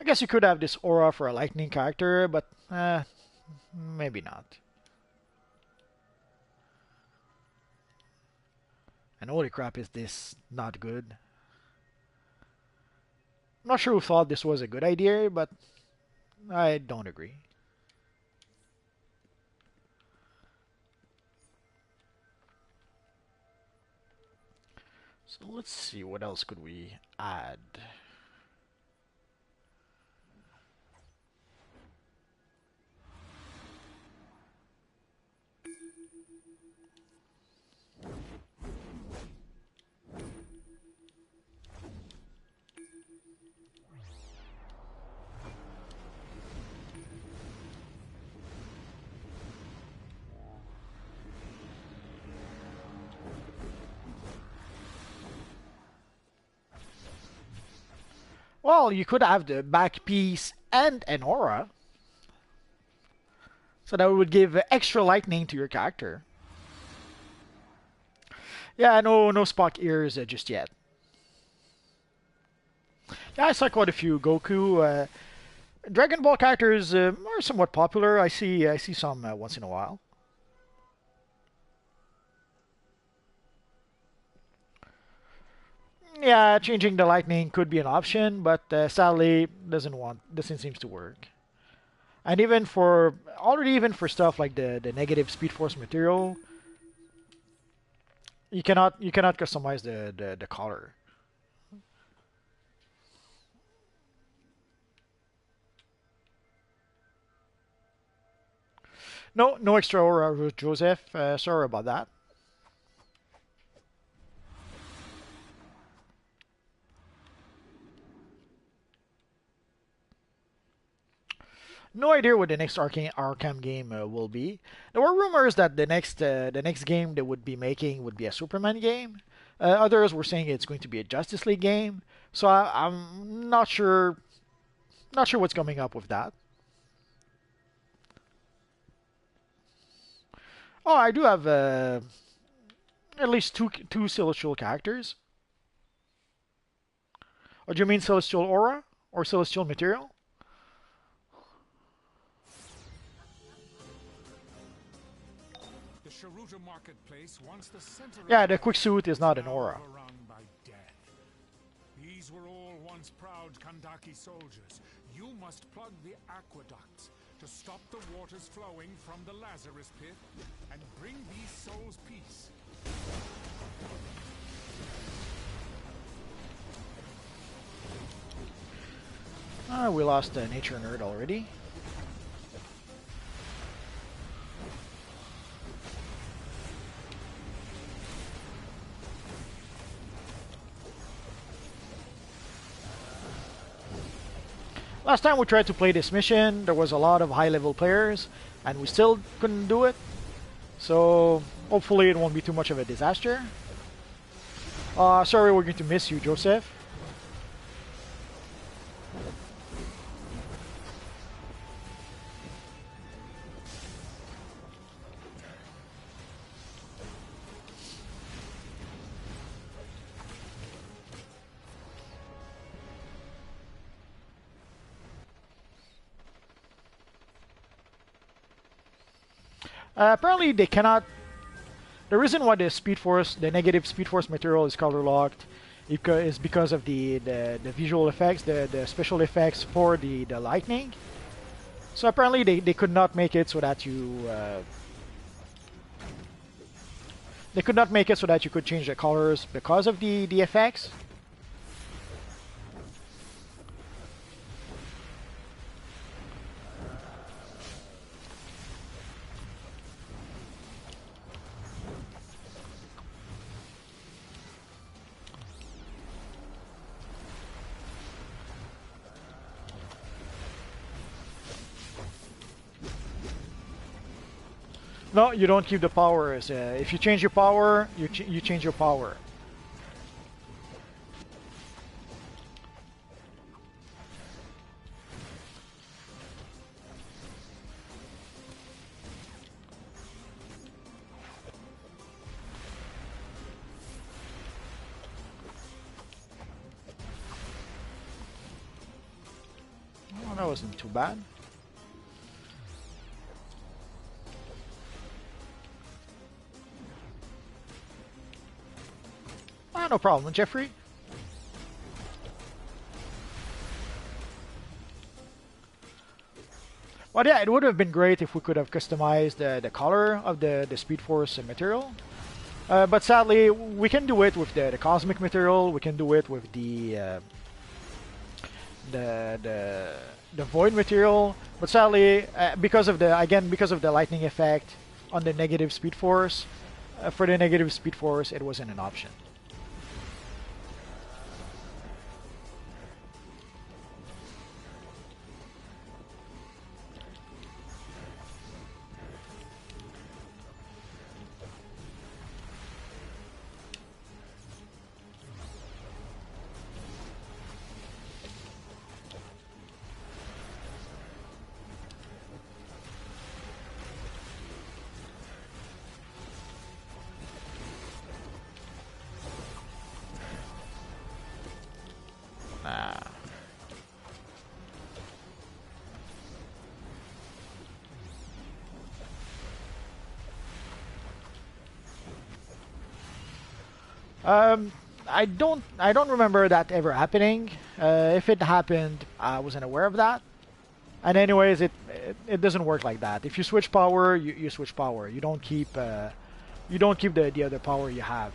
I guess you could have this aura for a lightning character, but maybe not. And holy crap, is this not good? I'm not sure who thought this was a good idea, but I don't agree. So let's see, what else could we add? Well, you could have the back piece and an aura. So that would give extra lightning to your character. Yeah, no Spock ears just yet. Yeah, I saw quite a few Goku. Dragon Ball characters are somewhat popular. I see some once in a while. Yeah, changing the lightning could be an option, but sadly doesn't seem to work. And even for stuff like the negative Speed Force material, you cannot customize the color. No extra aura, Joseph. Sorry about that. No idea what the next Arkham game will be. There were rumors that the next game they would be making would be a Superman game. Others were saying it's going to be a Justice League game. So I'm not sure what's coming up with that. Oh, I do have at least two celestial characters. Or do you mean celestial aura or celestial material? Yeah, the quick suit is not an aura. These were all once proud Kandaki soldiers. You must plug the aqueducts to stop the waters flowing from the Lazarus pit and bring these souls peace. We lost Nature Nerd already. Last time we tried to play this mission, there was a lot of high-level players, and we still couldn't do it. So hopefully it won't be too much of a disaster. Sorry, we're going to miss you, Joseph. Apparently they cannot. The reason why the Speed Force, the negative Speed Force material is color locked, is because of the visual effects, the special effects for the lightning. So apparently they could not make it so that you they could not make it so that you could change the colors because of the effects. No, you don't keep the powers. If you change your power, you change your power. Oh, that wasn't too bad. No problem, Jeffrey. Well, yeah, it would have been great if we could have customized the color of the Speed Force material. But sadly, we can do it with the cosmic material. We can do it with the void material. But sadly, because of the lightning effect on the negative Speed Force, for the negative Speed Force, it wasn't an option. I don't remember that ever happening. If it happened, I wasn't aware of that. And anyways, it doesn't work like that. If you switch power, you switch power. You don't keep the other power you have.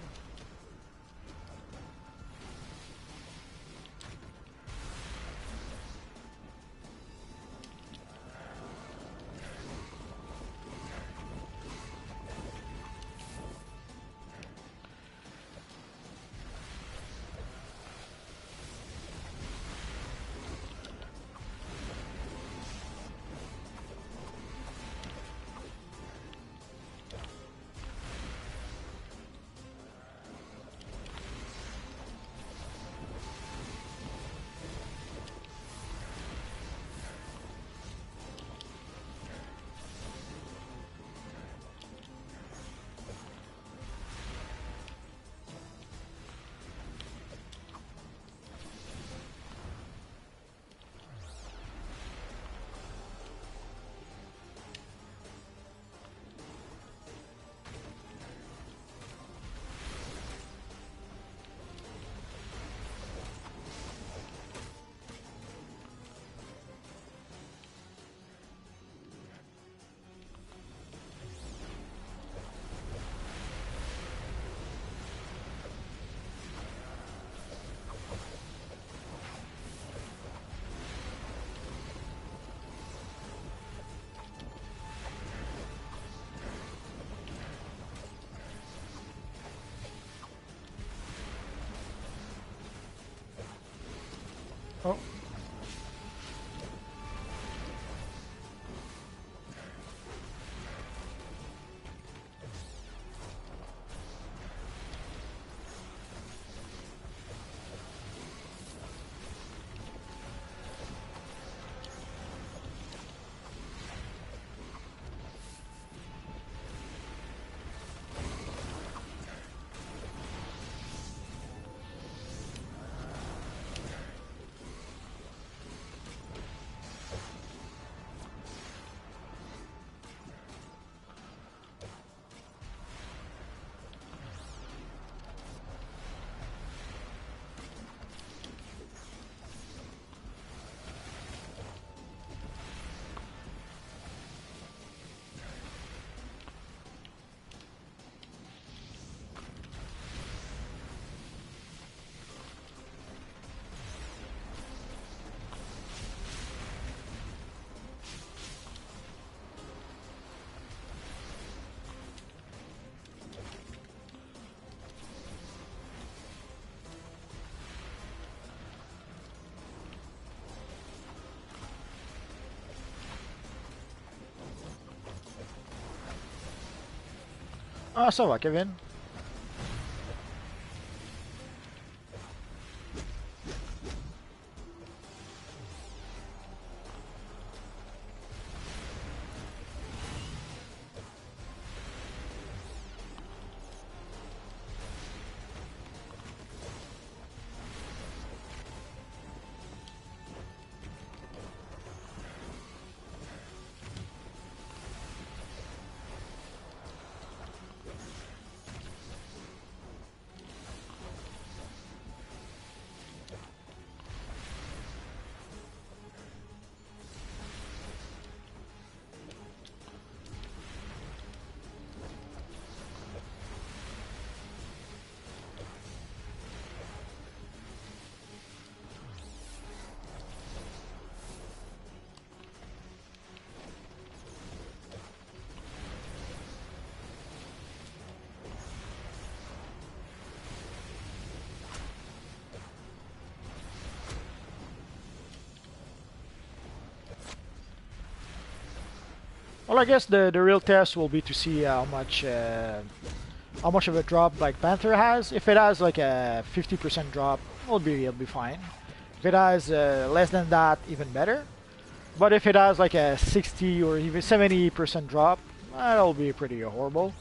Oh. Ah, ça va, Kevin. Well, I guess the real test will be to see how much of a drop like Panther has. If it has like a 50% drop, it'll be fine. If it has less than that, even better. But if it has like a 60 or even 70% drop, that'll be pretty horrible.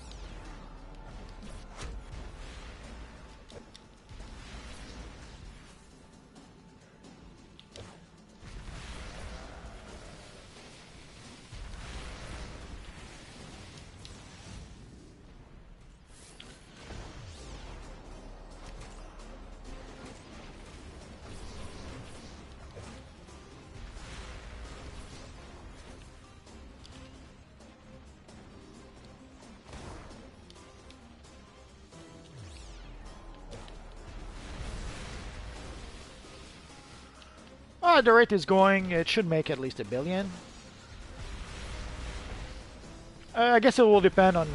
The rate is going, it should make at least 1 billion. I guess it will depend on,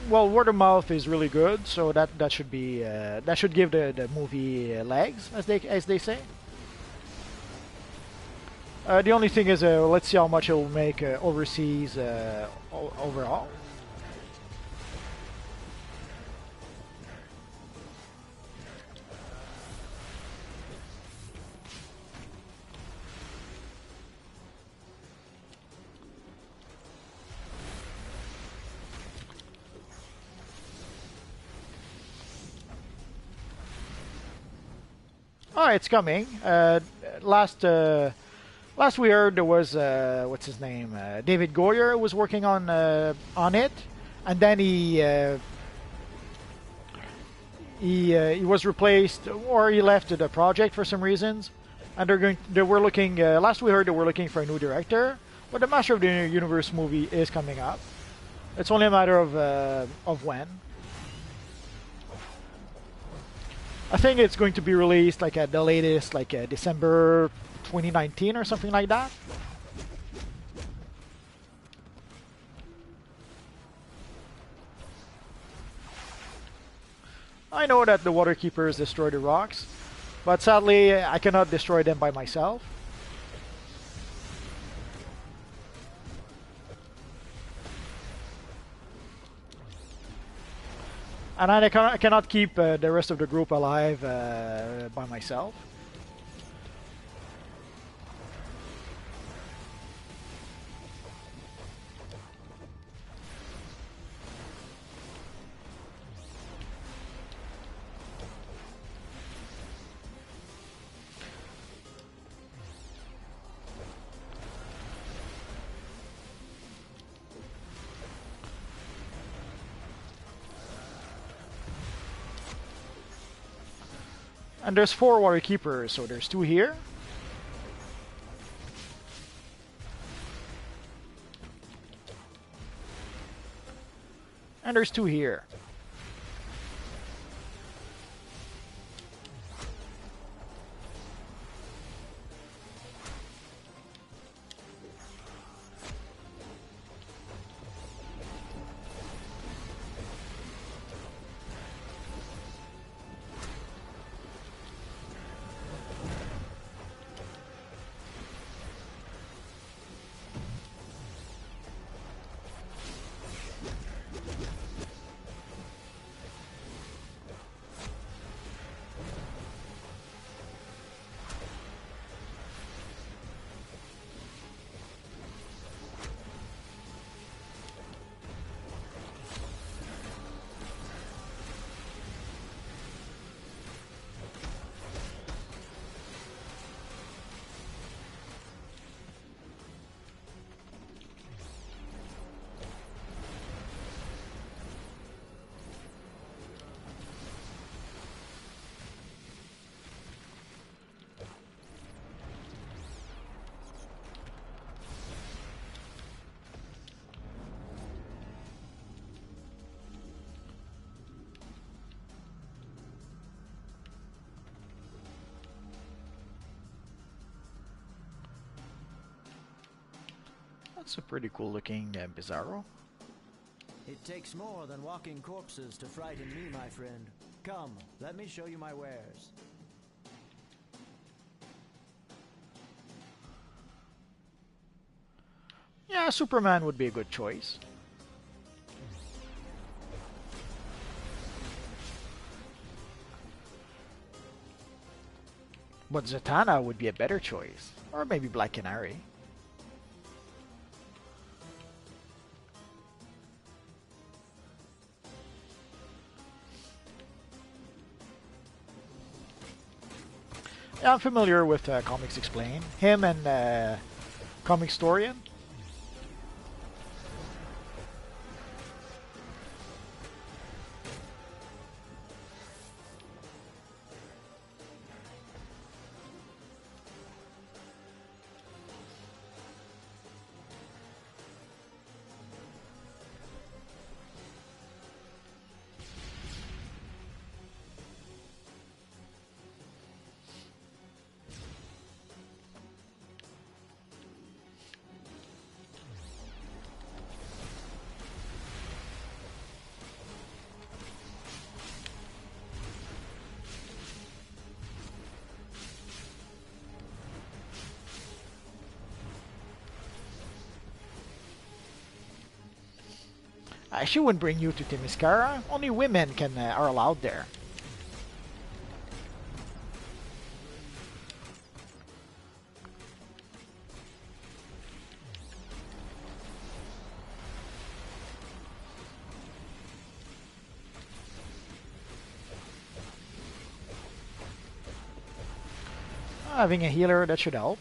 well, word of mouth is really good, so that should be, that should give the movie legs, as they say. The only thing is, let's see how much it will make overseas overall. Oh, it's coming. Last we heard there was what's his name? David Goyer was working on it, and then he was replaced or he left the project for some reasons, and they were looking. Last we heard they were looking for a new director, but the Master of the Universe movie is coming up. It's only a matter of when. I think it's going to be released like at the latest, like December 2019 or something like that. I know that the water keepers destroy the rocks, but sadly I cannot destroy them by myself. And I cannot keep the rest of the group alive by myself. And there's 4 water keepers, so there's 2 here. And there's 2 here. That's a pretty cool looking Bizarro. It takes more than walking corpses to frighten me, my friend. Come, let me show you my wares. Yeah, Superman would be a good choice. But Zatanna would be a better choice. Or maybe Black Canary. Yeah, I'm familiar with Comics Explain. Him and Comic Historian. She wouldn't bring you to Themyscira. Only women are allowed there. Having a healer, that should help.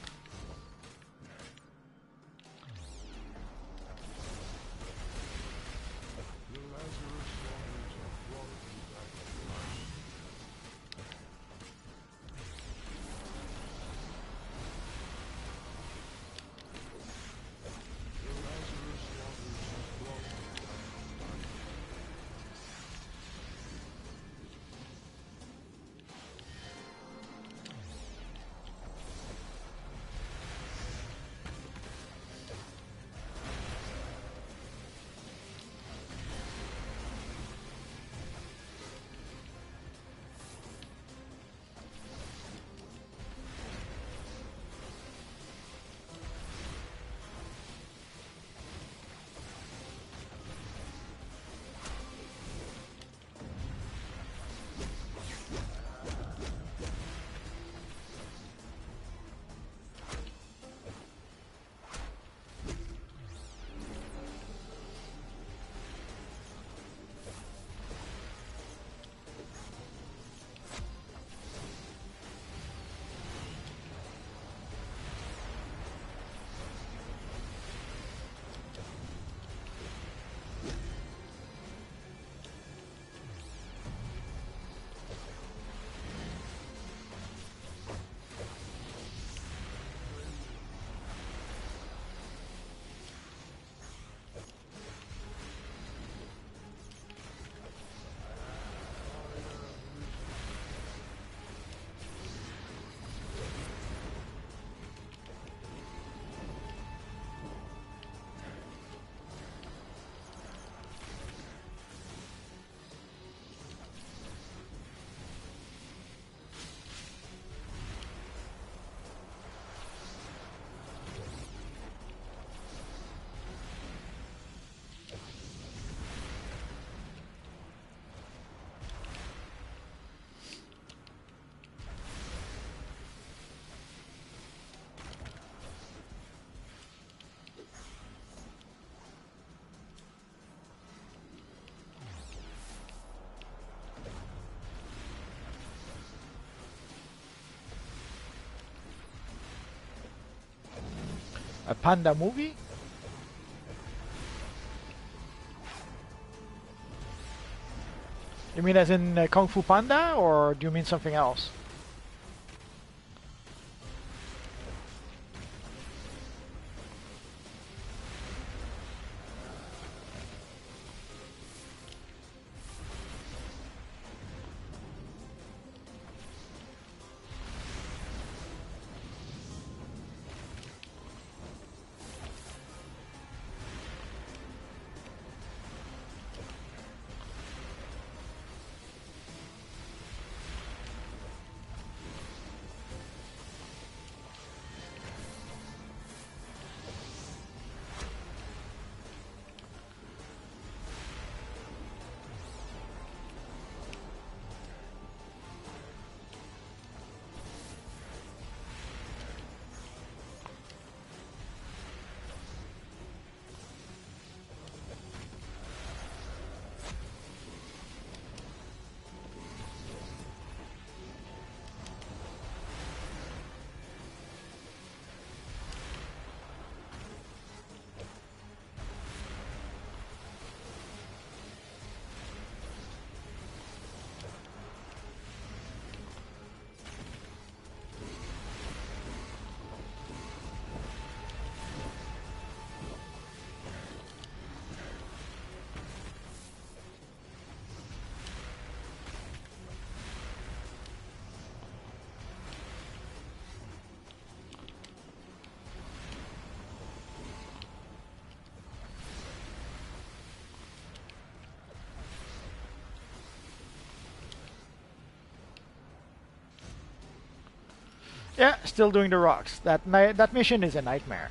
A panda movie? You mean as in Kung Fu Panda, or do you mean something else? Yeah, still doing the rocks. That mission is a nightmare.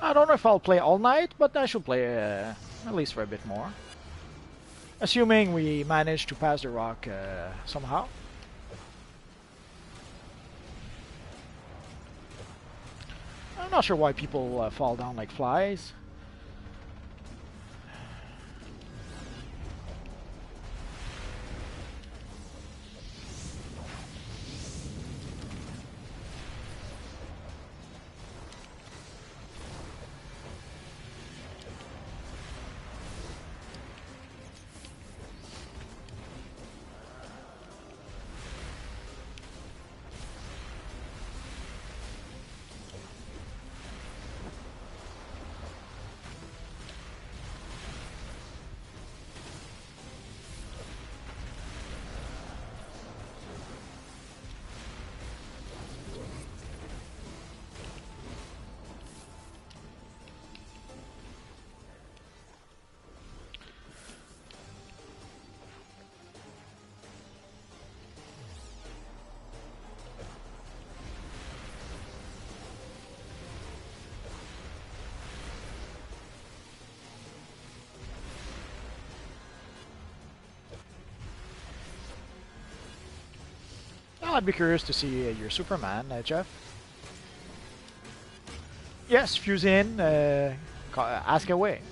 I don't know if I'll play all night, but I should play at least for a bit more. Assuming we manage to pass the rock somehow. I'm not sure why people fall down like flies. I'd be curious to see your Superman, Jeff. Yes, fuse in, ask away.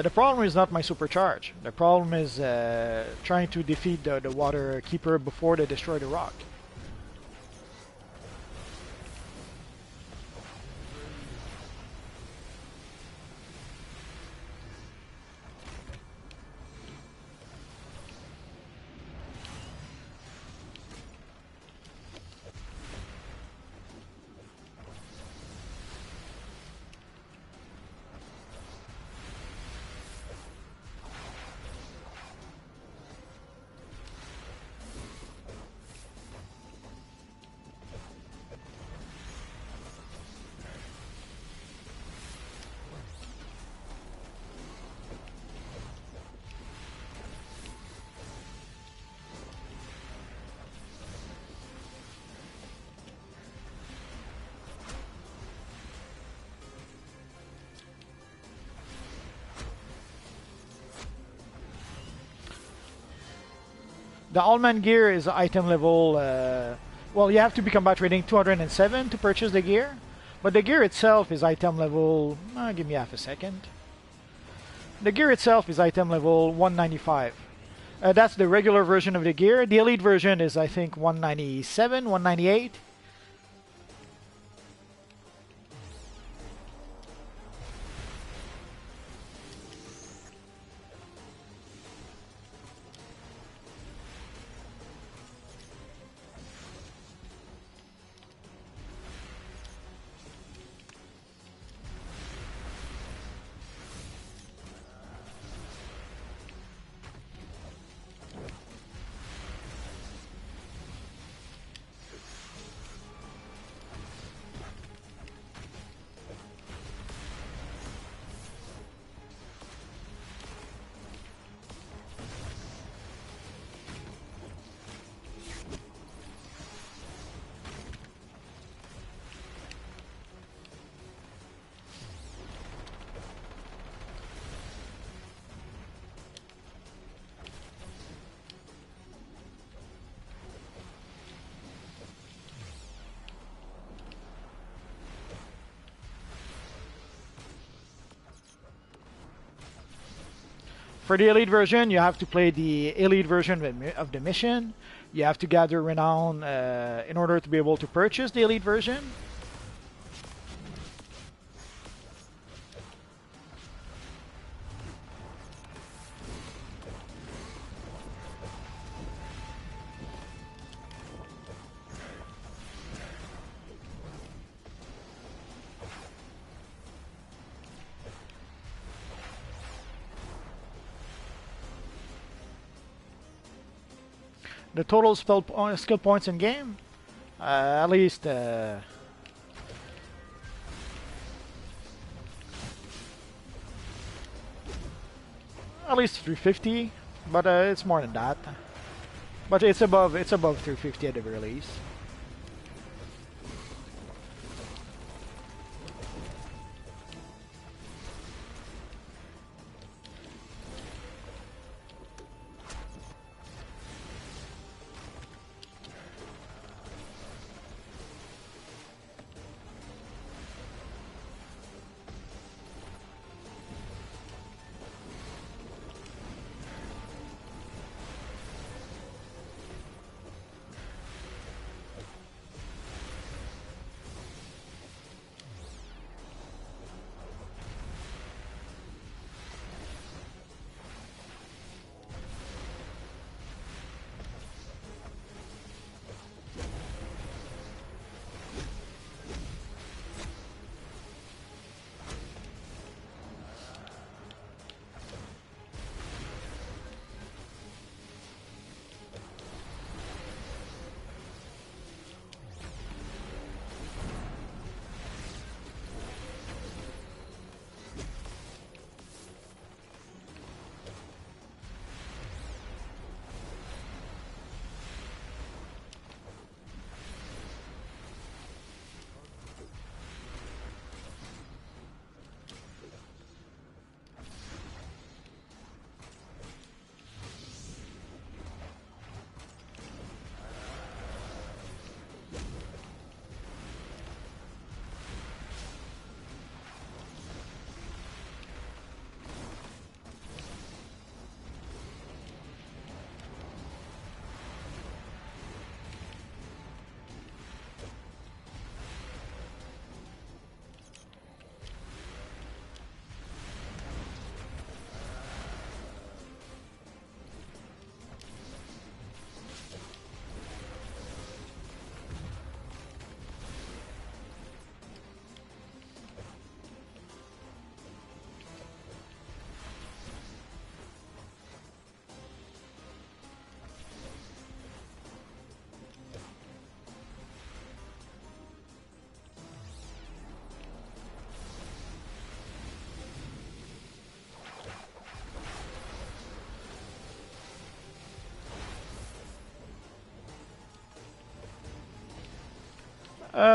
The problem is not my supercharge. The problem is trying to defeat the water keeper before they destroy the rock. The Allman gear is item level. Well, you have to be combat rating 207 to purchase the gear, but the gear itself is item level. Give me half a second. The gear itself is item level 195. That's the regular version of the gear. The elite version is, I think, 197, 198. For the elite version, you have to play the elite version of the mission. You have to gather renown in order to be able to purchase the elite version. The total skill points in game, at least at least 350, but it's more than that. But it's above 350 at the very least.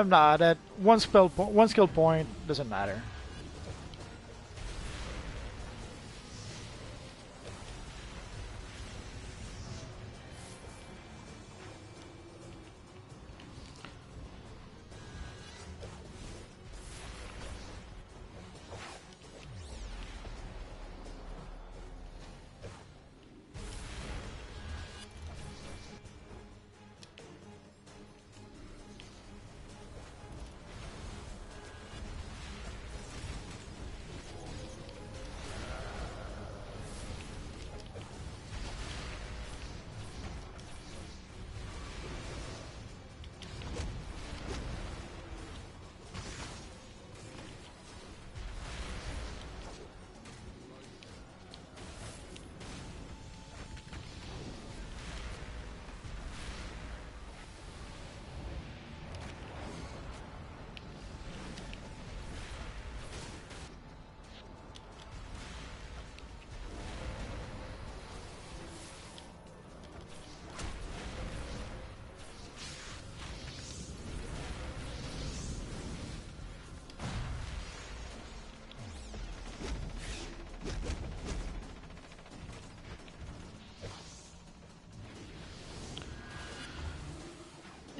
Nah, that one skill point doesn't matter.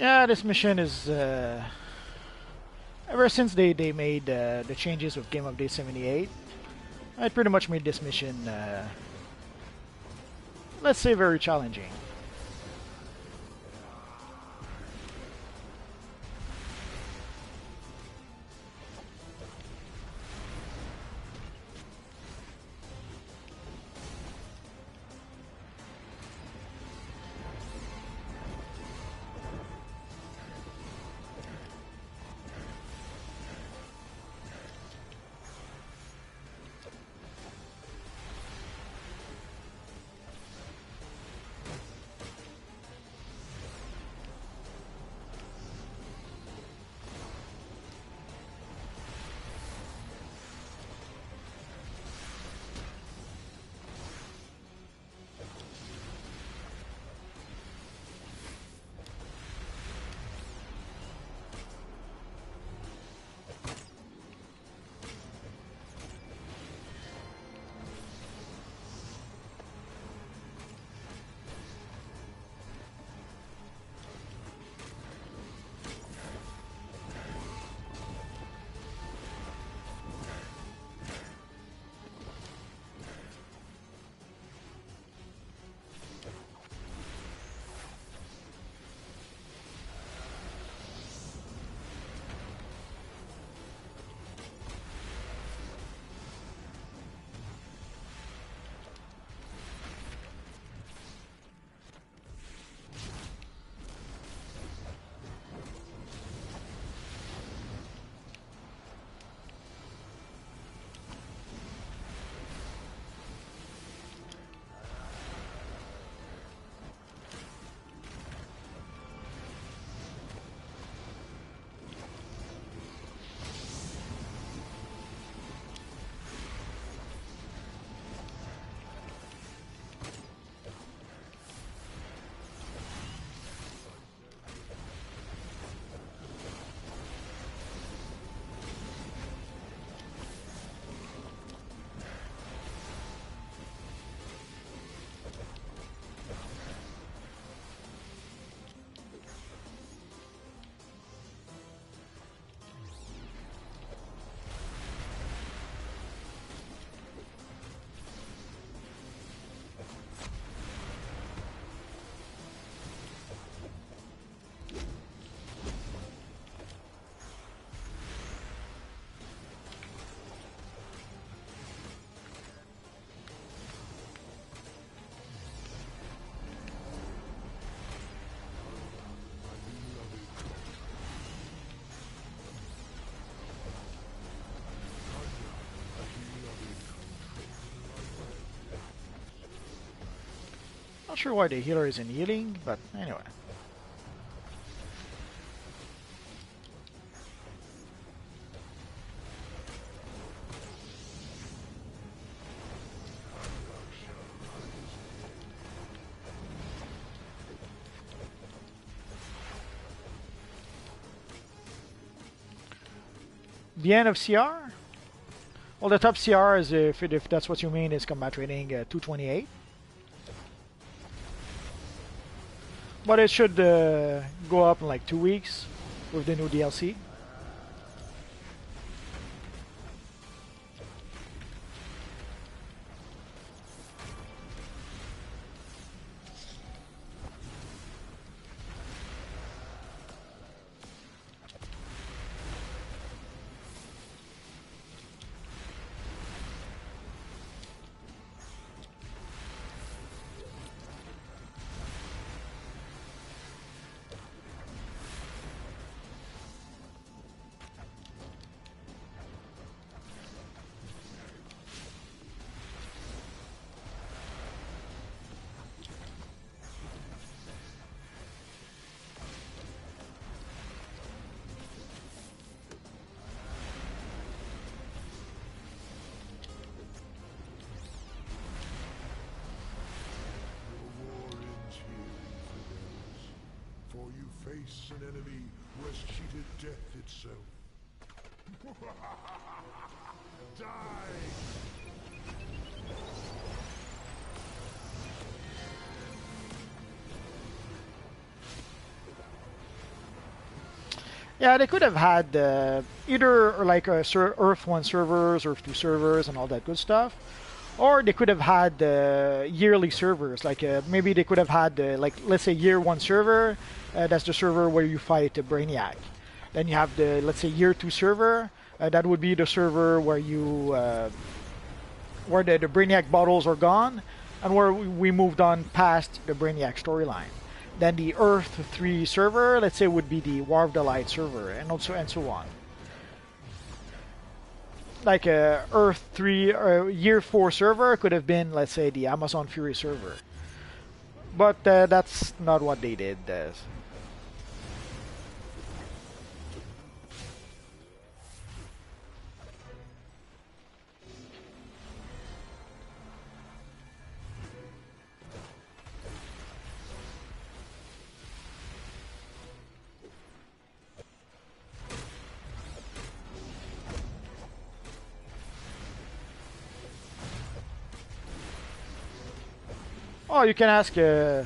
Yeah, this mission is ever since they made the changes with Game of Day 78, I pretty much made this mission let's say very challenging. Not sure why the healer isn't healing, but anyway. The end of CR? Well, the top CR is, if that's what you mean, is combat rating 228. But it should go up in like 2 weeks with the new DLC. For you face an enemy who has cheated death itself. Die! Yeah, they could have had either like Earth 1 servers, Earth 2 servers, and all that good stuff. Or they could have had yearly servers. Like maybe they could have had, like, let's say year 1 server. That's the server where you fight Brainiac. Then you have the, let's say, year 2 server. That would be the server where you where the Brainiac bottles are gone, and where we moved on past the Brainiac storyline. Then the Earth 3 server, let's say, would be the War of the Light server, and so on. Like Earth 3 year 4 server could have been, let's say, the Amazon Fury server. But that's not what they did. Oh, you can ask. You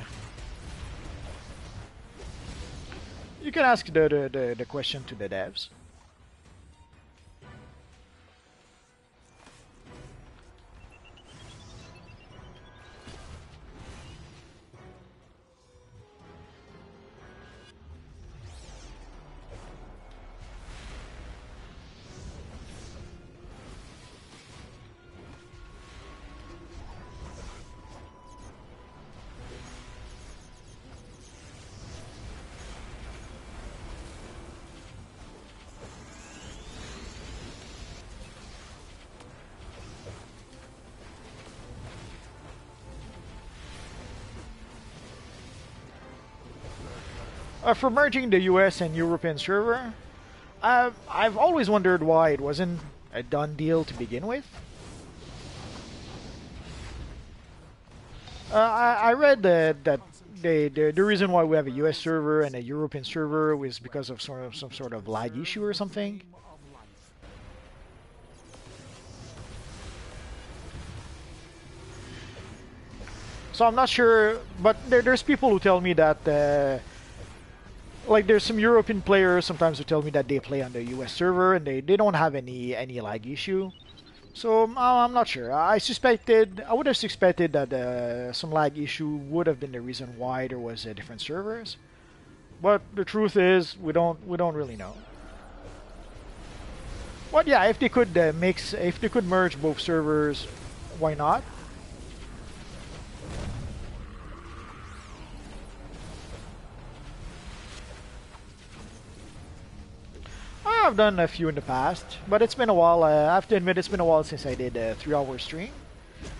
can ask the question to the devs. For merging the US and European server, I've always wondered why it wasn't a done deal to begin with. I read that the reason why we have a US server and a European server was because of some sort of lag issue or something. So I'm not sure, but there's people who tell me that like there's some European players sometimes who tell me that they play on the US server and they don't have any lag issue. So I'm not sure. I would have suspected that some lag issue would have been the reason why there was different servers. But the truth is, we don't really know. But yeah, if they could merge both servers, why not? I've done a few in the past, but it's been a while. I have to admit, it's been a while since I did a 3-hour stream.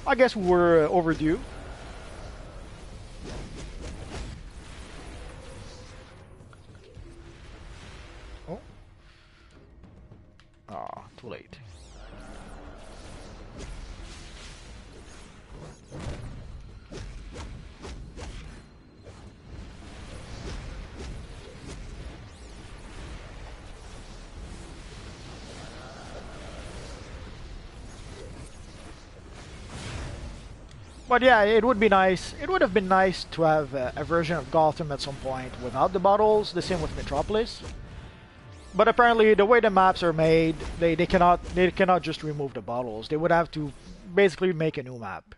I guess we're overdue. Oh. Ah, too late. But yeah, it would be nice. It would have been nice to have a version of Gotham at some point without the bottles. The same with Metropolis. But apparently, the way the maps are made, they cannot just remove the bottles. They would have to basically make a new map.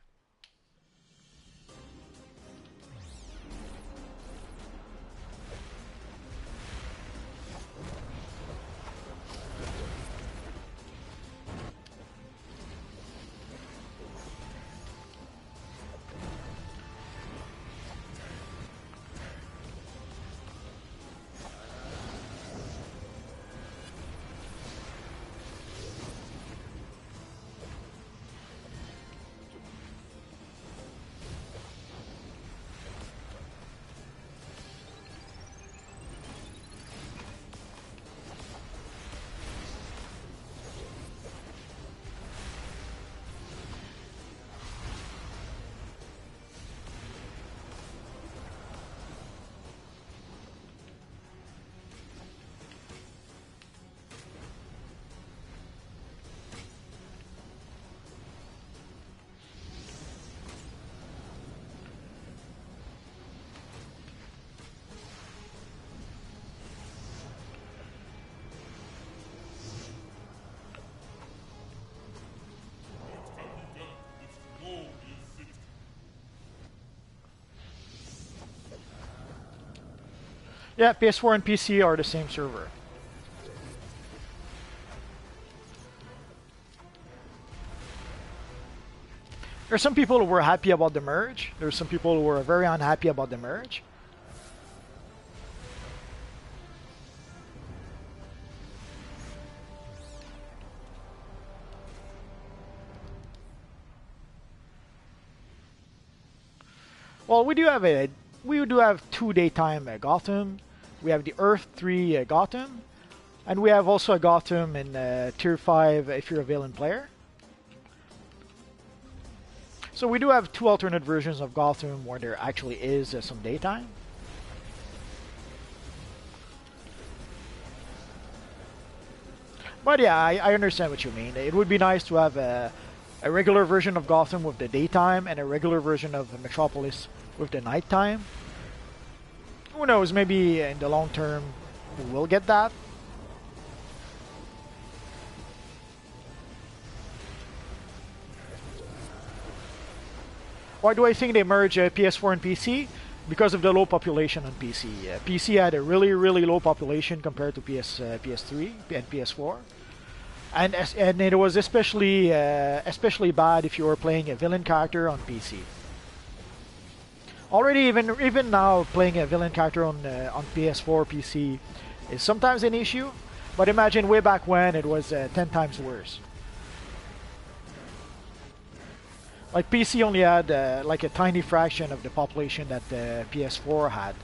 Yeah, PS4 and PC are the same server. There's some people who were happy about the merge. There's some people who were very unhappy about the merge. Well, we do have two daytime Gotham. We have the Earth 3 Gotham, and we have also a Gotham in Tier 5 if you're a villain player. So we do have two alternate versions of Gotham where there actually is some daytime. But yeah, I understand what you mean. It would be nice to have a regular version of Gotham with the daytime and a regular version of Metropolis with the nighttime. Who knows, maybe in the long term we will get that. Why do I think they merge PS4 and PC? Because of the low population on PC. PC had a really low population compared to PS3 and PS4. And it was especially bad if you were playing a villain character on PC. Already, even now, playing a villain character on PS4 PC is sometimes an issue. But imagine way back when it was 10 times worse. Like PC only had like a tiny fraction of the population that PS4 had.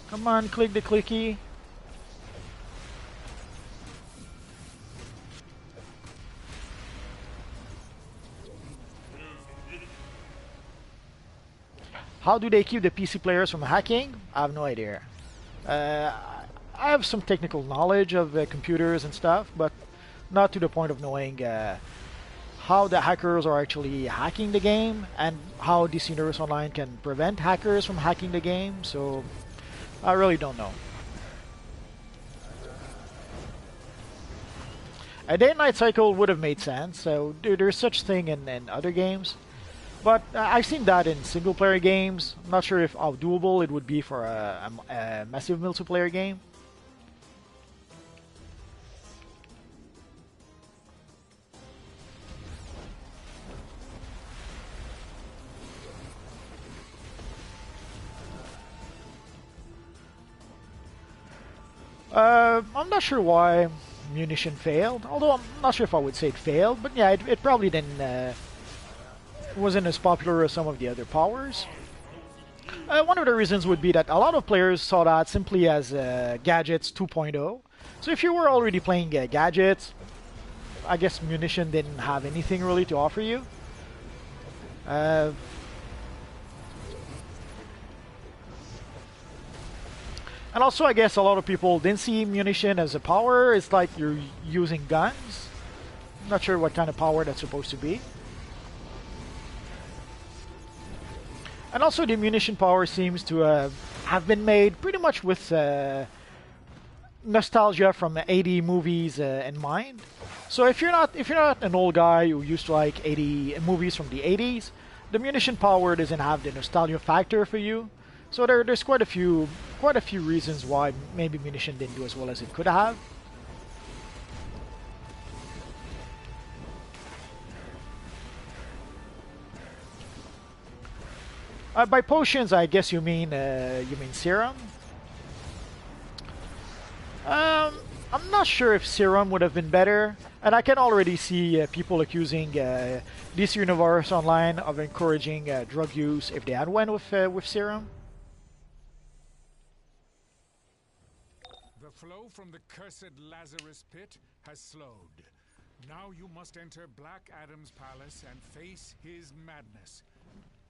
Come on, click the clicky. How do they keep the PC players from hacking? I have no idea. I have some technical knowledge of computers and stuff, but not to the point of knowing how the hackers are actually hacking the game and how DC Universe Online can prevent hackers from hacking the game. So I really don't know. A day and night cycle would have made sense. So there's such thing in other games, but I've seen that in single player games. I'm not sure if how doable it would be for a massive multiplayer game. I'm not sure why Munition failed, although I'm not sure if I would say it failed, but yeah, it probably didn't, wasn't as popular as some of the other powers. One of the reasons would be that a lot of players saw that simply as Gadgets 2.0. So if you were already playing Gadgets, I guess Munition didn't have anything really to offer you. And also, I guess a lot of people didn't see Munition as a power. It's like you're using guns. I'm not sure what kind of power that's supposed to be. And also, the Munition power seems to have been made pretty much with nostalgia from 80 movies in mind. So if you're not an old guy who used to like 80 movies from the 80s, the Munition power doesn't have the nostalgia factor for you. So there's quite a few reasons why maybe Munition didn't do as well as it could have. By potions, I guess you mean serum. I'm not sure if serum would have been better, and I can already see people accusing DC Universe Online of encouraging drug use if they had one with serum. The flow from the cursed Lazarus pit has slowed. Now you must enter Black Adam's palace and face his madness.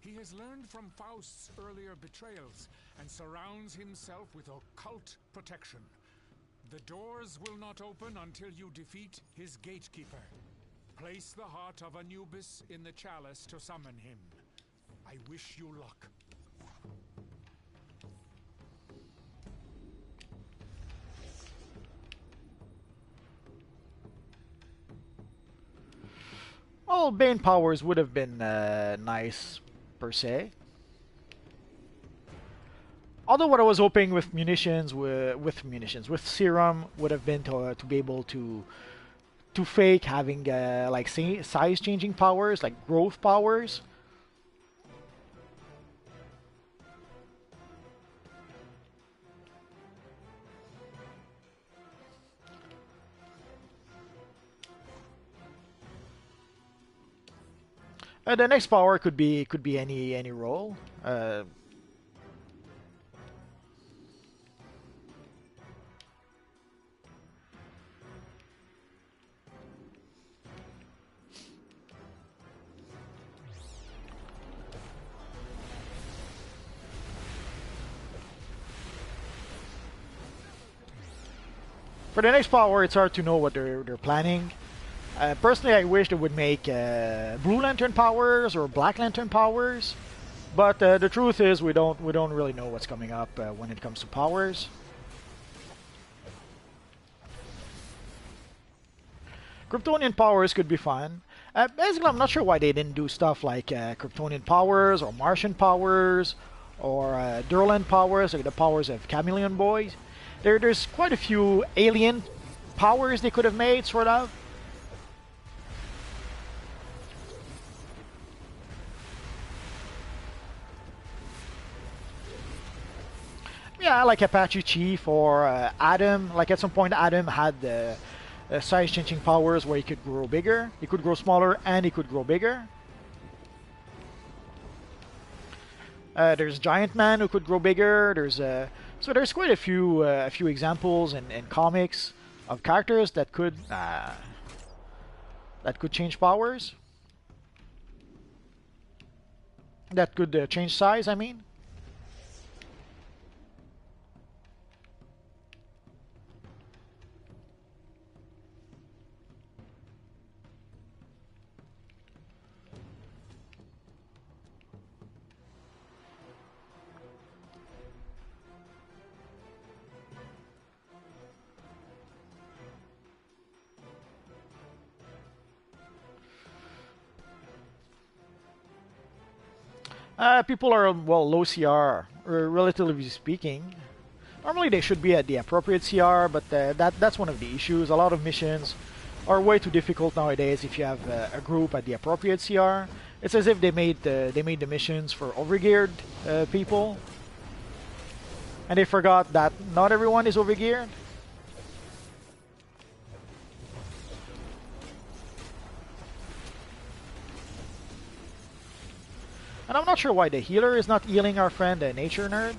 He has learned from Faust's earlier betrayals and surrounds himself with occult protection. The doors will not open until you defeat his gatekeeper. Place the heart of Anubis in the chalice to summon him. I wish you luck. Well, Bane powers would have been nice, per se. Although what I was hoping with serum would have been to be able to fake having like size changing powers, like growth powers. The next power could be any role. For the next power, it's hard to know what they're planning. Personally, I wish they would make Blue Lantern powers or Black Lantern powers, but the truth is we don't really know what's coming up when it comes to powers. Kryptonian powers could be fun. Basically, I'm not sure why they didn't do stuff like Kryptonian powers or Martian powers or Durland powers, like the powers of Chameleon Boy. There's quite a few alien powers they could have made, sort of. Yeah, like Apache Chief or Adam. Like at some point, Adam had the size-changing powers where he could grow bigger, he could grow smaller, and he could grow bigger. There's Giant Man who could grow bigger. So there's quite a few examples in comics of characters that could change powers. That could change size, I mean. People are, well, low CR, relatively speaking. Normally they should be at the appropriate CR, but that's one of the issues. A lot of missions are way too difficult nowadays if you have a group at the appropriate CR. It's as if they made the missions for overgeared people, and they forgot that not everyone is overgeared. And I'm not sure why the healer is not healing our friend, the nature nerd.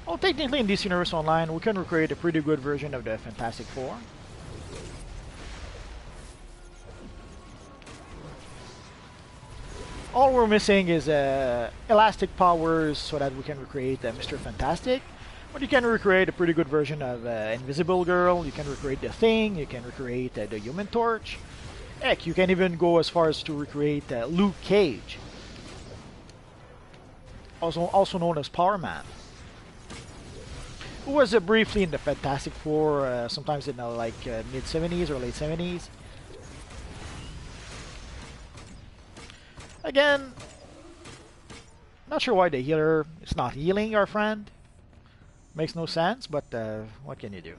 Well, technically in DC Universe Online, we can recreate a pretty good version of the Fantastic Four. All we're missing is elastic powers so that we can recreate Mr. Fantastic. But you can recreate a pretty good version of Invisible Girl, you can recreate The Thing, you can recreate the Human Torch. Heck, you can even go as far as to recreate Luke Cage, also known as Power Man. who was briefly in the Fantastic Four, sometimes in the like mid 70s or late 70s. Again, not sure why the healer is not healing our friend. Makes no sense, but what can you do?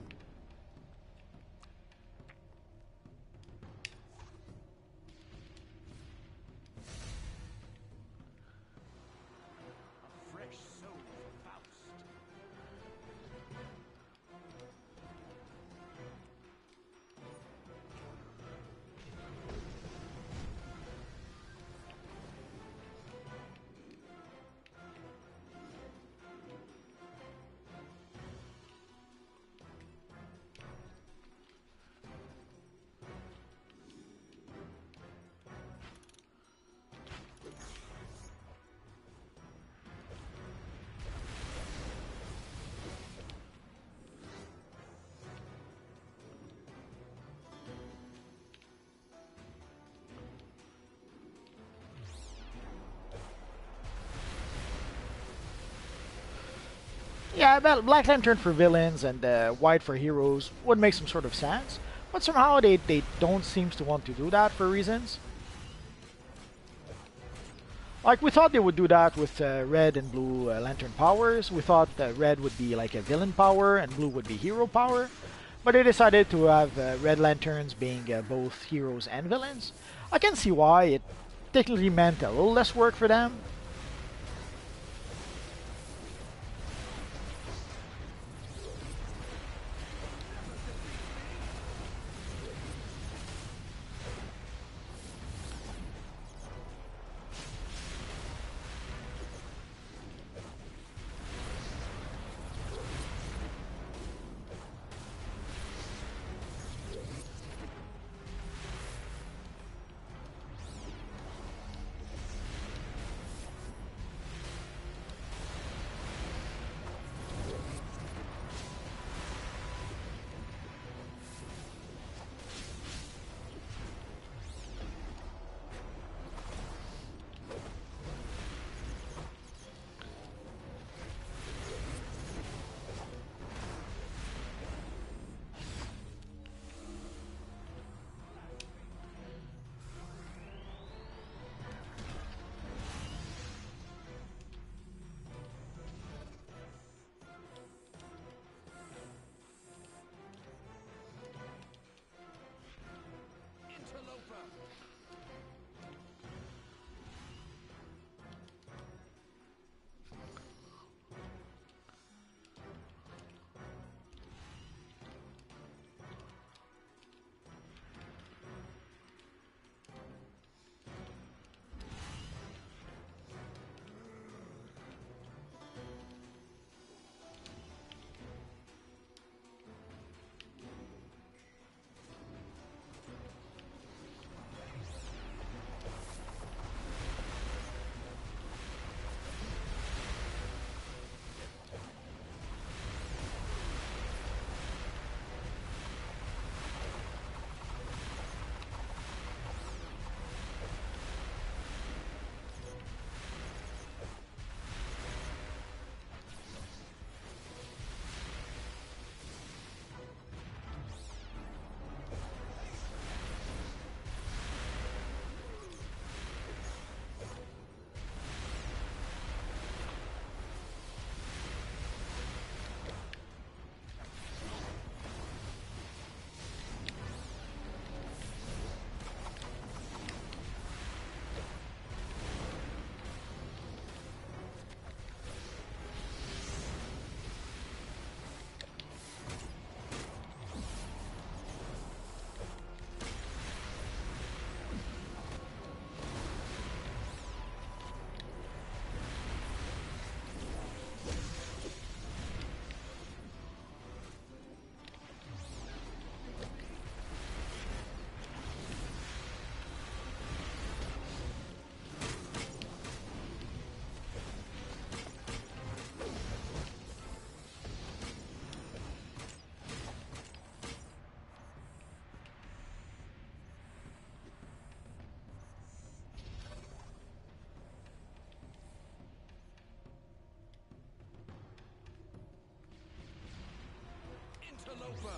Yeah, Black Lantern for villains and White for heroes would make some sort of sense, but somehow they don't seem to want to do that for reasons. Like, we thought they would do that with Red and Blue Lantern powers. We thought Red would be like a villain power and Blue would be hero power, but they decided to have Red Lanterns being both heroes and villains. I can see why. It technically meant a little less work for them. Super!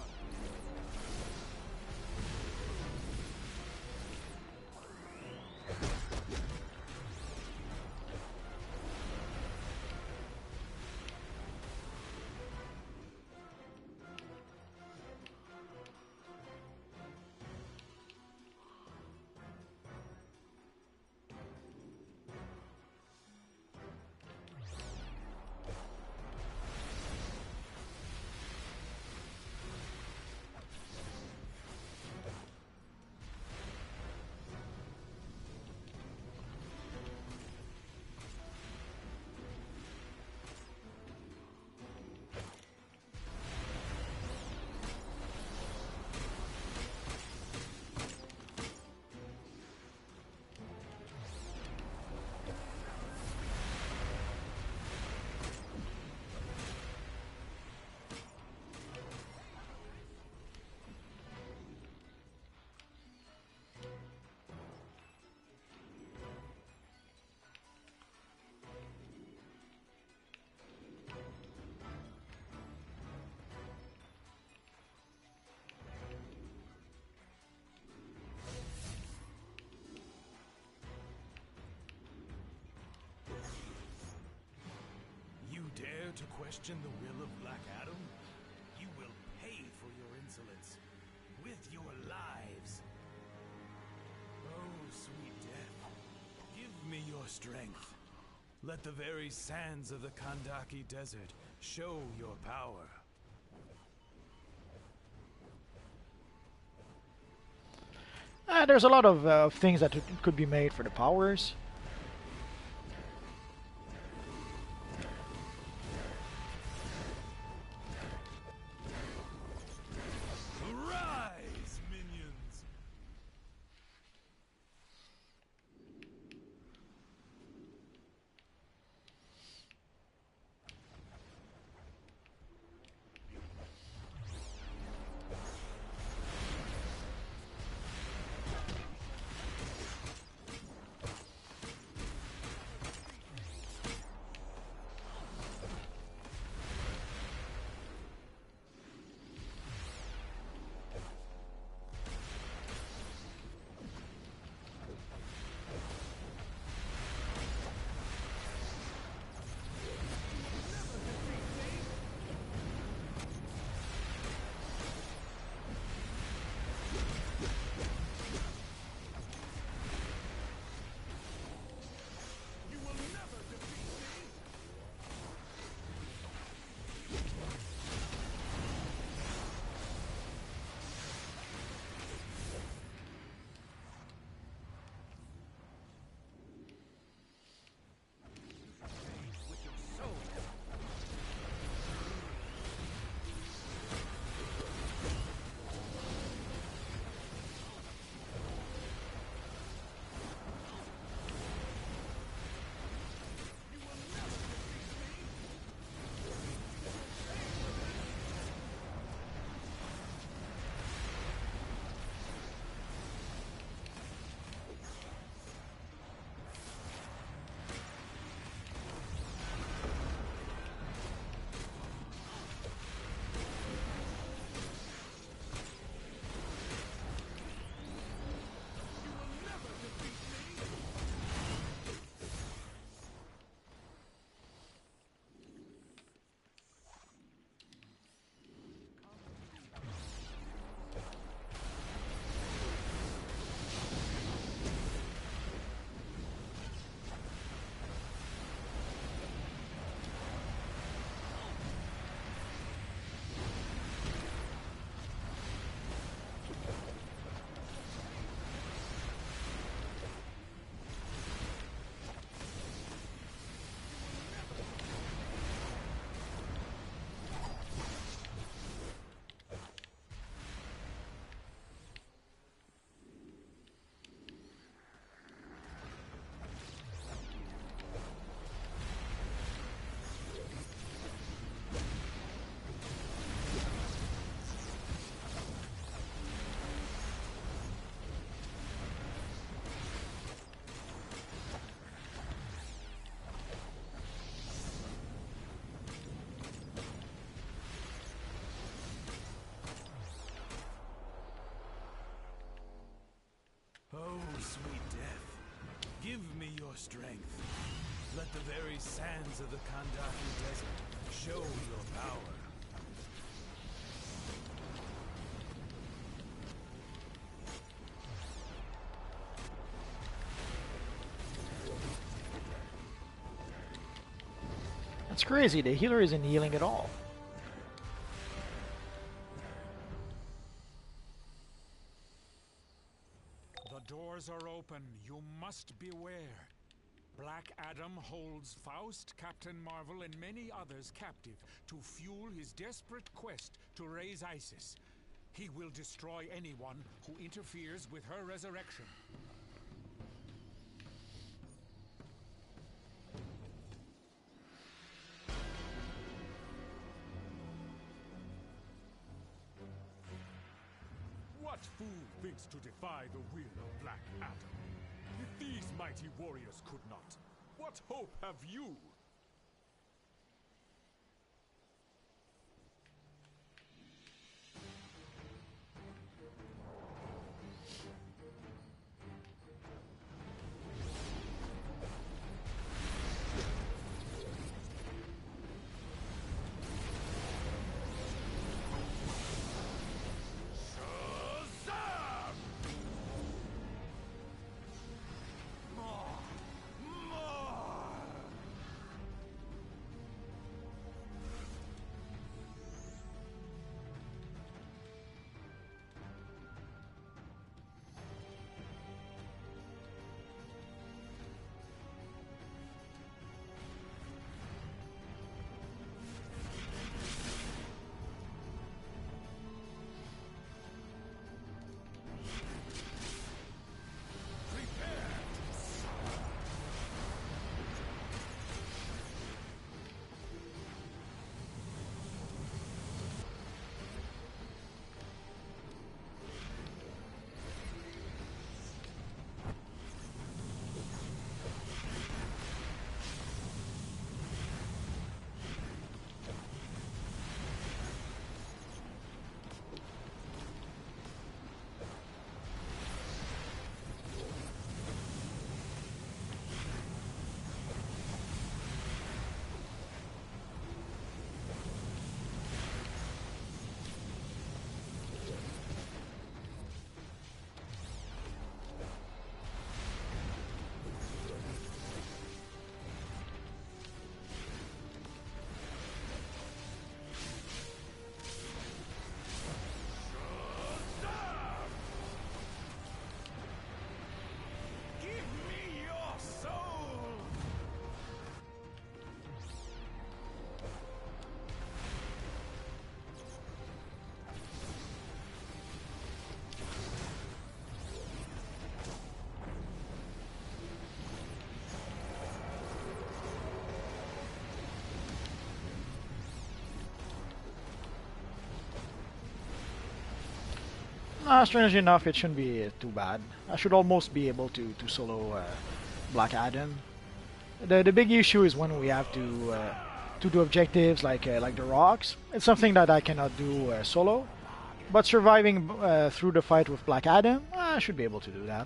Dare to question the will of Black Adam? You will pay for your insolence with your lives. Oh, sweet death, give me your strength. Let the very sands of the Kandaki Desert show your power. There's a lot of things that could be made for the powers. Rise, minions! Oh, sweet death, give me your strength. Let the very sands of the Kandaki Desert show your power. That's crazy. The healer isn't healing at all. The doors are open. You must beware. Black Adam holds Faust, Captain Marvel, and many others captive to fuel his desperate quest to raise Isis. He will destroy anyone who interferes with her resurrection. What fool thinks to defy the will of Black Adam? If these mighty warriors could not, what hope have you? Strangely enough, it shouldn't be too bad. I should almost be able to solo Black Adam. The big issue is when we have to do objectives like the rocks. It's something that I cannot do solo. But surviving through the fight with Black Adam, I should be able to do that.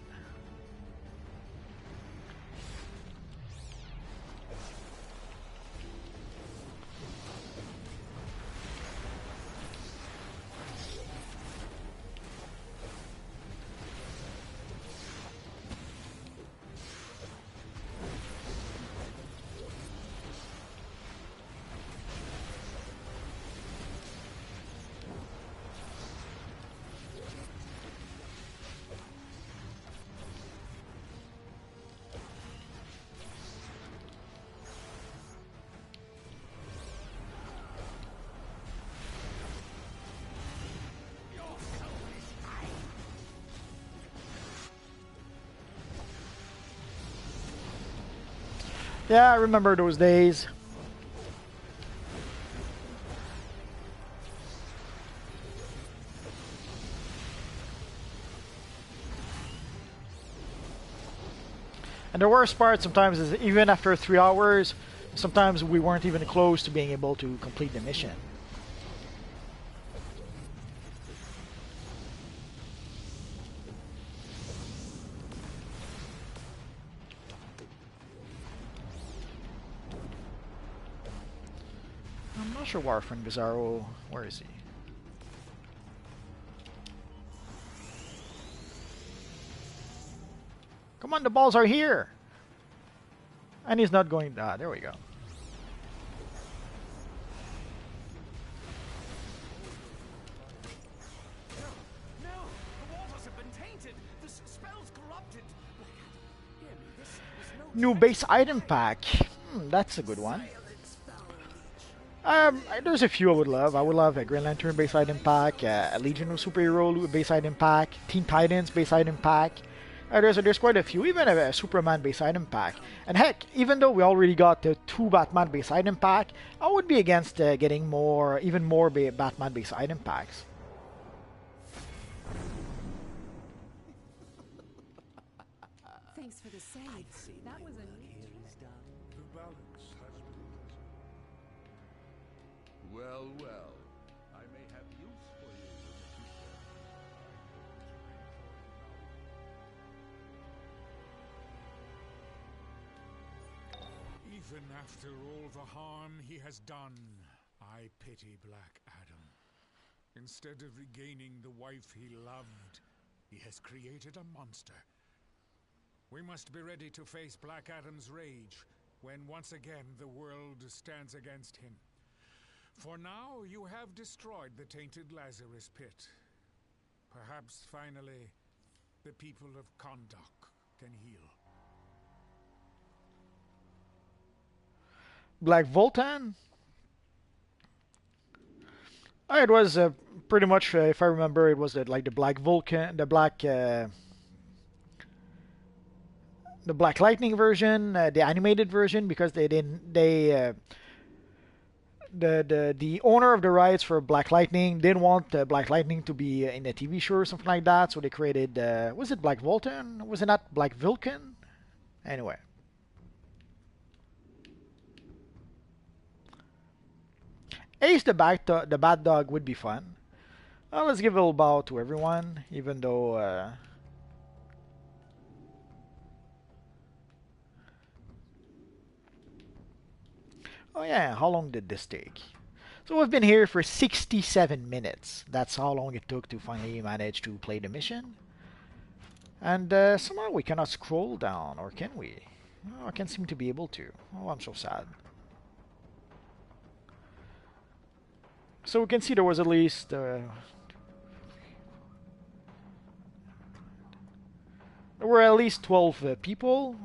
Yeah, I remember those days. And the worst part sometimes is even after 3 hours, sometimes we weren't even close to being able to complete the mission. I'm not sure where our friend Bizarro... Where is he? Come on, the balls are here! And he's not going... Ah, there we go. New base item pack. That's a good one. There's a few I would love. I would love a Green Lantern base item pack, a Legion of Superhero base item pack, Teen Titans base item pack. There's quite a few, even a Superman base item pack. And heck, even though we already got the 2 Batman base item pack, I would be against getting even more Batman base item packs. Thanks for the save. That was a neat trick. The balance has been altered. Well, well. I may have use for you in the future. Even after all the harm he has done, I pity Black Adam. Instead of regaining the wife he loved, he has created a monster. We must be ready to face Black Adam's rage when once again the world stands against him. For now, you have destroyed the tainted Lazarus pit. Perhaps finally, the people of Kahndaq can heal. Black Voltan? It was pretty much, if I remember, it was like the Black Vulcan, the Black Lightning version, the animated version, because they didn't the owner of the rights for Black Lightning didn't want Black Lightning to be in a TV show or something like that, so they created was it Black Vulcan? Was it not Black Vulcan? Anyway. Ace the Bat Dog would be fun. Let's give a little bow to everyone, even though oh yeah, how long did this take? So we've been here for 67 minutes. That's how long it took to finally manage to play the mission. And somehow we cannot scroll down, or can we? Oh, I can't seem to be able to. Oh, I'm so sad. So we can see there was at least there were at least 12 people.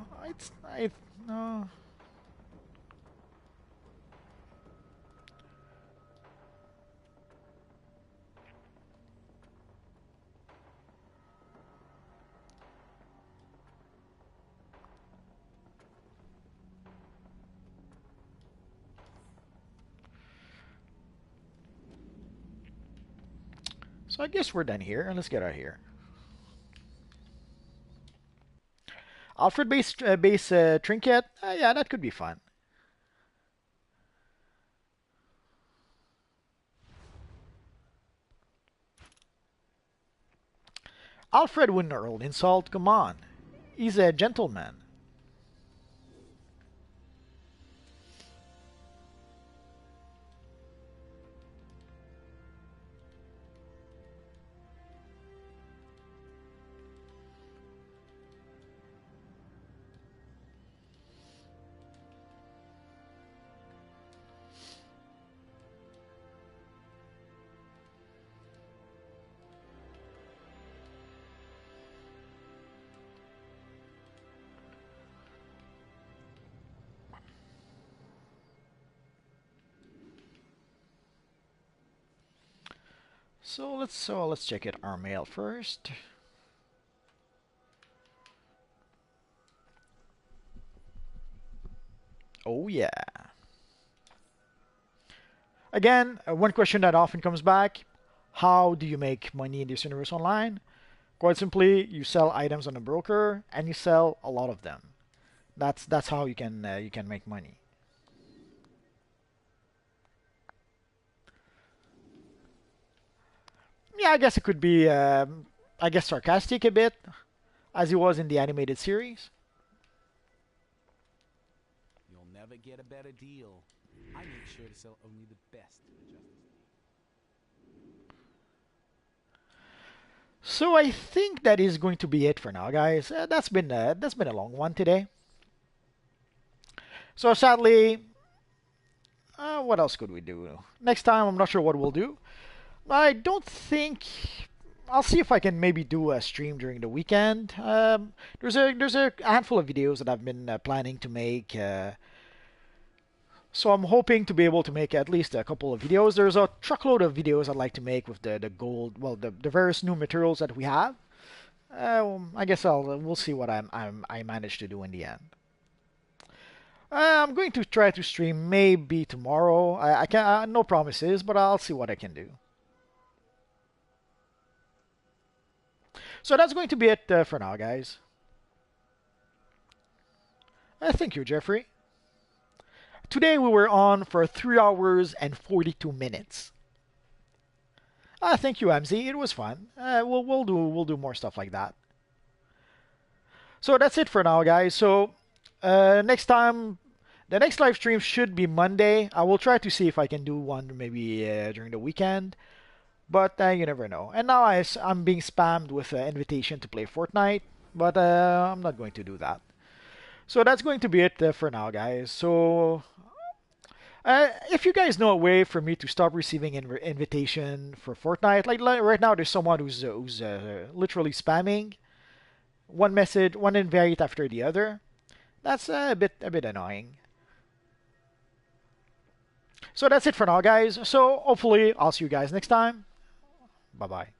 So I guess we're done here. Let's get out of here. Alfred base trinket. Yeah, that could be fun. Alfred wouldn't hurl insult. Come on, he's a gentleman. So let's check it our mail first. Oh yeah. Again, one question that often comes back: how do you make money in this universe online? Quite simply, you sell items on a broker, and you sell a lot of them. That's how you can make money. Yeah, I guess it could be, I guess, sarcastic a bit, as he was in the animated series. You'll never get a better deal. I make sure to sell only the best to the Justice League. So I think that is going to be it for now, guys. That's been a long one today. So sadly, what else could we do? Next time, I'm not sure what we'll do. I don't think. I'll see if I can maybe do a stream during the weekend. There's a handful of videos that I've been planning to make. So I'm hoping to be able to make at least a couple of videos. There's a truckload of videos I'd like to make with the gold, well, the various new materials that we have. I guess we'll see what I manage to do in the end. I'm going to try to stream maybe tomorrow. I can no promises, but I'll see what I can do. So that's going to be it for now, guys. Thank you, Jeffrey. Today we were on for 3 hours and 42 minutes. Thank you, MZ. It was fun. We'll do more stuff like that. So that's it for now, guys. So next time, the next live stream should be Monday. I will try to see if I can do one maybe during the weekend. But you never know. And now I'm being spammed with an invitation to play Fortnite, but I'm not going to do that. So that's going to be it for now, guys. So if you guys know a way for me to stop receiving invitation for Fortnite, like right now, there's someone who's literally spamming one message, one invite after the other. That's a bit annoying. So that's it for now, guys. So hopefully I'll see you guys next time. Bye-bye.